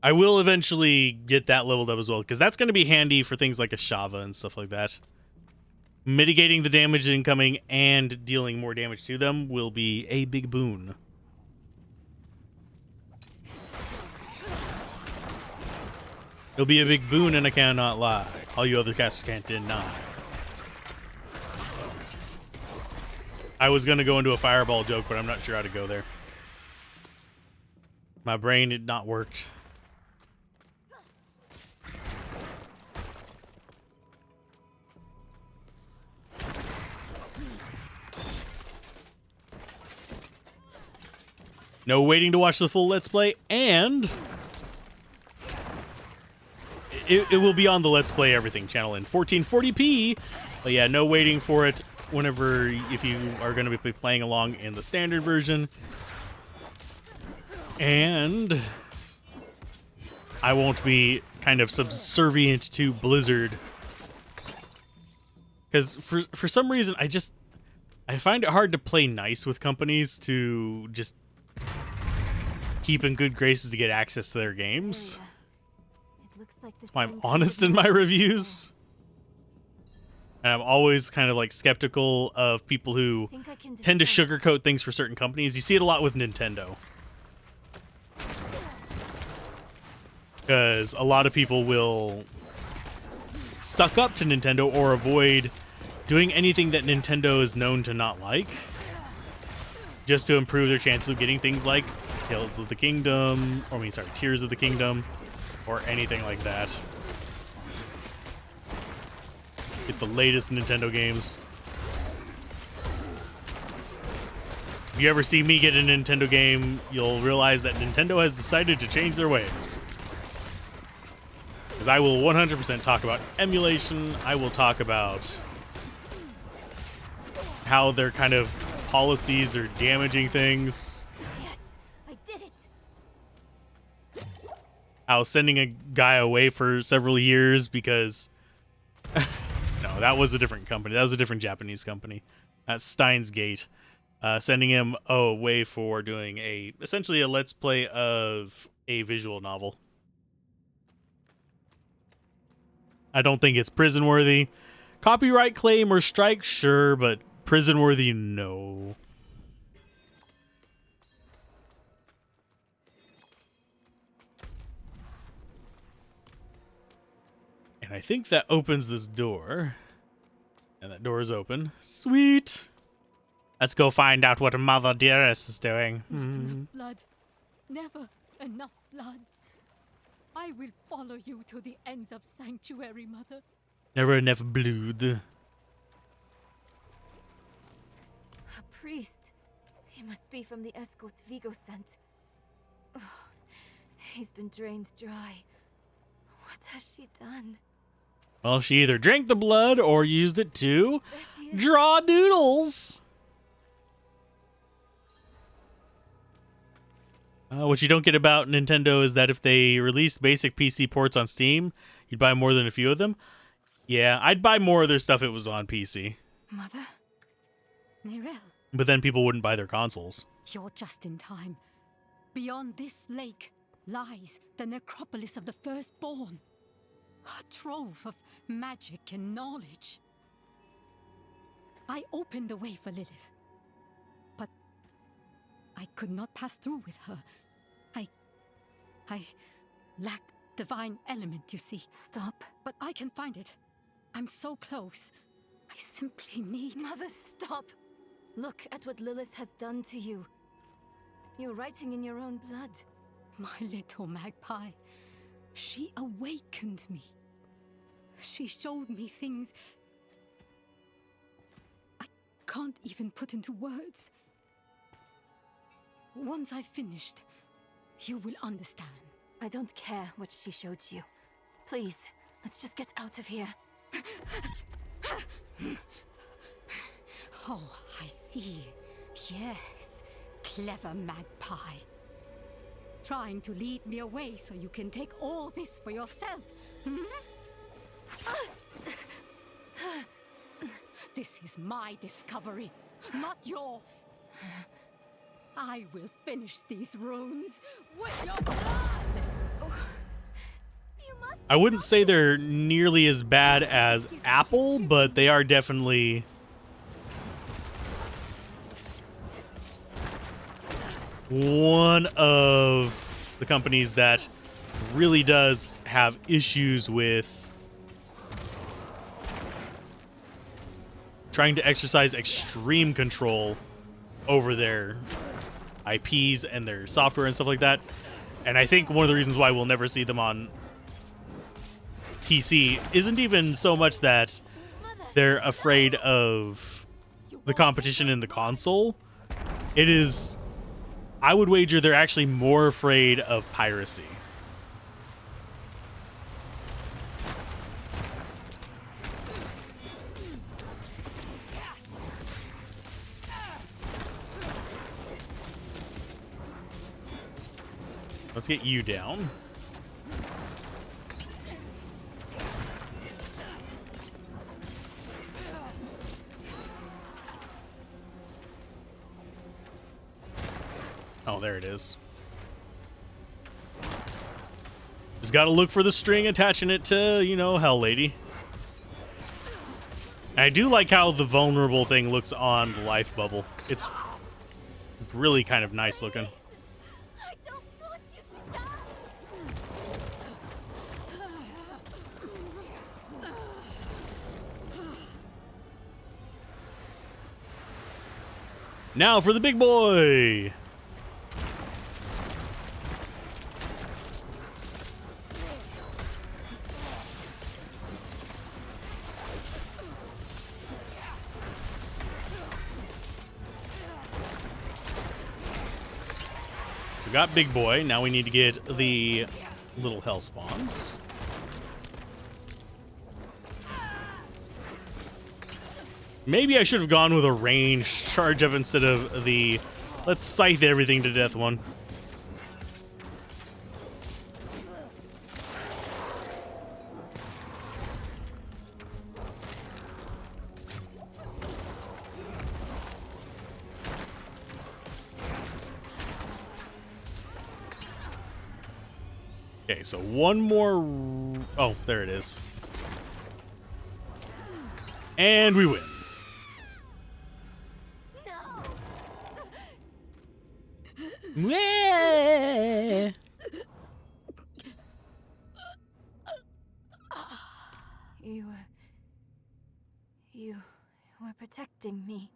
I will eventually get that leveled up as well, because that's going to be handy for things like a Shava and stuff like that. Mitigating the damage incoming and dealing more damage to them will be a big boon. It'll be a big boon, and I cannot lie. All you other casters can't deny. I was going to go into a fireball joke, but I'm not sure how to go there. My brain had not worked. No waiting to watch the full Let's Play, and it will be on the Let's Play Everything channel in 1440p. But yeah, no waiting for it whenever, if you are going to be playing along in the standard version. And I won't be kind of subservient to Blizzard. Because for some reason, I find it hard to play nice with companies to just keep in good graces to get access to their games. That's why I'm honest in my reviews. And I'm always kind of like skeptical of people who tend to sugarcoat things for certain companies. You see it a lot with Nintendo. Because a lot of people will suck up to Nintendo or avoid doing anything that Nintendo is known to not like, just to improve their chances of getting things like Tears of the Kingdom, or anything like that. Get the latest Nintendo games. If you ever see me get a Nintendo game, you'll realize that Nintendo has decided to change their ways. Because I will 100% talk about emulation. I will talk about how their kind of policies are damaging things. Yes, I did it. How sending a guy away for several years because... No, that was a different company. That was a different Japanese company. That's Steins Gate. Sending him away for doing essentially a let's play of a visual novel. I don't think it's prison worthy. Copyright claim or strike, sure, but prison worthy, no. And I think that opens this door. And that door is open. Sweet. Let's go find out what Mother Dearest is doing. Not enough blood. Never enough blood. I will follow you to the ends of Sanctuary, Mother. Never enough blood. A priest. He must be from the escort Vigo sent. Oh, he's been drained dry. What has she done? Well, she either drank the blood or used it to draw doodles. What you don't get about Nintendo is that if they release basic PC ports on Steam, you'd buy more than a few of them. Yeah, I'd buy more of their stuff if it was on PC. Mother? Nerel? But then people wouldn't buy their consoles. You're just in time. Beyond this lake lies the necropolis of the firstborn. A trove of magic and knowledge. I opened the way for Lilith. But I could not pass through with her. I lack divine element, you see. Stop. But I can find it. I'm so close. I simply need... Mother, stop. Look at what Lilith has done to you. You're writing in your own blood. My little magpie. She awakened me. She showed me things I can't even put into words. Once I've finished, you will understand. I don't care what she showed you. Please, let's just get out of here. Oh, I see. Yes, clever magpie. Trying to lead me away so you can take all this for yourself. Hmm? This is my discovery, not yours. I will finish these runes with your blood! I wouldn't say they're nearly as bad as Apple, but they are definitely one of the companies that really does have issues with trying to exercise extreme control over their IPs and their software and stuff like that. And I think one of the reasons why we'll never see them on PC isn't even so much that they're afraid of the competition in the console. It is, I would wager they're actually more afraid of piracy. Let's get you down. Oh, there it is. Just gotta look for the string attaching it to, you know, Hell Lady. And I do like how the vulnerable thing looks on the life bubble. It's really kind of nice looking. Now for the big boy. So got big boy. Now we need to get the little hell spawns. Maybe I should have gone with a range charge up instead of the let's scythe everything to death one. Okay, so one more. Oh, there it is. And we win. Yeah. You were protecting me.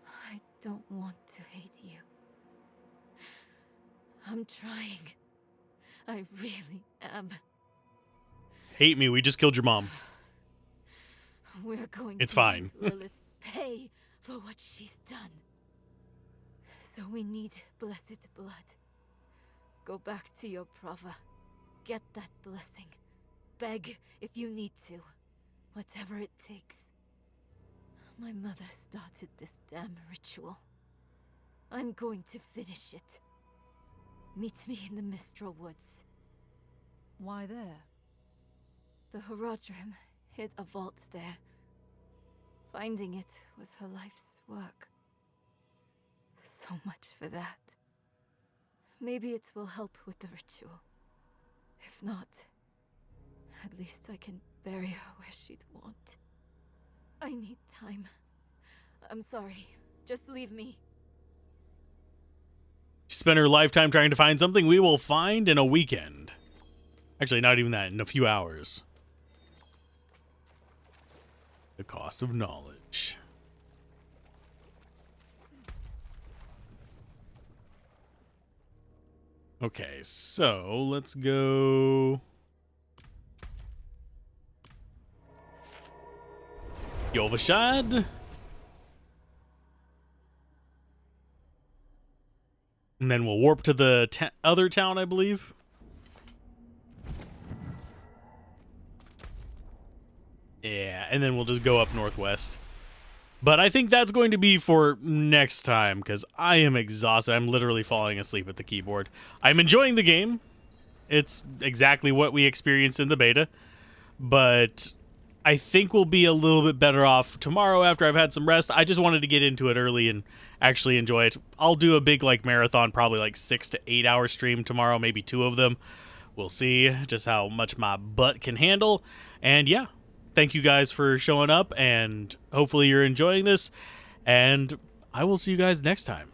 I don't want to hate you. I'm trying. I really am. Hate me, we just killed your mom. We're going It's to fine. make Lilith pay for what she's done. So we need blessed blood. Go back to your Prava. Get that blessing. Beg if you need to. Whatever it takes. My mother started this damn ritual. I'm going to finish it. Meet me in the Mistral Woods. Why there? The Horadrim hid a vault there. Finding it was her life's work. So much for that. Maybe it will help with the ritual. If not, at least I can bury her where she'd want. I need time. I'm sorry. Just leave me. She spent her lifetime trying to find something we will find in a weekend. Actually, not even that, in a few hours. The cost of knowledge. Okay, so let's go. Yolvashad. And then we'll warp to the other town, I believe. Yeah, and then we'll just go up northwest. But I think that's going to be for next time, because I am exhausted. I'm literally falling asleep at the keyboard. I'm enjoying the game. It's exactly what we experienced in the beta. But I think we'll be a little bit better off tomorrow after I've had some rest. I just wanted to get into it early and actually enjoy it. I'll do a big marathon, probably 6 to 8 hour stream tomorrow, maybe 2 of them. We'll see just how much my butt can handle. And yeah, thank you guys for showing up, and hopefully you're enjoying this, and I will see you guys next time.